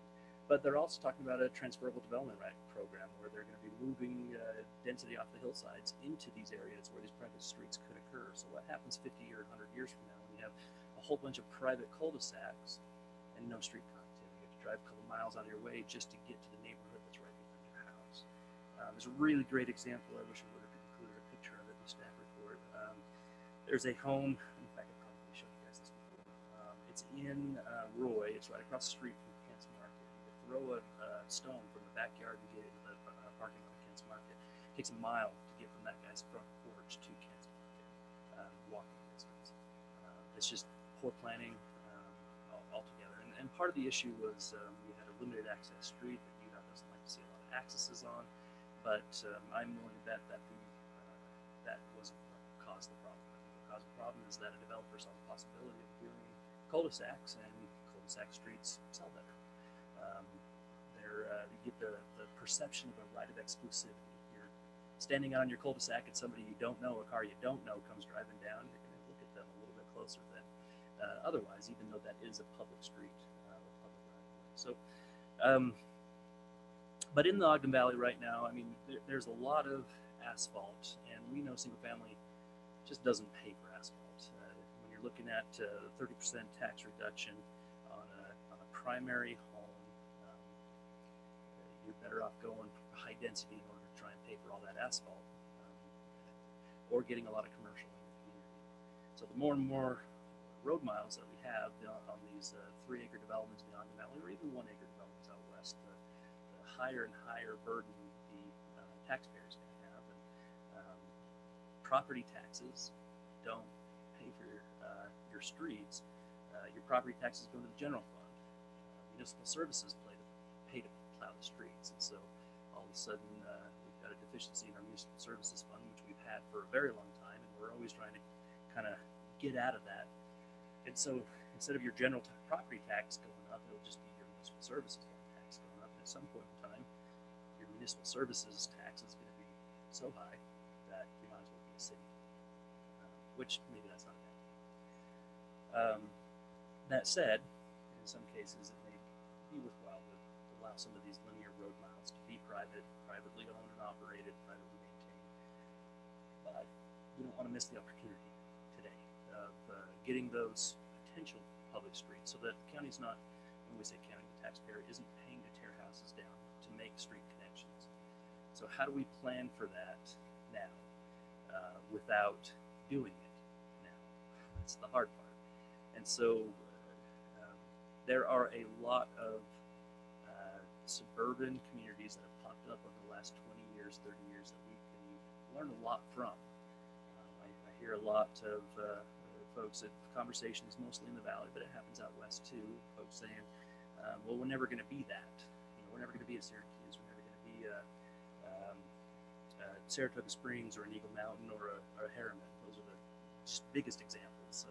But they're also talking about a transferable development right program where they're going to be moving density off the hillsides into these areas where these private streets could occur. So what happens 50 or 100 years from now when you have a whole bunch of private cul-de-sacs and no street connectivity? You have to drive a couple miles out of your way just to get to the neighborhood that's right behind your house. There's a really great example. I wish I would have included a picture of it in the staff report. There's a home. In fact, I probably showed you guys this before. It's in Roy. It's right across the street from Kent's Market. You throw a stone from the backyard and get into the parking lot of Kent's Market. It takes a mile to get from that guy's front porch to Kent's Market, walking distance. It's just poor planning altogether. And part of the issue was we had a limited access street that UDOT doesn't like to see a lot of accesses on, but I'm willing to bet that that wasn't what caused the problem. What caused the problem is that a developer saw the possibility of doing cul-de-sacs, and cul-de-sac streets sell better. You get the perception of a right of exclusivity. You're standing out on your cul-de-sac and somebody you don't know, a car you don't know, comes driving down, you're going to look at them a little bit closer than otherwise, even though that is a public street or public right-of-way. So, but in the Ogden Valley right now, I mean, there's a lot of asphalt, and we know single family just doesn't pay for asphalt. When you're looking at 30% tax reduction on a primary home, you're better off going high density in order to try and pay for all that asphalt, or getting a lot of commercial in your community. So the more and more road miles that we have on these 3-acre developments in the Ogden Valley, or even 1-acre developments out west, the higher and higher burden the taxpayers going to have. And property taxes don't pay for your streets. Your property taxes go to the general fund. Municipal services pay to plow the streets, and so all of a sudden we've got a deficiency in our municipal services fund, which we've had for a very long time, and we're always trying to kind of get out of that. And so instead of your general property tax going up, it'll just be your municipal services tax going up. And at some point in time, your municipal services tax is going to be so high that you might as well be a city, which maybe that's not bad. That said, in some cases it may be worthwhile to allow some of these linear road miles to be privately owned and operated, privately maintained. But we don't want to miss the opportunity today of getting those potential public streets, so that the county's not, when we say county, the taxpayer isn't paying to tear houses down to make street connections. So how do we plan for that now without doing it now? That's the hard part. And so there are a lot of suburban communities that have popped up over the last 20 years, 30 years that we can learn a lot from. I hear a lot of folks that conversation is mostly in the valley, but it happens out west too. Folks saying, well, we're never going to be that. We're never going to be a Syracuse. We're never going to be a Saratoga Springs or an Eagle Mountain or a Harriman. Those are the just biggest examples.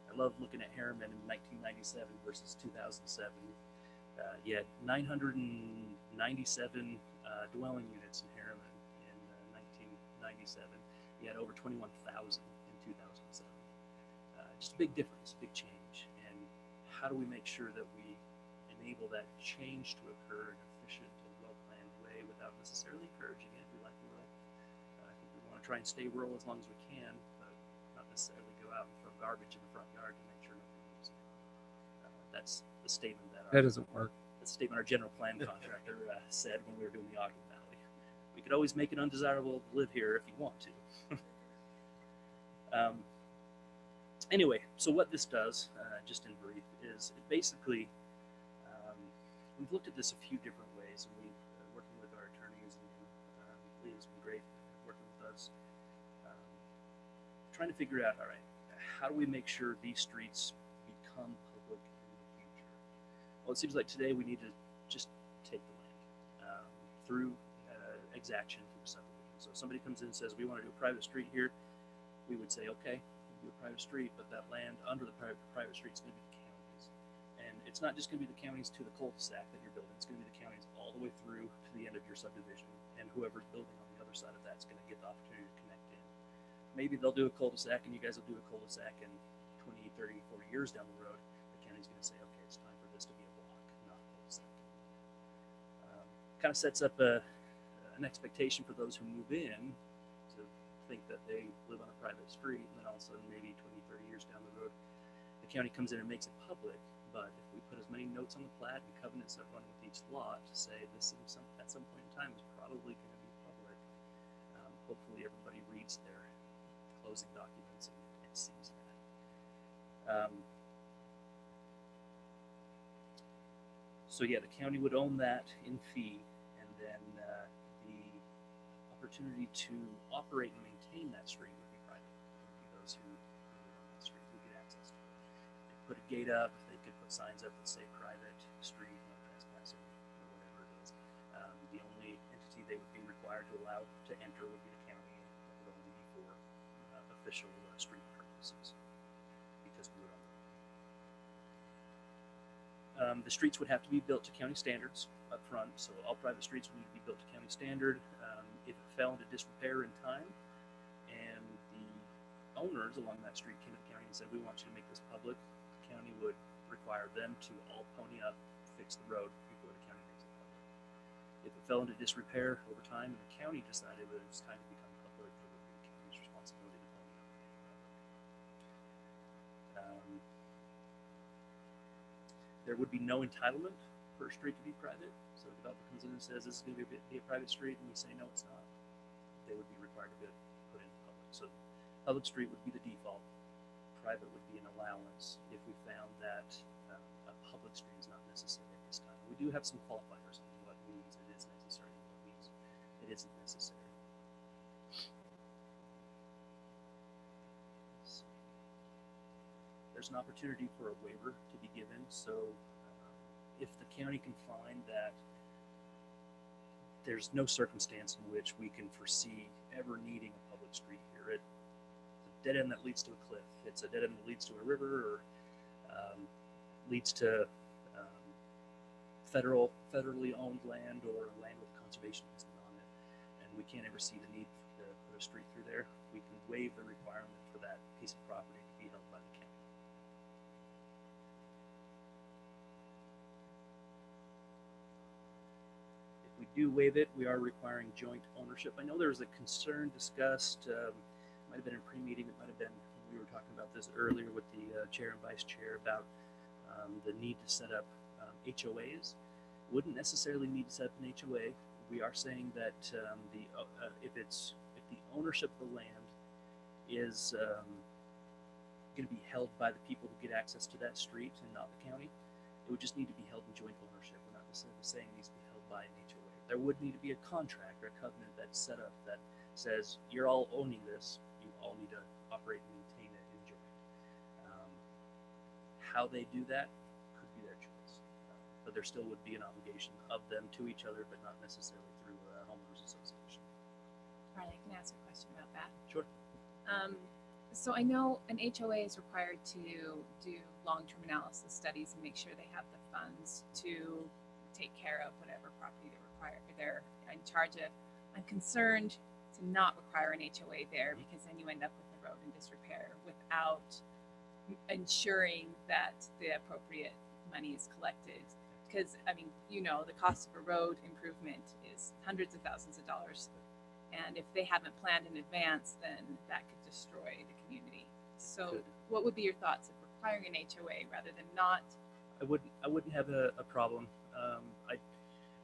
I love looking at Harriman in 1997 versus 2007. You had 997 dwelling units in Harriman in 1997. You had over 21,000 in 2007. Just a big difference, a big change. And how do we make sure that we enable that change to occur in an efficient and well-planned way without necessarily encouraging it? We like rural. I think we want to try and stay rural as long as we can, but not necessarily go out and throw garbage in the front yard to make sure nobody moves it. That's the statement
that doesn't work.
That's the statement our general plan contractor said when we were doing the Ogden Valley. We could always make it undesirable to live here if you want to. Anyway, so what this does, just in brief, is it basically, we've looked at this a few different ways, and we've working with our attorneys, and Leah's been great working with us, trying to figure out, all right, how do we make sure these streets become public in the future? Well, it seems like today we need to just take the land through exaction through subdivision. So if somebody comes in and says, we want to do a private street here, we would say, okay, we'll do a private street, but that land under the private street is going to be the county's. And it's not just going to be the counties to the cul-de-sac that you're building, it's going to be the counties all the way through to the end of your subdivision. And whoever's building on the other side of that's going to get the opportunity to connect in. Maybe they'll do a cul-de-sac and you guys will do a cul-de-sac, and 20, 30, 40 years down the road, the county's going to say, okay, it's time for this to be a block, not a cul-de-sac. Kind of sets up an expectation for those who move in to think that they live on a private street, and then all of a sudden, maybe 20, 30 years down the road, the county comes in and makes it public. But if we put as many notes on the plat and covenants that run with each lot to say this at some point in time is probably going to be public, hopefully everybody reads their closing documents and sees that. So yeah, the county would own that in fee, and then the opportunity to operate and maintain that street would be private. It would be those who live on that street who get access to it. They put a gate up, they could put signs up that say private street, no trespassing, required to allow to enter would be the county. That would only be for official street purposes because we would own. The streets would have to be built to county standards up front, so all private streets would need to be built to county standard. If it fell into disrepair in time, and the owners along that street came to the county and said, "We want you to make this public," the county would require them to all pony up, fix the road before the county makes it public. If it fell into disrepair over time, and the county decided that it was time to become public, it would be the county's responsibility to pony up. There would be no entitlement for a street to be private. So the developer comes in and says, "This is going to be a private street," and we say, "No, it's not." They would be required to put in public. So public street would be the default. Private would be an allowance if we found that a public street is not necessary at this time. We do have some qualifiers on what means it is necessary and what means it isn't necessary. There's an opportunity for a waiver to be given. So if the county can find that there's no circumstance in which we can foresee ever needing a public street here, it's a dead end that leads to a cliff. It's a dead end that leads to a river, or leads to federally owned land, or land with conservation easement on it, and we can't ever see the need to put a street through there. We can waive the requirement for that piece of property to be held by the county. If we do waive it, we are requiring joint ownership. I know there was a concern discussed, might have been in pre-meeting, it might have been when we were talking about this earlier with the chair and vice chair about the need to set up HOAs. Wouldn't necessarily need to set up an HOA. We are saying that if the ownership of the land is going to be held by the people who get access to that street and not the county, it would just need to be held in joint ownership. We're not necessarily saying it needs to be held by an HOA. There would need to be a contract or a covenant that's set up that says you're all owning this. You all need to operate and maintain it in joint. How they do that could be their choice, but there still would be an obligation of them to each other, but not necessarily through a homeowners association.
All right, I can ask a question about that.
Sure.
So I know an HOA is required to do long-term analysis studies and make sure they have the funds to take care of whatever property they're in charge of. I'm concerned to not require an HOA there, because then you end up with a road in disrepair without ensuring that the appropriate money is collected. Because, I mean, you know, the cost of a road improvement is hundreds of thousands of dollars. And if they haven't planned in advance, then that could destroy the community. So what would be your thoughts of requiring an HOA rather than not?
I wouldn't have a problem.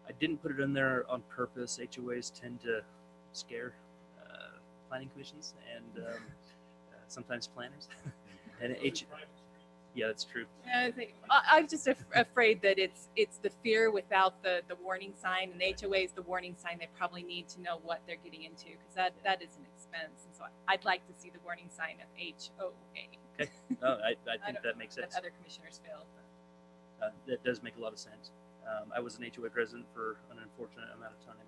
I didn't put it in there on purpose. HOAs tend to scare planning commissions and sometimes planners. And yeah, that's true.
Yeah, I'm just afraid that it's the fear without the warning sign, and the HOA is the warning sign. They probably need to know what they're getting into, because that is an expense. And so I'd like to see the warning sign of HOA.
Okay, no, I think that makes sense.
That other commissioners failed.
That does make a lot of sense. I was an HOA president for an unfortunate amount of time,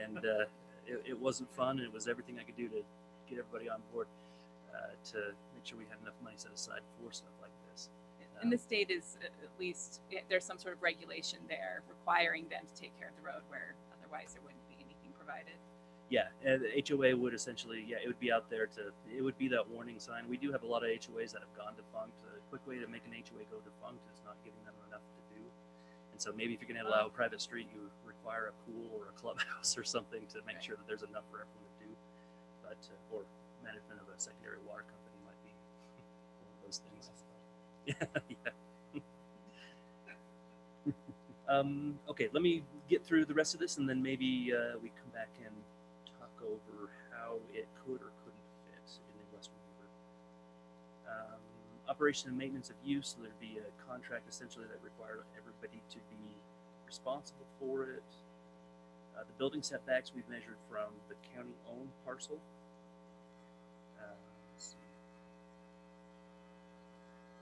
and it wasn't fun. And it was everything I could do to get everybody on board to make sure we had enough money set aside for stuff like this.
And the state is, at least, there's some sort of regulation there requiring them to take care of the road, where otherwise there wouldn't be anything provided.
Yeah, and the HOA would essentially, it would be out there it would be that warning sign. We do have a lot of HOAs that have gone defunct. A quick way to make an HOA go defunct is not giving them enough to do. And so maybe if you're going to allow a private street, you require a pool or a clubhouse or something to make sure that there's enough for everyone to do. But, or management of a secondary water company might be one of those things. Yeah. Okay, let me get through the rest of this, and then maybe we come back and talk over how it could or couldn't fit in the Western River. Operation and maintenance of use, so there'd be a contract essentially that required everybody to be responsible for it. The building setbacks we've measured from the county-owned parcel.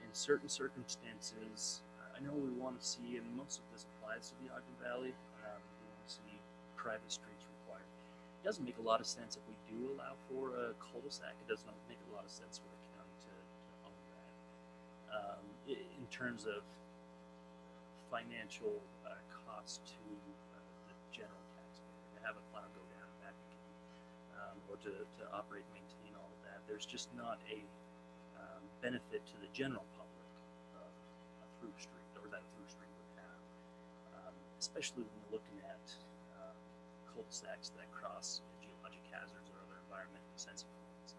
In certain circumstances, I know we want to see, and most of this applies to the Ogden Valley, we want to see private streets required. It doesn't make a lot of sense if we do allow for a cul-de-sac. It does not make a lot of sense for the county to own that. In terms of financial cost to the general taxpayer, to have a plow go down and back again, or to operate and maintain all of that, there's just not a benefit to the general public of a through street, or that through street would have, especially when we're looking at cul-de-sacs that cross geologic hazards or other environmentally sensitive ones.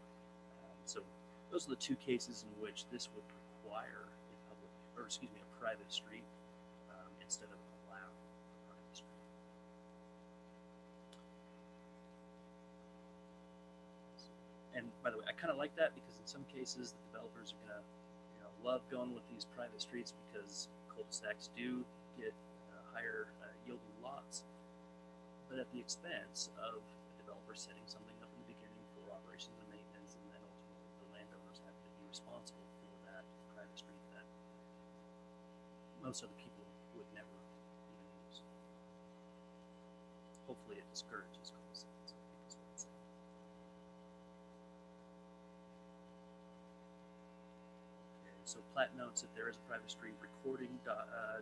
So those are the two cases in which this would require a public, or excuse me, a private street instead of allow a private street. And by the way, I kind of like that because in some cases the developers are gonna, love going with these private streets because cul-de-sacs do get higher yielding lots, but at the expense of the developer setting something up in the beginning for operations and maintenance, and then ultimately the landowners having to be responsible for that private street that most other people would never even use. Hopefully it discourages cul-de-sacs. So plat notes if there is a private street, recording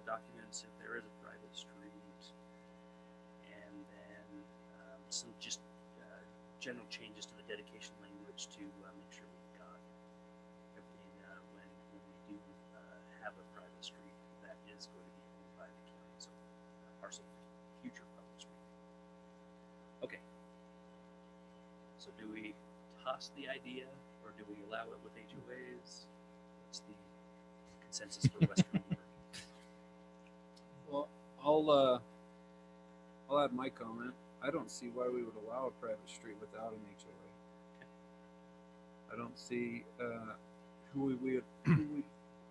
documents if there is a private street, and then some just general changes to the dedication language to make sure we've got everything when we do have a private street that is going to be owned by the county, so parcel future public street. Okay, so do we toss the idea or do we allow it with HOAs? The consensus for Western
Well, I'll add my comment. I don't see why we would allow a private street without an HOA. I don't see who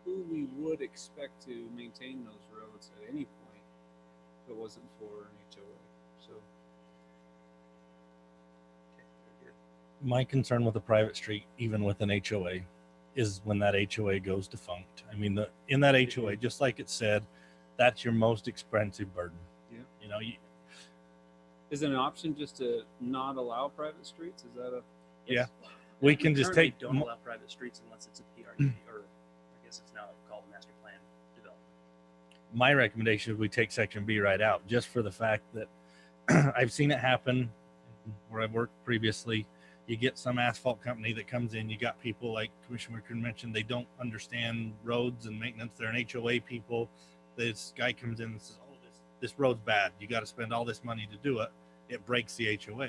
we would expect to maintain those roads at any point if it wasn't for an HOA. So,
okay, very good.
My concern with a private street, even with an HOA, is when that HOA goes defunct. I mean, in that HOA, just like it said, that's your most expensive burden.
Yeah. Is it an option just to not allow private streets? Is that a?
Yes. Yeah. We can just take.
Don't allow private streets unless it's a PRD, or I guess it's now called master plan development.
My recommendation is we take section B right out, just for the fact that I've seen it happen where I've worked previously. You get some asphalt company that comes in, you got people like Commissioner Wickard mentioned, they don't understand roads and maintenance. They're an HOA people. This guy comes in and says, oh, this road's bad. You got to spend all this money to do it. It breaks the HOA.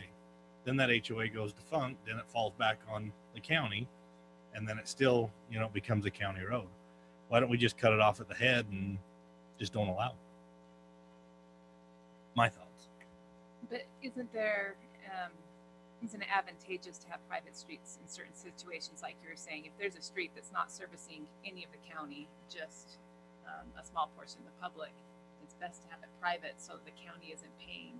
Then that HOA goes defunct. Then it falls back on the county. And then it still, becomes a county road. Why don't we just cut it off at the head and just don't allow it? My thoughts.
But isn't it advantageous to have private streets in certain situations, like you were saying? If there's a street that's not servicing any of the county, just a small portion of the public, it's best to have it private so the county isn't paying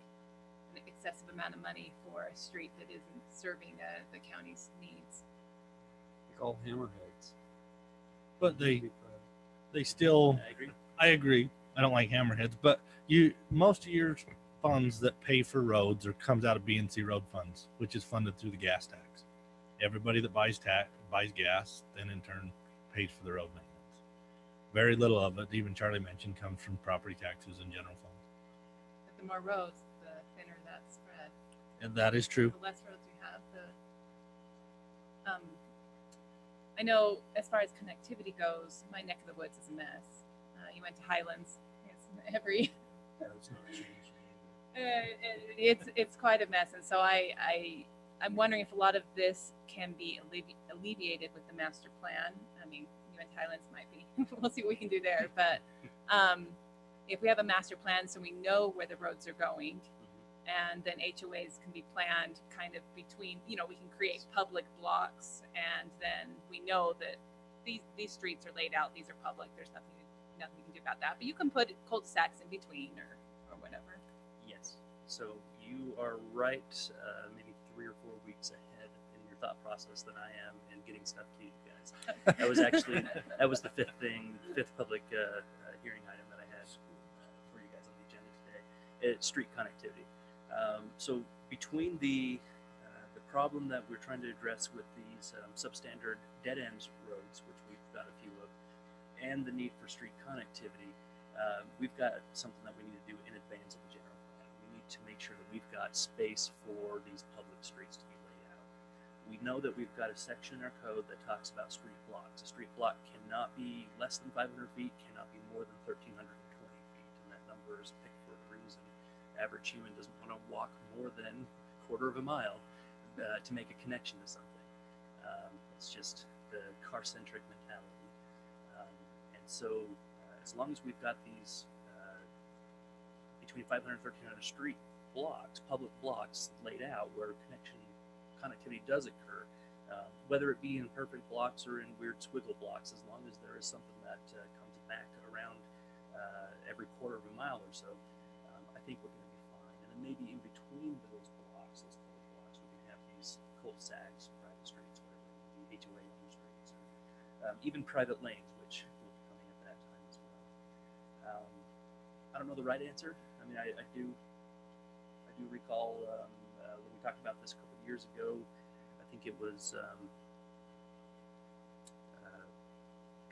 an excessive amount of money for a street that isn't serving the county's needs.
Like all hammerheads.
But they still. I agree. I don't like hammerheads, but most of your funds that pay for roads comes out of BNC road funds, which is funded through the gas tax. Everybody that buys gas, then in turn pays for the road maintenance. Very little of it, even Charlie mentioned, comes from property taxes and general funds.
But the more roads, the thinner that spread.
And that is true.
The less roads we have, I know as far as connectivity goes, my neck of the woods is a mess. You went to Highlands. It's quite a mess, and so I'm wondering if a lot of this can be alleviated with the master plan. I mean, you and Highlands might be. We'll see what we can do there. But if we have a master plan, so we know where the roads are going, and then HOAs can be planned kind of between. We can create public blocks, and then we know that these streets are laid out. These are public. There's nothing we can do about that. But you can put cul-de-sacs in between or whatever.
Yes. So you are right, maybe 3 or 4 weeks ahead in your thought process than I am in getting stuff to you guys. That was the fifth public hearing item that I had for you guys on the agenda today. It's street connectivity. So between the problem that we're trying to address with these substandard dead ends roads, which we've got a few of, and the need for street connectivity, we've got something that we need to do in advance of the general plan. We need to make sure that we've got space for these public streets to be laid out. We know that we've got a section in our code that talks about street blocks. A street block cannot be less than 500 feet, cannot be more than 1,320 feet, and that number is picked for a reason. Average human doesn't want to walk more than a quarter of a mile to make a connection to something. It's just the car-centric mentality. And so as long as we've got these between 500 and 1,300 street blocks, public blocks laid out where connectivity does occur, whether it be in perfect blocks or in weird squiggle blocks, as long as there is something that comes back around every quarter of a mile or so, I think we're going to be fine. And then maybe in between those blocks, those public blocks, we can have these cul-de-sacs, private streets, whatever, maybe HOA owned streets, or even private lanes, which will be coming at that time as well. I don't know the right answer. I mean, I do recall when we talked about this a couple of years ago. I think it was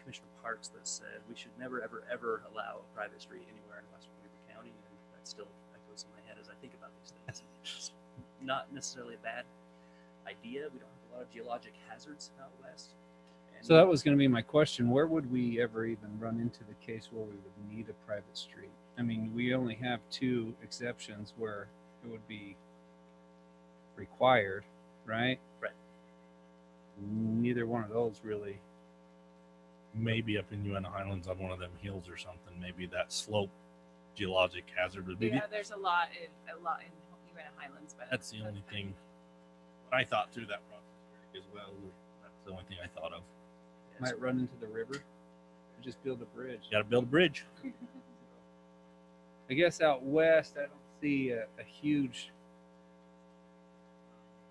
Commissioner Parks that said we should never, ever, ever allow a private street anywhere in Western Weaver County, and that still echoes in my head as I think about these things. It's not necessarily a bad idea. We don't have a lot of geologic hazards out west.
So that was going to be my question. Where would we ever even run into the case where we would need a private street? I mean, we only have 2 exceptions where it would be required, right?
Right.
Neither one of those really.
Maybe up in UNA Highlands on one of them hills or something. Maybe that slope geologic hazard would be.
Yeah, there's a lot in UNA Highlands, but
that's the only thing. When I thought through that process as well, that's the only thing I thought of.
Might run into the river. Just build a bridge.
Got to build a bridge.
I guess out west, I don't see a huge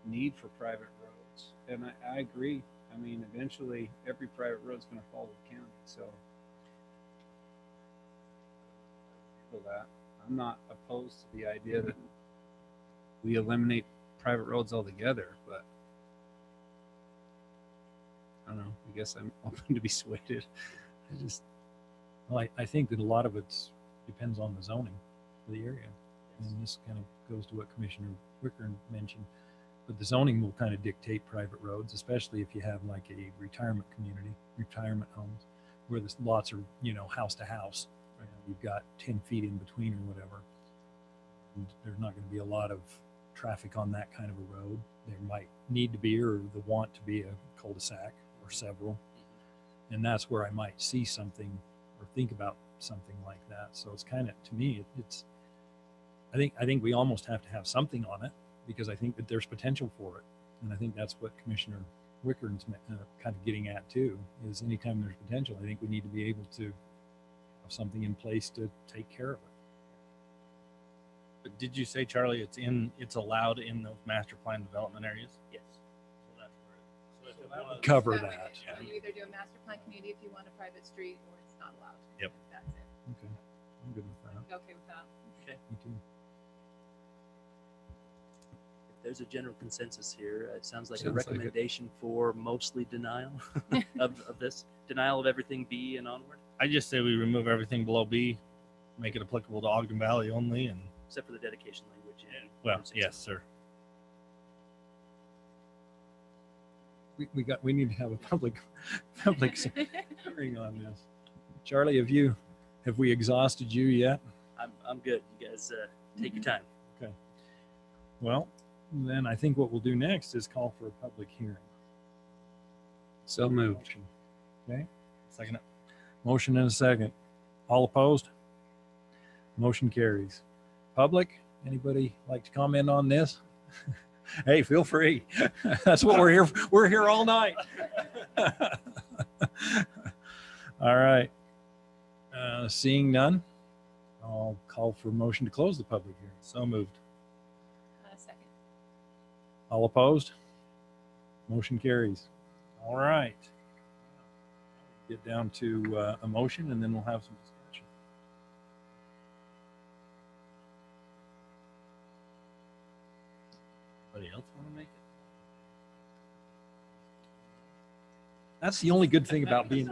need for private roads, and I agree. I mean, eventually, every private road's going to fall to the county. So, for that, I'm not opposed to the idea that we eliminate private roads altogether, but I don't know. I guess I'm open to be swayed.
I think that a lot of it depends on the zoning for the area. And this kind of goes to what Commissioner Wicker mentioned. But the zoning will kind of dictate private roads, especially if you have like a retirement community, retirement homes, where the lots are, house to house. Right? You've got 10 feet in between or whatever. And there's not going to be a lot of traffic on that kind of a road. There might need to be, or the want to be, a cul-de-sac or several. And that's where I might see something or think about something like that. So it's kind of, to me, I think we almost have to have something on it, because I think that there's potential for it. And I think that's what Commissioner Wickern's kind of getting at too, is anytime there's potential, I think we need to be able to have something in place to take care of it.
But did you say, Charlie, it's allowed in those master plan development areas?
Yes.
So that's where so
that would cover
So
that.
you either do a master plan community if you want a private street, or it's not allowed.
Yep.
That's it.
Okay. I'm good with that.
Okay with that.
Okay.
Me too.
There's a general consensus here. It sounds like a
Sounds like it.
recommendation for mostly denial of this, denial of everything B and onward,
I just say we remove everything below B, make it applicable to Ogden Valley only, and
except for the dedication language.
well, yes, sir.
We need to have a public hearing on this. Charlie, have we exhausted you yet?
I'm good. You guys take your time.
Okay. Well, then I think what we'll do next is call for a public hearing.
So moved.
Okay.
Second it.
Motion and a second. All opposed? Motion carries. Public, anybody like to comment on this? Hey, feel free. That's what we're here. We're here all night. All right. Seeing none, I'll call for a motion to close the public hearing.
So moved.
Second.
All opposed? Motion carries. All right. Get down to a motion, and then we'll have some discussion.
Anybody else want to make it?
That's the only good thing about being.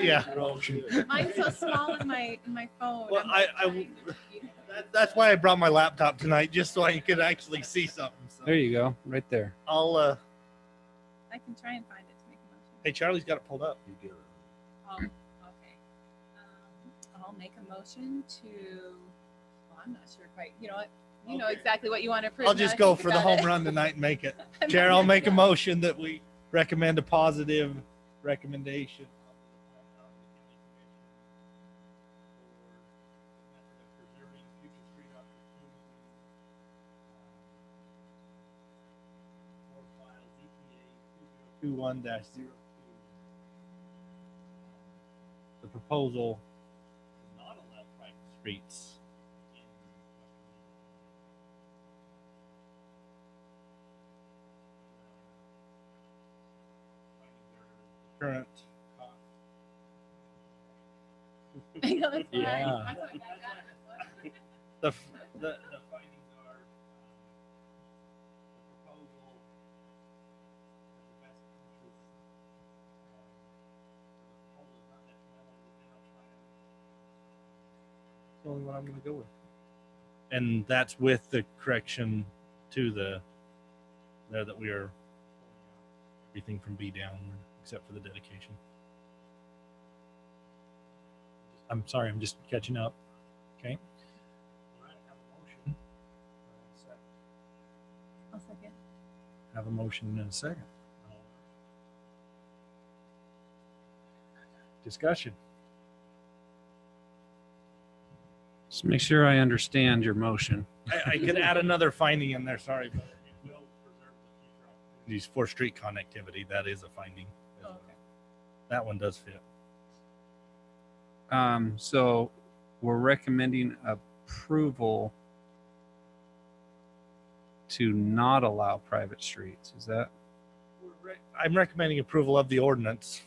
Yeah.
Mine's so small in my phone.
Well,
I'm like
I
trying to-
that's why I brought my laptop tonight, just so I could actually see something. So
There you go, right there.
I'll.
I can try and find it to make a motion.
Hey, Charlie's got it pulled up.
Oh, okay. I'll make a motion to. Well, I'm not sure quite. You know what? You know exactly what you want to approve.
I'll
now
just
that I
go
think
for the
about
home
it.
run tonight and make it. Chair, I'll make a motion that we recommend a positive recommendation. Two 1-02. The proposal does not allow private streets in current
I know, it's fine.
Yeah.
That's what I got.
the findings are the proposal has the best interest the proposal is not detrimental to the general plan. That's the only one I'm going to go with. And that's with the correction to the there that we are everything from B down except for the dedication.
I'm sorry, I'm just catching up. Okay.
I'll second.
Have a motion in a second. Discussion.
Just make sure I understand your motion.
I could add another finding in there, sorry, but it will preserve the future opportunities for street connectivity. That is a finding.
Oh, okay.
That one does fit.
So we're recommending approval to not allow private streets. Is that?
I'm recommending approval of the ordinance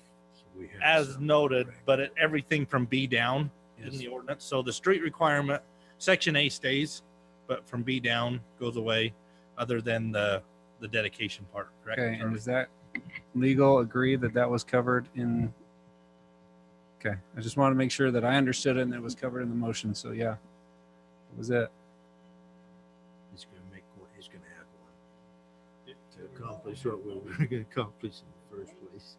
as noted, but everything from B down in the ordinance. So the street requirement, section A stays, but from B down goes away other than the dedication part, correct?
Okay, and is that legal agree that that was covered in? Okay, I just want to make sure that I understood it and it was covered in the motion. So yeah, that was it.
He's gonna make one, he's gonna add one to accomplish what we were gonna accomplish in the first place.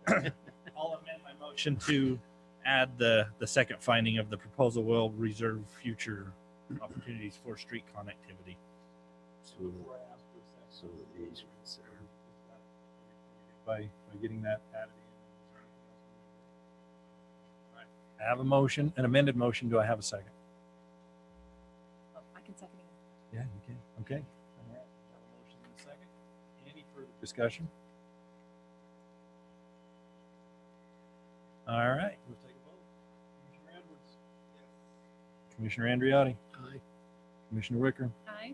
I'll amend my motion to add the second finding of the proposal will reserve future opportunities for street connectivity.
So the easements there.
By getting that added in. I have a motion, an amended motion. Do I have a second?
Oh, I can second it.
Yeah, you can. Okay. All right. I have a motion and a second. Any further discussion? All right. We'll take a vote. Commissioner Edwards. Yes. Commissioner Andriotti.
Aye.
Commissioner Wicker.
Aye.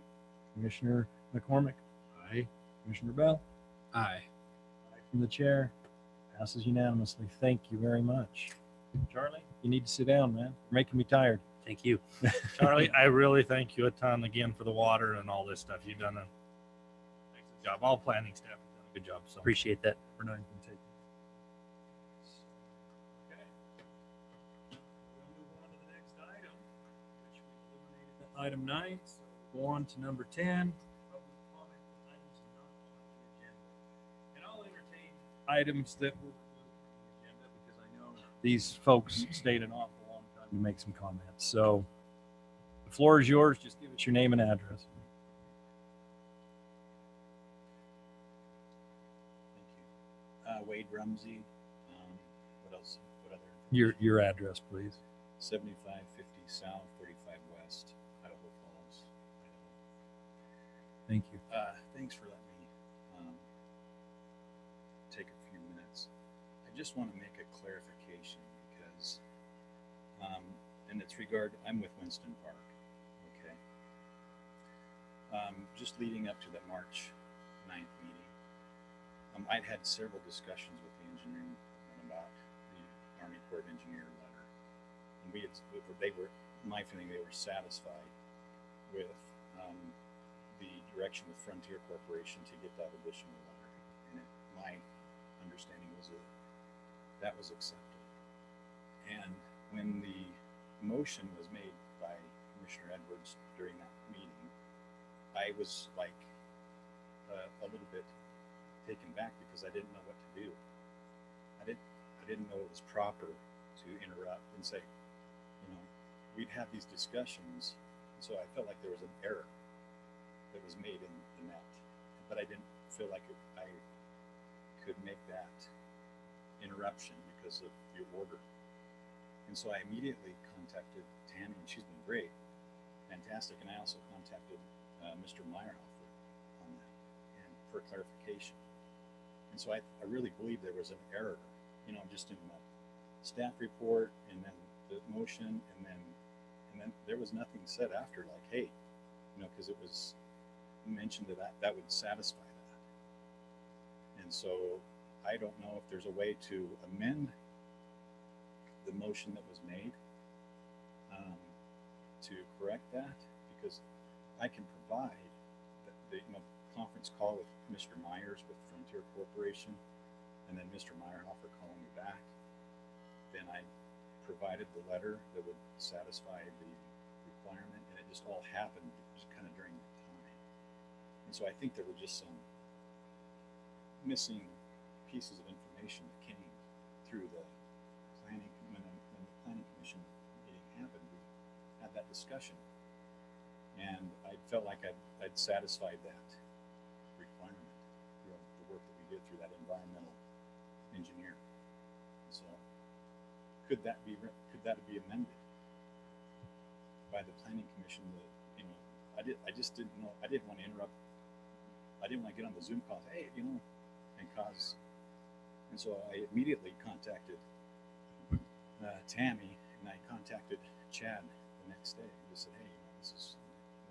Commissioner McCormick.
Aye.
Commissioner Bell.
Aye.
From the chair. Passes unanimously. Thank you very much. Charlie, you need to sit down, man. You're making me tired.
Thank you.
Charlie, I really thank you a ton again for the water and all this stuff. You've done an excellent job. All planning staff have done a good job. So
Appreciate that.
we're not even taking. Okay. We'll move on to the next item, which we eliminated item 9. So we'll go on to number 10. Public comment on items not on the agenda. And I'll entertain items that were removed from the agenda because I know these folks stayed an awful long time to make some comments. So the floor is yours. Just give us your name and address.
Wade Rumsey. What else? What other?
Your address, please.
7550 South, 35 West, Idaho Falls, Idaho.
Thank you.
Thanks for letting me take a few minutes. I just want to make a clarification because, and it's I'm with Winston Park. Okay. Just leading up to the March 9th meeting, I'd had several discussions with the engineering department about the Army Corps of Engineer letter.
my feeling, they were satisfied with the direction with Frontier Corporation to get that additional water. And my understanding was that was accepted. And when the motion was made by Commissioner Edwards during that meeting, I was like a little bit taken back because I didn't know what to do. I didn't know it was proper to interrupt and say, we'd have these discussions. So I felt like there was an error that was made in that, but I didn't feel like I could make that interruption because of your order. And so I immediately contacted Tammy, and she's been great, fantastic. And I also contacted Mr. Meyerhofer on that and for clarification. And so I really believe there was an error, just in the staff report and then the motion, and then there was nothing said after, like, hey, because it was mentioned that would satisfy that. And so I don't know if there's a way to amend the motion that was made to correct that, because I can provide the conference call with Mr. Myers with Frontier Corporation, and then Mr. Meyerhofer calling me back. Then I provided the letter that would satisfy the requirement, and it just all happened just kind of during that time. And so I think there were just some missing pieces of information that came through the planning. When the planning commission meeting happened, we had that discussion, and I felt like I'd satisfied that requirement, the work that we did through that environmental engineer. So could that be amended by the planning commission? That I just didn't know. I didn't want to interrupt. I didn't want to get on the Zoom call, hey, and cause. And so I immediately contacted Tammy, and I contacted Chad the next day and just said, hey, this is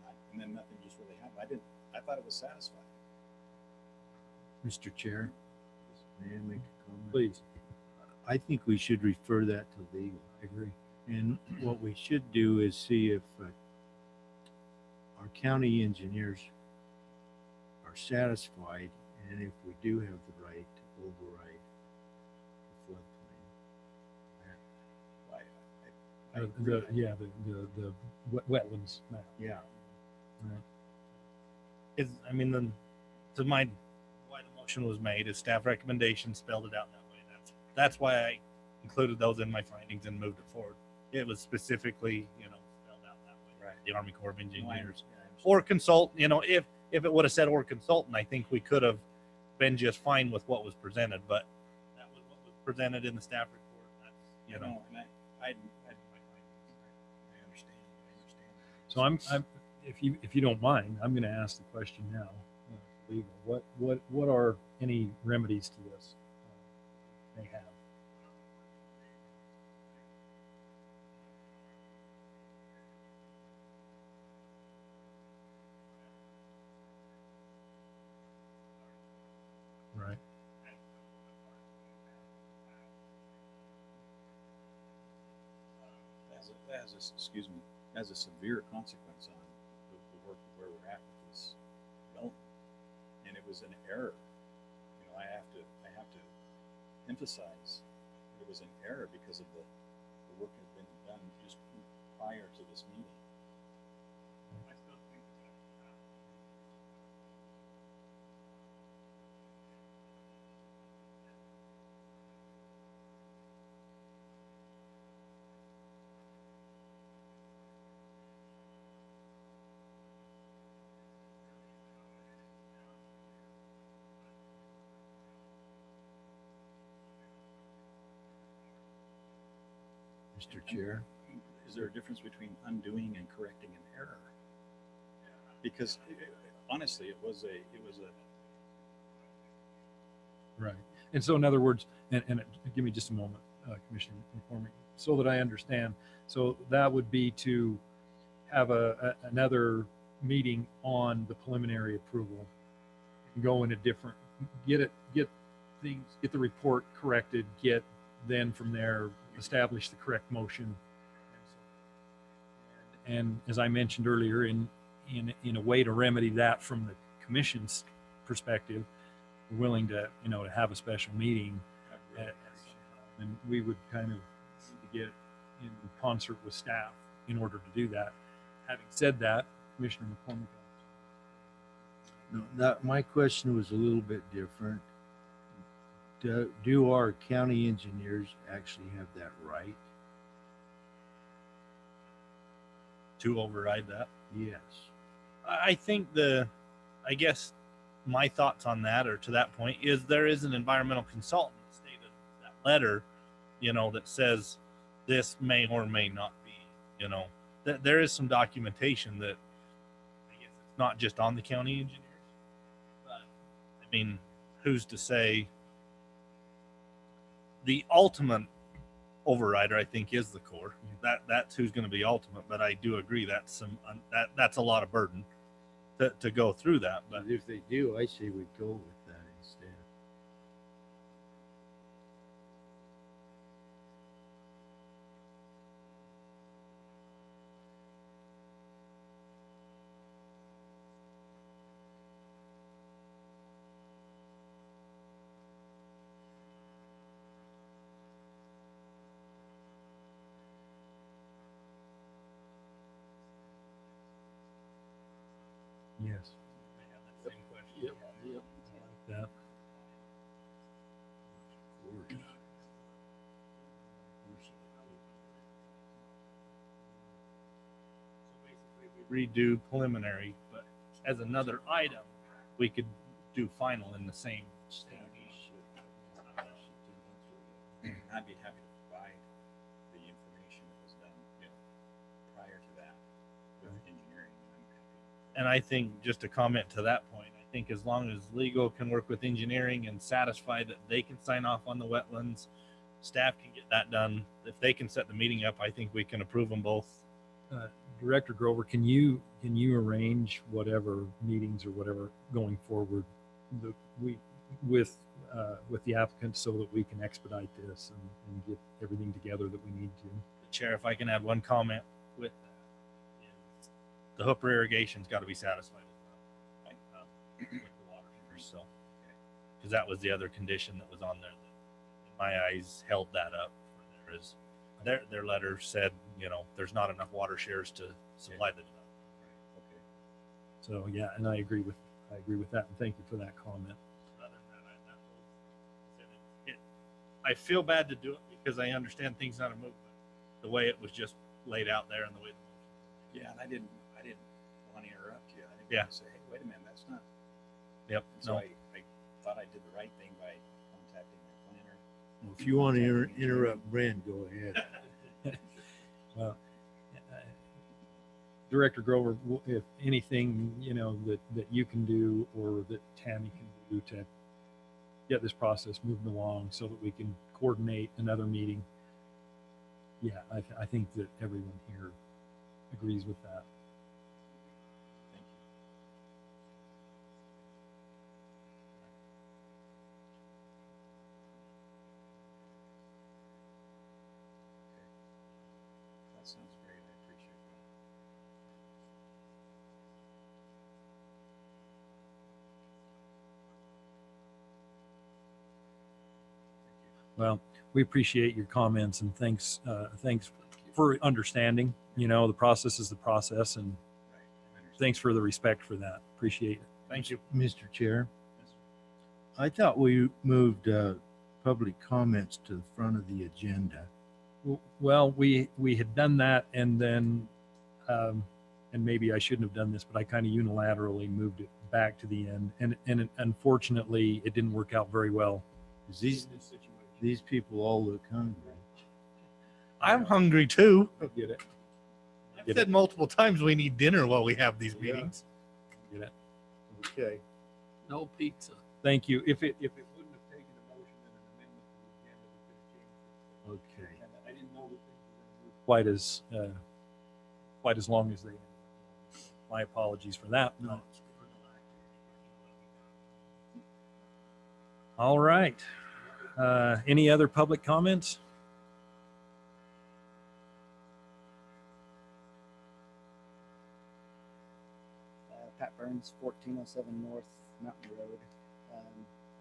not, and then nothing just really happened. I thought it was satisfied.
Mr. Chair, may I make a comment?
Please.
I think we should refer that to legal.
I agree.
And what we should do is see if our county engineers are satisfied, and if we do have the right to override the floodplain.
The wetlands map.
Yeah.
Right. Why the motion was made is staff recommendation spelled it out that way. That's why I included those in my findings and moved it forward. It was specifically, spelled out that way. Right. The Army Corps of Engineers or consultant. If it would have said or consultant, I think we could have been just fine with what was presented. But that was what was presented in the staff report. That's,
And I understand.
So I'm if you don't mind, I'm going to ask the question now. Legal. What are any remedies to this they have? Right.
Has a severe consequence on the work where we're at with this development. And it was an error. I have to emphasize that it was an error because of the work that had been done just prior to this meeting. I still think that
Mr. Chair.
Is there a difference between undoing and correcting an error? Because honestly, it was a
right. And so in other words, and give me just a moment, Commissioner McCormick, so that I understand. So that would be to have another meeting on the preliminary approval, go in a different, get the report corrected, then from there establish the correct motion, and and as I mentioned earlier, in a way to remedy that from the commission's perspective, we're willing to, you know, to have a special meeting, and we would kind of need to get in concert with staff in order to do that. Having said that, Commissioner McCormick.
No, that, my question was a little bit different. Do our county engineers actually have that right?
To override that?
Yes.
I think I guess my thoughts on that, or to that point, is there is an environmental consultant that stated that letter, you know, that says this may or may not be, you know, that there is some documentation that I guess it's not just on the county engineers, but I mean, who's to say? The ultimate overrider, I think, is the Corps. That's who's going to be ultimate. But I do agree that's that's a lot of burden to go through that. But
if they do, I say we go with that instead.
Yes.
same question.
Yep.
That.
Redo preliminary, but as another item, we could do final in the same stage.
I'd be happy to provide the information that was done, you know, prior to that with engineering. I'm happy.
And I think, just a comment to that point, I think as long as legal can work with engineering and satisfy that they can sign off on the wetlands, staff can get that done. If they can set the meeting up, I think we can approve them both.
Director Grover, can you arrange whatever meetings or whatever going forward with the applicant so that we can expedite this and get everything together that we need to?
Chair, if I can add one comment with that, is the Hooper irrigation's got to be satisfied as well, right? With the water heaters, so because that was the other condition that was on there that, in my eyes, held that up. There is their letter said, you know, there's not enough water shares to supply the development.
Okay. So yeah, and I agree with that, and thank you for that comment.
Other than that, I feel bad to do it because I understand things not a movement, the way it was just laid out there and the way the motion.
Yeah, and I didn't want to interrupt you. I didn't want to say, hey, wait a minute, that's not.
Yep.
And so I thought I did the right thing by contacting my planner.
Well, if you want to interrupt Brent, go ahead.
Well, Director Grover, if anything, you know, that you can do or that Tammy can do to get this process moving along so that we can coordinate another meeting. Yeah, I think that everyone here agrees with that.
Thank you. That sounds great. I appreciate that.
Well, we appreciate your comments and thanks for understanding. You know, the process is the process, and thanks for the respect for that. Appreciate it.
Thank you,
Mr. Chair. I thought we moved public comments to the front of the agenda.
Well, we had done that, and then, and maybe I shouldn't have done this, but I kind of unilaterally moved it back to the end, and unfortunately, it didn't work out very well.
These people all look hungry.
I'm hungry too.
Get it?
I've said multiple times we need dinner while we have these meetings.
Get it?
Okay.
No pizza.
Thank you. If it wouldn't have taken a motion and an amendment to the agenda, we could have changed it.
Okay.
And I didn't know that things were going to move quite as long as they. My apologies for that.
No.
All right. Any other public comments?
Pat Burns, 1407 North Mountain Road. I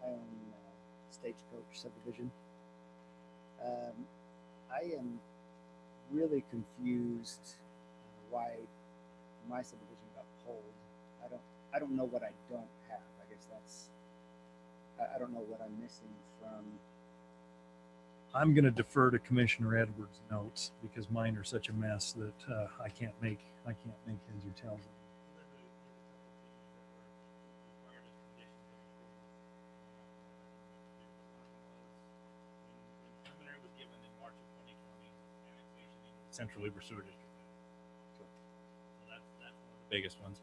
own Stagecoach Subdivision. I am really confused why my subdivision got pulled. I don't know what I don't have. I guess that's, I don't know what I'm missing from.
I'm going to defer to Commissioner Edwards' notes because mine are such a mess that I can't make heads or tails of them. Central Weber Sewer District. So that's one of the biggest ones.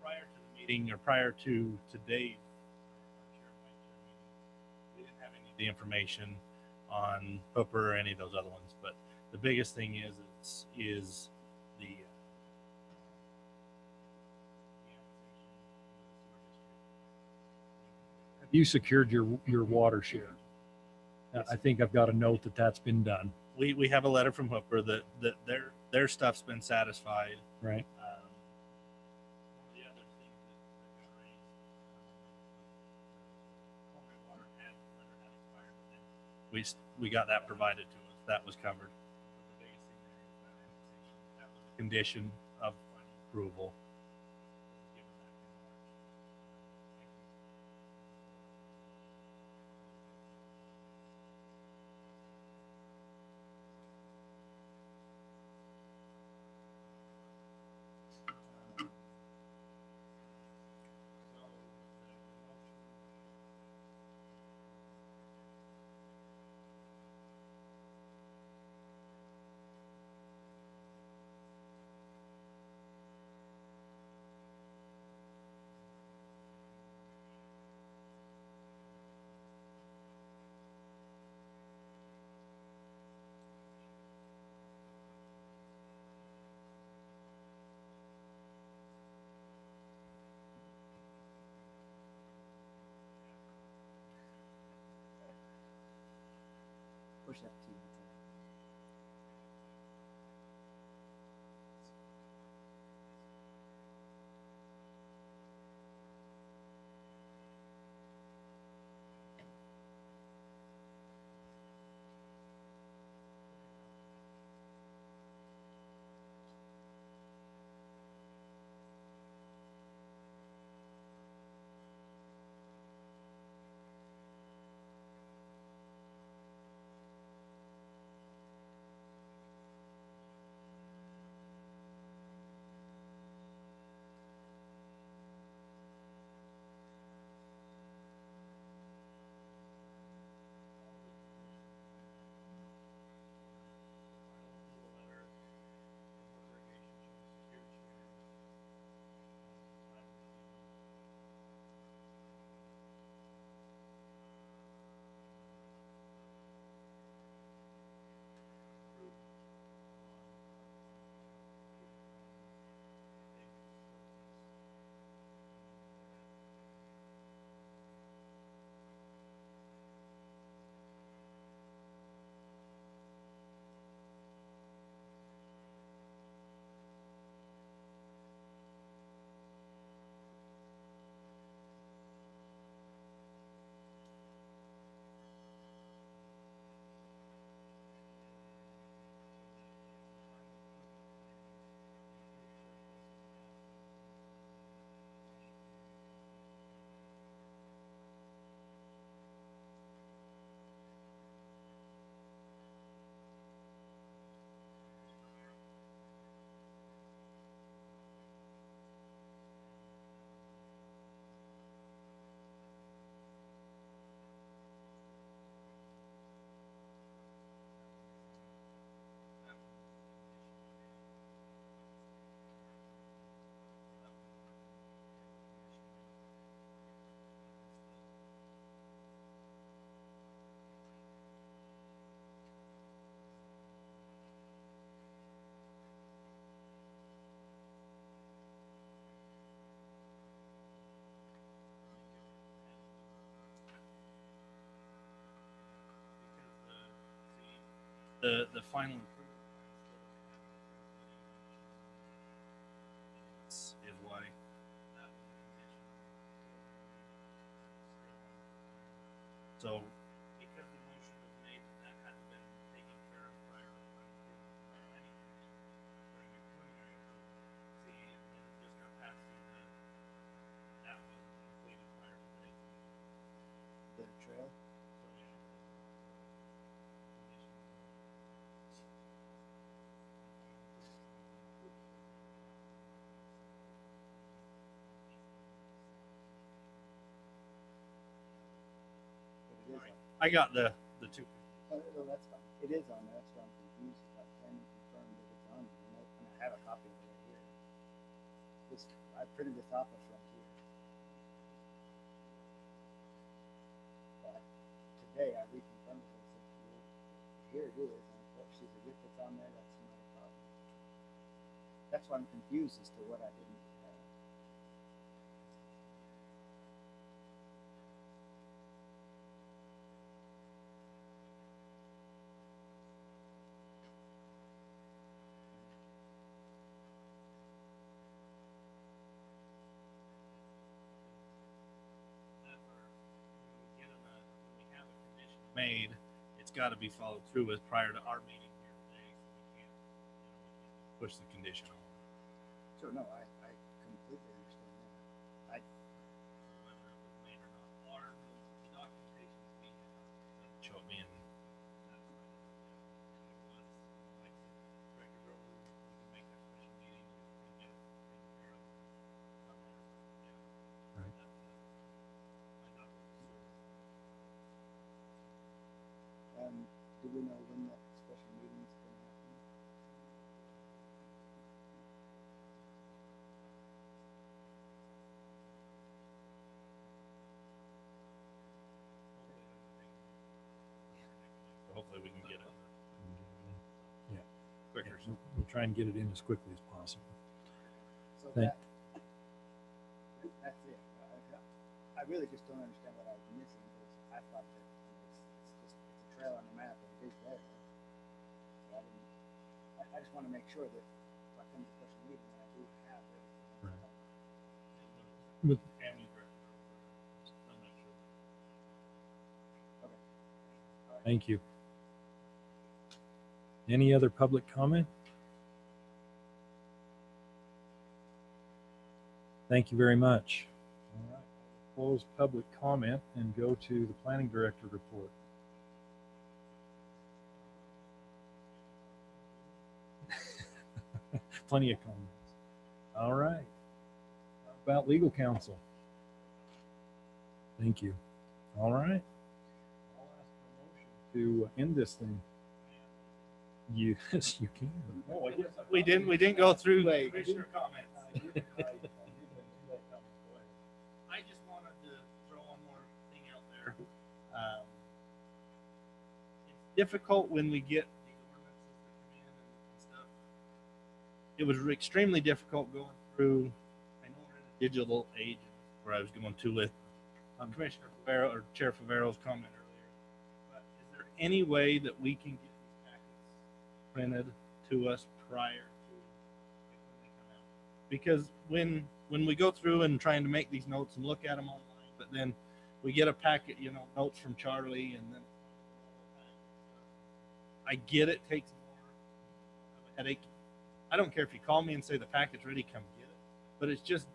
Prior to the meeting, or prior to today, we didn't have any of the information on Hooper or any of those other ones. But the biggest thing is the have you secured your water share? I think I've got a note that that's been done. We have a letter from Hooper that their stuff's been satisfied. Right. One of the other things that got raised, water had expired, but then we got that provided to us. That was covered. The biggest thing there is that annexation. That was a condition of final approval.
Push that to you.
The final is why So
Because the motion was made, that hadn't been taken care of prior to planning commission during the preliminary approval. See, and then it just got passed through that wasn't completed prior to today's meeting.
The trail?
So, yeah.
But it is
I got the two.
on, no, that's fine. It is on there. That's why I'm confused. Can you confirm that it's on there? And I have a copy of it right here. This, I printed this off of Frontier. But today I reconfirmed it. I said, well, here it is. And she said, if it's on there, that's not a problem. That's why I'm confused as to what I didn't have.
Made, it's got to be followed through with prior to our meeting here today. So we can't push the condition on.
So no, I completely understand that.
Whether it was made or not, or the documentation is being
Show it being.
Do we know when that special meeting is going to happen?
Hopefully we can get it.
Yeah.
Quicker.
Yeah, we'll try and get it in as quickly as possible.
So
Thank-
that's it. I really just don't understand what I was missing because I thought that it's a trail on the map and it is there. So I just want to make sure that if I come to special meeting, I do have everything.
Right. With-
I'm not sure.
Okay. All right.
Thank you. Any other public comment? Thank you very much. All right. Close public comment and go to the planning director report. Plenty of comments. All right. How about legal counsel? Thank you. All right. I'll ask for a motion to end this thing. Yes, you can.
Oh, we didn't go through
commissioner comments. I just wanted to throw one more thing out there.
It's difficult when we get these ordinances that come in and stuff. It was extremely difficult going through. I know we're in a digital age, where I was going to with Commissioner Favero or Chair Favero's comment earlier. But is there any way that we can get these packets printed to us prior to when they come out? Because when we go through and trying to make these notes and look at them online, but then we get a packet, notes from Charlie, and then I get it takes more of a headache. I don't care if you call me and say the packet's ready, come get it. But it's just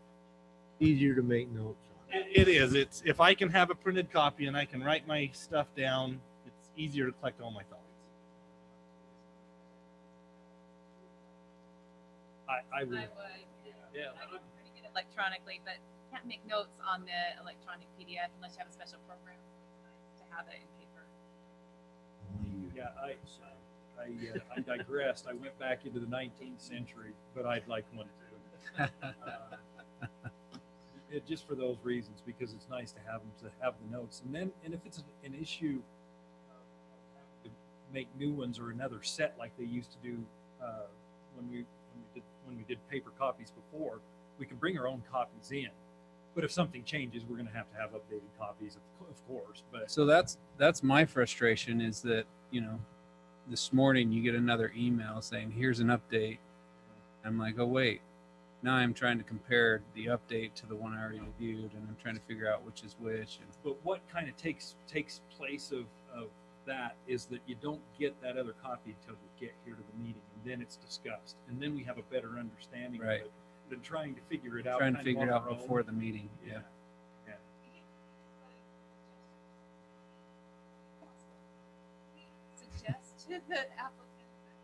Easier to make notes on.
it is. It's if I can have a printed copy and I can write my stuff down, it's easier to collect all my thoughts.
I would.
Yeah. I can pretty get it electronically, but can't make notes on the electronic PDF unless you have a special program to have it in paper.
Yeah, I digressed. I went back into the 19th century, but I'd like one too. Just for those reasons, because it's nice to have them to have the notes, and if it's an issue to make new ones or another set like they used to do when we did paper copies before, we can bring our own copies in. But if something changes, we're going to have updated copies, of course. But
So that's my frustration is that, this morning you get another email saying, here's an update. I'm like, oh, wait, now I'm trying to compare the update to the one I already reviewed, and I'm trying to figure out which is which. And
But what kind of takes place of that is that you don't get that other copy until you get here to the meeting, and then it's discussed, and then we have a better understanding
Right.
of it than trying to figure it out.
trying to
kind of
figure it
on
out
our own.
before the meeting. Yeah.
Yeah.
Suggest to the applicant that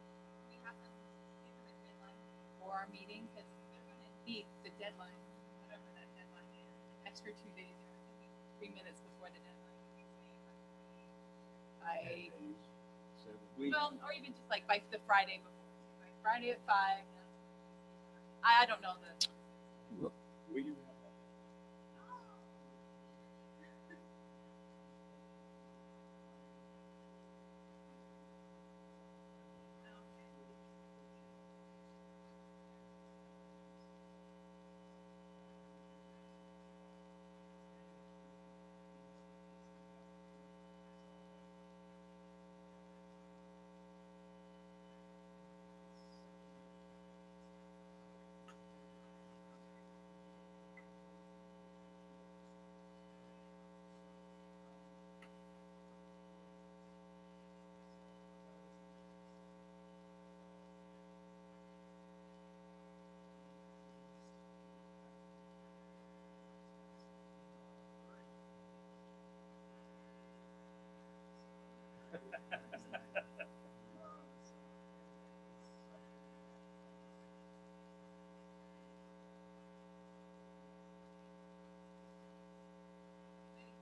we have them give them a deadline before our meeting, because they're going to meet the deadline, whatever that deadline is, an extra 2 days, you know, it could be 3 minutes before the deadline. Well, or even just like by the Friday before, by Friday at 5. You know, I don't know the.
We do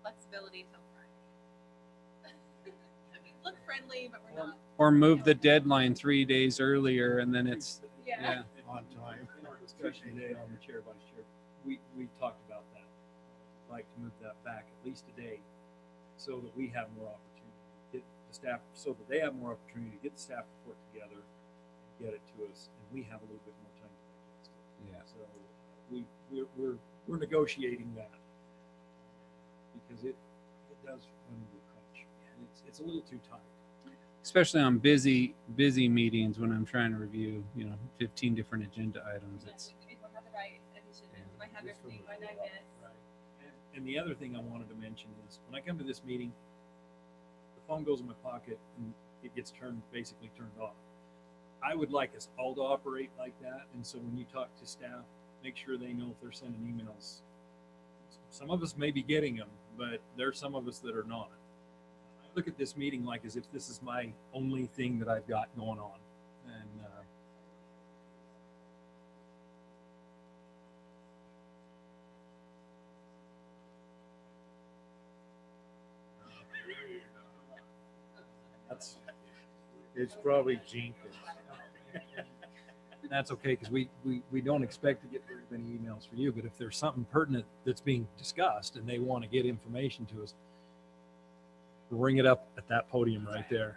Flexibility till Friday. I mean, look friendly, but we're not.
Or move the deadline 3 days earlier, and then it's
Yeah.
on time. In our discussion today on the chair, vice chair, we talked about that. I'd like to move that back at least a day, so that we have more opportunity to get the staff, so that they have more opportunity to get the staff report together and get it to us, and we have a little bit more time to digest it.
Yeah.
So we're negotiating that, because it does run into a crunch, and it's a little too tight.
especially on busy meetings when I'm trying to review, 15 different agenda items. It's
Do I have the right addition? Do I have everything? What did I miss?
And the other thing I wanted to mention is when I come to this meeting, the phone goes in my pocket and it gets basically turned off. I would like us all to operate like that. And so when you talk to staff, make sure they know if they're sending emails. Some of us may be getting them, but there's some of us that are not. I look at this meeting like as if this is my only thing that I've got going on. And
it's probably jinx.
that's okay, because we don't expect to get very many emails for you, but if there's something pertinent that's being discussed and they want to get information to us, bring it up at that podium right there.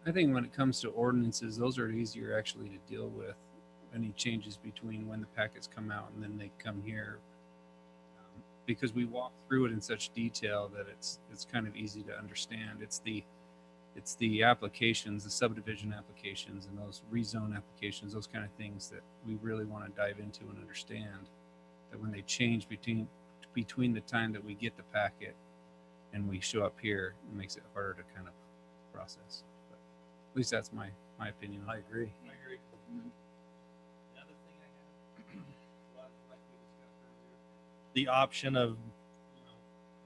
I think when it comes to ordinances, those are easier actually to deal with. Any changes between when the packets come out and then they come here, because we walk through it in such detail that it's kind of easy to understand. It's the applications, the subdivision applications, and those rezone applications, those kind of things that we really want to dive into and understand. That when they change between the time that we get the packet and we show up here, it makes it harder to kind of process. At least that's my opinion.
I agree.
I agree. The other thing I have, like we discussed earlier,
The option of,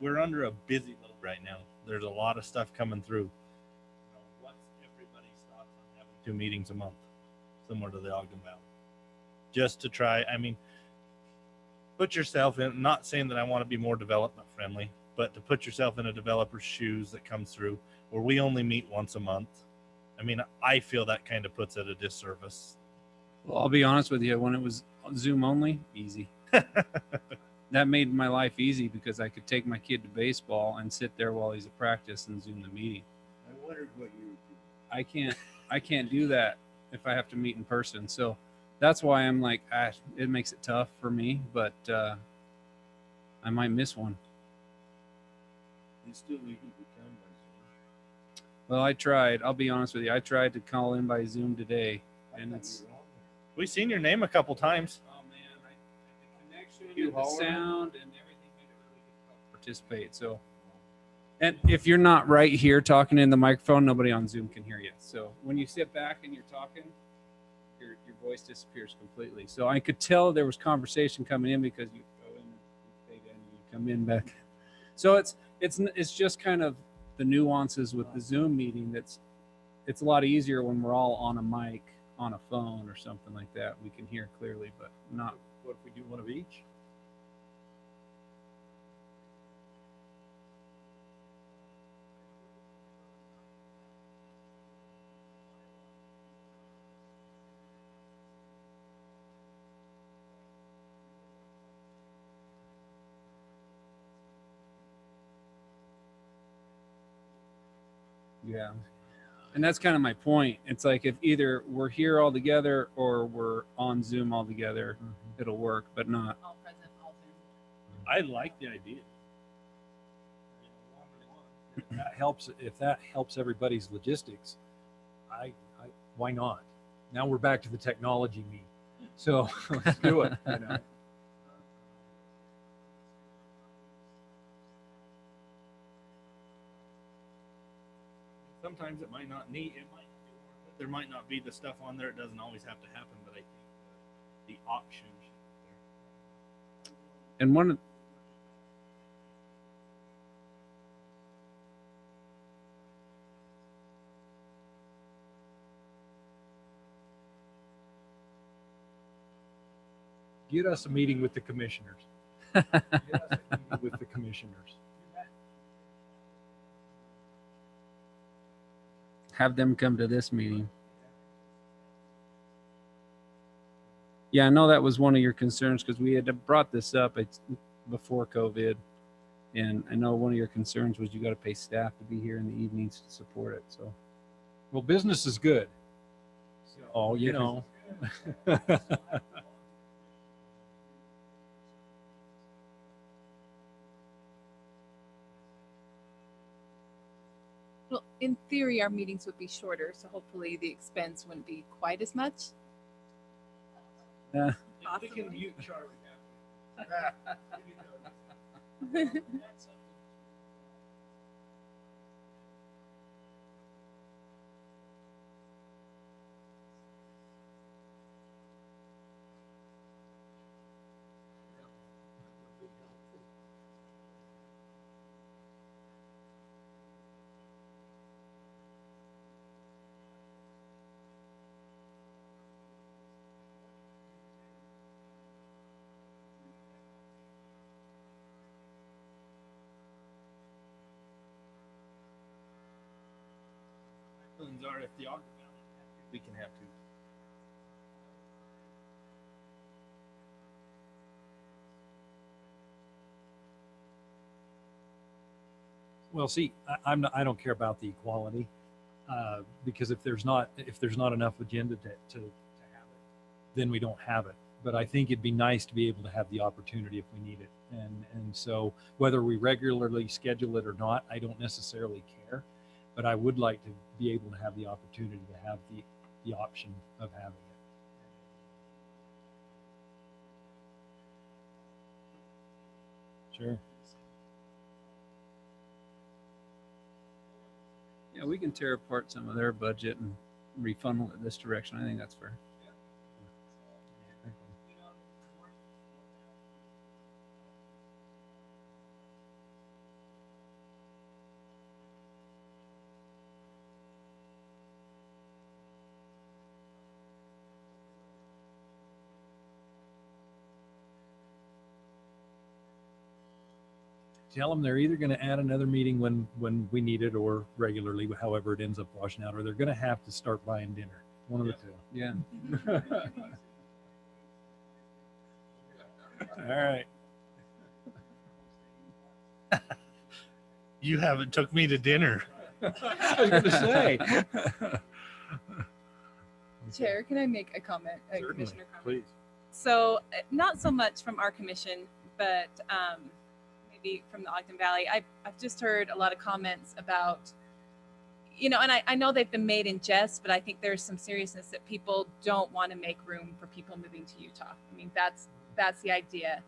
we're under a busy load right now. There's a lot of stuff coming through. What's everybody's thoughts on having 2 meetings a month, similar to the Ogden Valley? Just to try, put yourself in, not saying that I want to be more development friendly, but to put yourself in a developer's shoes that comes through where we only meet once a month. I feel that kind of puts it at a disservice.
Well, I'll be honest with you. When it was Zoom only, easy. That made my life easy because I could take my kid to baseball and sit there while he's at practice and Zoom the meeting.
I wondered what you would do.
I can't do that if I have to meet in person. So that's why I'm like, it makes it tough for me, but I might miss one.
You still you can become by Zoom.
Well, I tried. I'll be honest with you. I tried to call in by Zoom today, and it's.
We've seen your name a couple times.
Oh man, the connection, and the sound, and everything made it really difficult to participate. So, and if you're not right here talking in the microphone, nobody on Zoom can hear you. So when you sit back and you're talking, your voice disappears completely. So I could tell there was conversation coming in because you go in, you fade in, you come in back. So it's just kind of the nuances with the Zoom meeting. It's a lot easier when we're all on a mic, on a phone or something like that. We can hear clearly, but not.
What if we do one of each?
Yeah. And that's kind of my point. It's like if either we're here all together or we're on Zoom all together, it'll work, but not.
All present, all Zoom.
I like the idea. That helps. If that helps everybody's logistics, why not? Now we're back to the technology meet. So let's do it. You know?
Sometimes it might not need, there might not be the stuff on there. It doesn't always have to happen, but I think the option should be there.
And one of
Get us a meeting with the commissioners. Get us a meeting with the commissioners.
have them come to this meeting. Yeah, I know that was one of your concerns because we had brought this up before COVID. And I know one of your concerns was you got to pay staff to be here in the evenings to support it. So,
well, business is good. So, you know.
Well, in theory, our meetings would be shorter, so hopefully the expense wouldn't be quite as much.
Yeah.
We can mute Charlie now. Are if the Ogden we can have to.
Well, see, I don't care about the equality because if there's not enough agenda to have it, then we don't have it. But I think it'd be nice to be able to have the opportunity if we need it. And so whether we regularly schedule it or not, I don't necessarily care. But I would like to be able to have the opportunity to have the option of having it. Sure.
yeah, we can tear apart some of their budget and refunnel it this direction. I think that's fair.
Tell them they're either going to add another meeting when we need it or regularly, however it ends up washing out, or they're going to have to start buying dinner. One of the two.
Yeah.
All right.
You haven't took me to dinner.
I was going to say.
Chair, can I make a comment, a
Certainly,
commissioner comment?
please.
So not so much from our commission, but maybe from the Ogden Valley. I've just heard a lot of comments about, you know, and I know they've been made in jest, but I think there's some seriousness that people don't want to make room for people moving to Utah. I mean, that's the idea.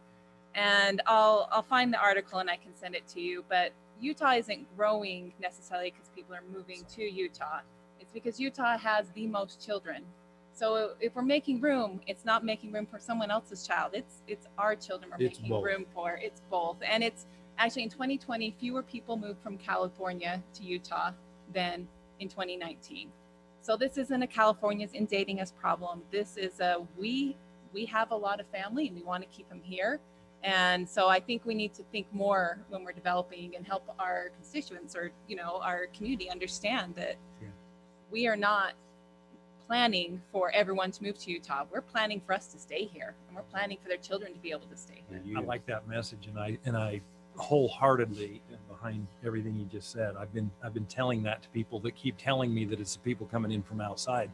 And I'll find the article and I can send it to you, but Utah isn't growing necessarily because people are moving to Utah. It's because Utah has the most children. So if we're making room, it's not making room for someone else's child. It's our children we're making room for. It's both. And it's actually in 2020, fewer people moved from California to Utah than in 2019. So this isn't a California's invading us problem. This is a we have a lot of family and we want to keep them here. And so I think we need to think more when we're developing and help our constituents or, you know, our community understand that we are not planning for everyone to move to Utah. We're planning for us to stay here, and we're planning for their children to be able to stay here.
I like that message, and I wholeheartedly am behind everything you just said. I've been telling that to people that keep telling me that it's the people coming in from outside,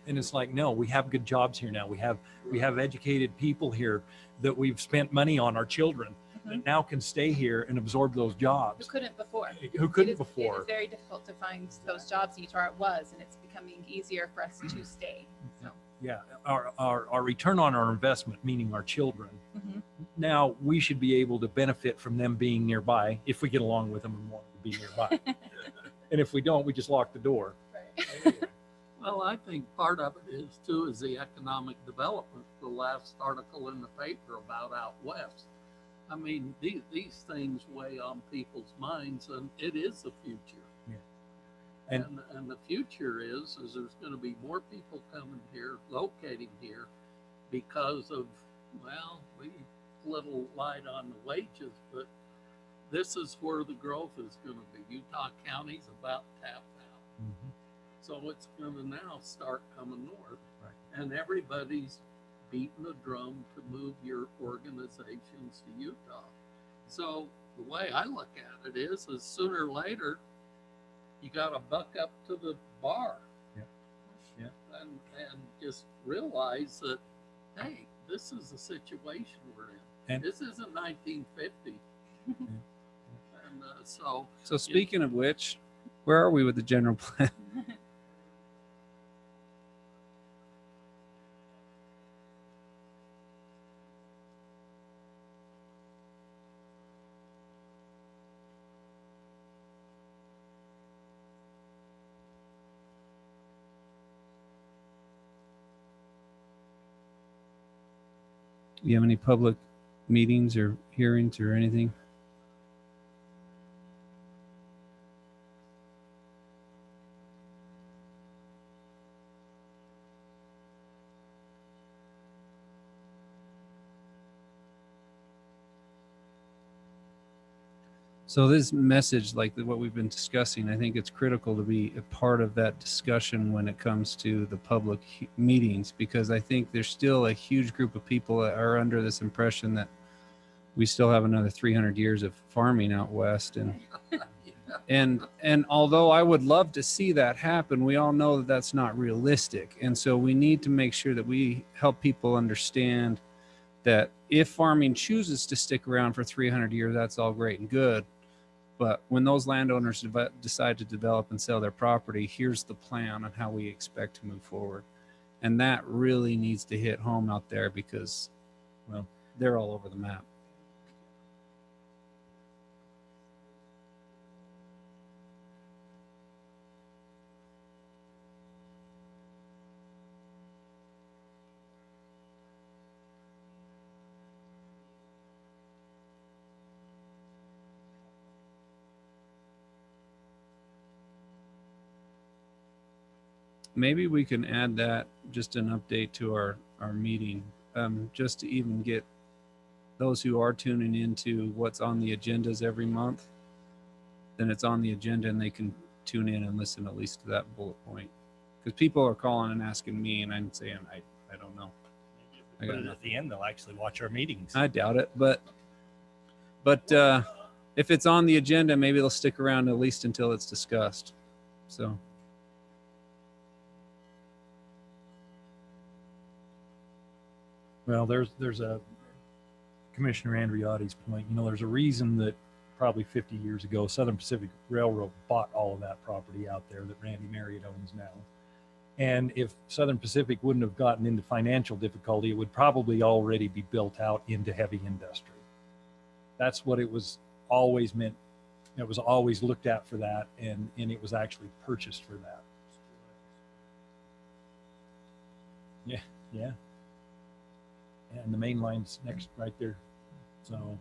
and it's like, no, we have good jobs here now. We have educated people here that we've spent money on, our children, that now can stay here and absorb those jobs.
Who couldn't before?
Who couldn't
It
before?
is very difficult to find those jobs in Utah. It was, and it's becoming easier for us to stay. So.
Yeah, our return on our investment, meaning our children, now we should be able to benefit from them being nearby if we get along with them and want to be nearby. And if we don't, we just lock the door.
Well, I think part of it is too is the economic development. The last article in the paper about out west. I mean, these things weigh on people's minds, and it is the future.
Yeah.
And the future is there's going to be more people coming here, locating here, because of, well, we little light on the wages, but this is where the growth is going to be. Utah County's about tapped out. So it's going to now start coming north. Right. And everybody's beating the drum to move your organizations to Utah. So the way I look at it is sooner or later, you got to buck up to the bar.
Yeah.
And just realize that, hey, this is the situation we're in. And this isn't 1950. And so
speaking of which, where are we with the general plan? Do you have any public meetings or hearings or anything? So this message, like what we've been discussing, I think it's critical to be a part of that discussion when it comes to the public meetings, because I think there's still a huge group of people that are under this impression that we still have another 300 years of farming out west. And although I would love to see that happen, we all know that that's not realistic. And so we need to make sure that we help people understand that if farming chooses to stick around for 300 years, that's all great and good. But when those landowners decide to develop and sell their property, here's the plan on how we expect to move forward. And that really needs to hit home out there because, well, they're all over the map. Maybe we can add that, just an update to our meeting, just to even get those who are tuning into what's on the agendas every month, then it's on the agenda and they can tune in and listen at least to that bullet point. Because people are calling and asking me and I'm saying, I don't know. I
put
got
it at the end, they'll actually watch our meetings.
I doubt it, but if it's on the agenda, maybe they'll stick around at least until it's discussed. So.
Well, there's a Commissioner Andriotti's point. You know, there's a reason that probably 50 years ago, Southern Pacific Railroad bought all of that property out there that Randy Marriott owns now. And if Southern Pacific wouldn't have gotten into financial difficulty, it would probably already be built out into heavy industry. That's what it was always meant. It was always looked at for that, and it was actually purchased for that. Yeah, yeah. And the main line's next right there. So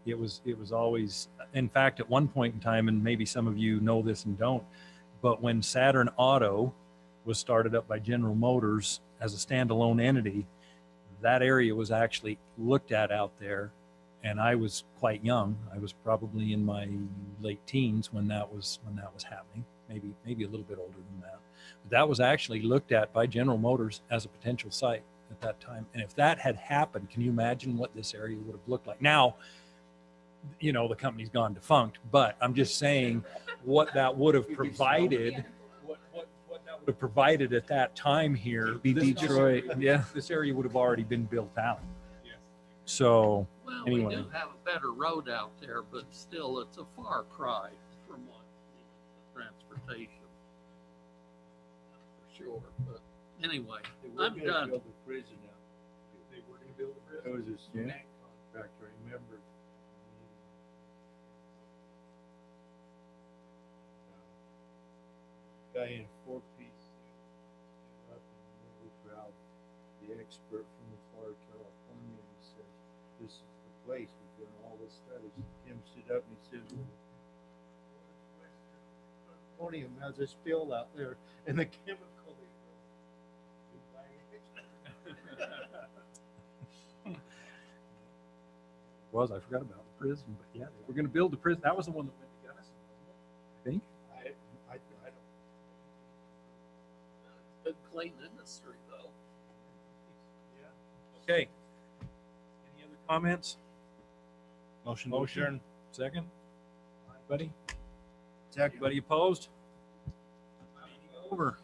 it was always, in fact, at one point in time, and maybe some of you know this and don't, but when Saturn Auto was started up by General Motors as a standalone entity, that area was actually looked at out there. And I was quite young. I was probably in my late teens when that was happening, maybe a little bit older than that. But that was actually looked at by General Motors as a potential site at that time. And if that had happened, can you imagine what this area would have looked like? Now, you know, the company's gone defunct, but I'm just saying what that would have provided, what that would have provided at that time here.
Detroit, yeah.
This area would have already been built out. So
Well,
anyway.
we do have a better road out there, but still, it's a far cry from what the transportation. For sure, but anyway, I'm done.
Build a prison out. They were going to build a prison. It was a cement contractor, I remember. Guy in a four-piece suit up in the middle of the crowd, the expert from the far California, and he said, "This is the place. We've done all the studies." Tim stood up and he said, "Ammonium has a spill out there, and the chemical
was. I forgot about the prison, but yeah, we're going to build the prison. That was the one that went to Gunnison, wasn't it? I think.
I don't.
Good clean industry, though.
Yeah. Okay. Any other comments? Motion. Second. Anybody? Anybody opposed? Meeting over.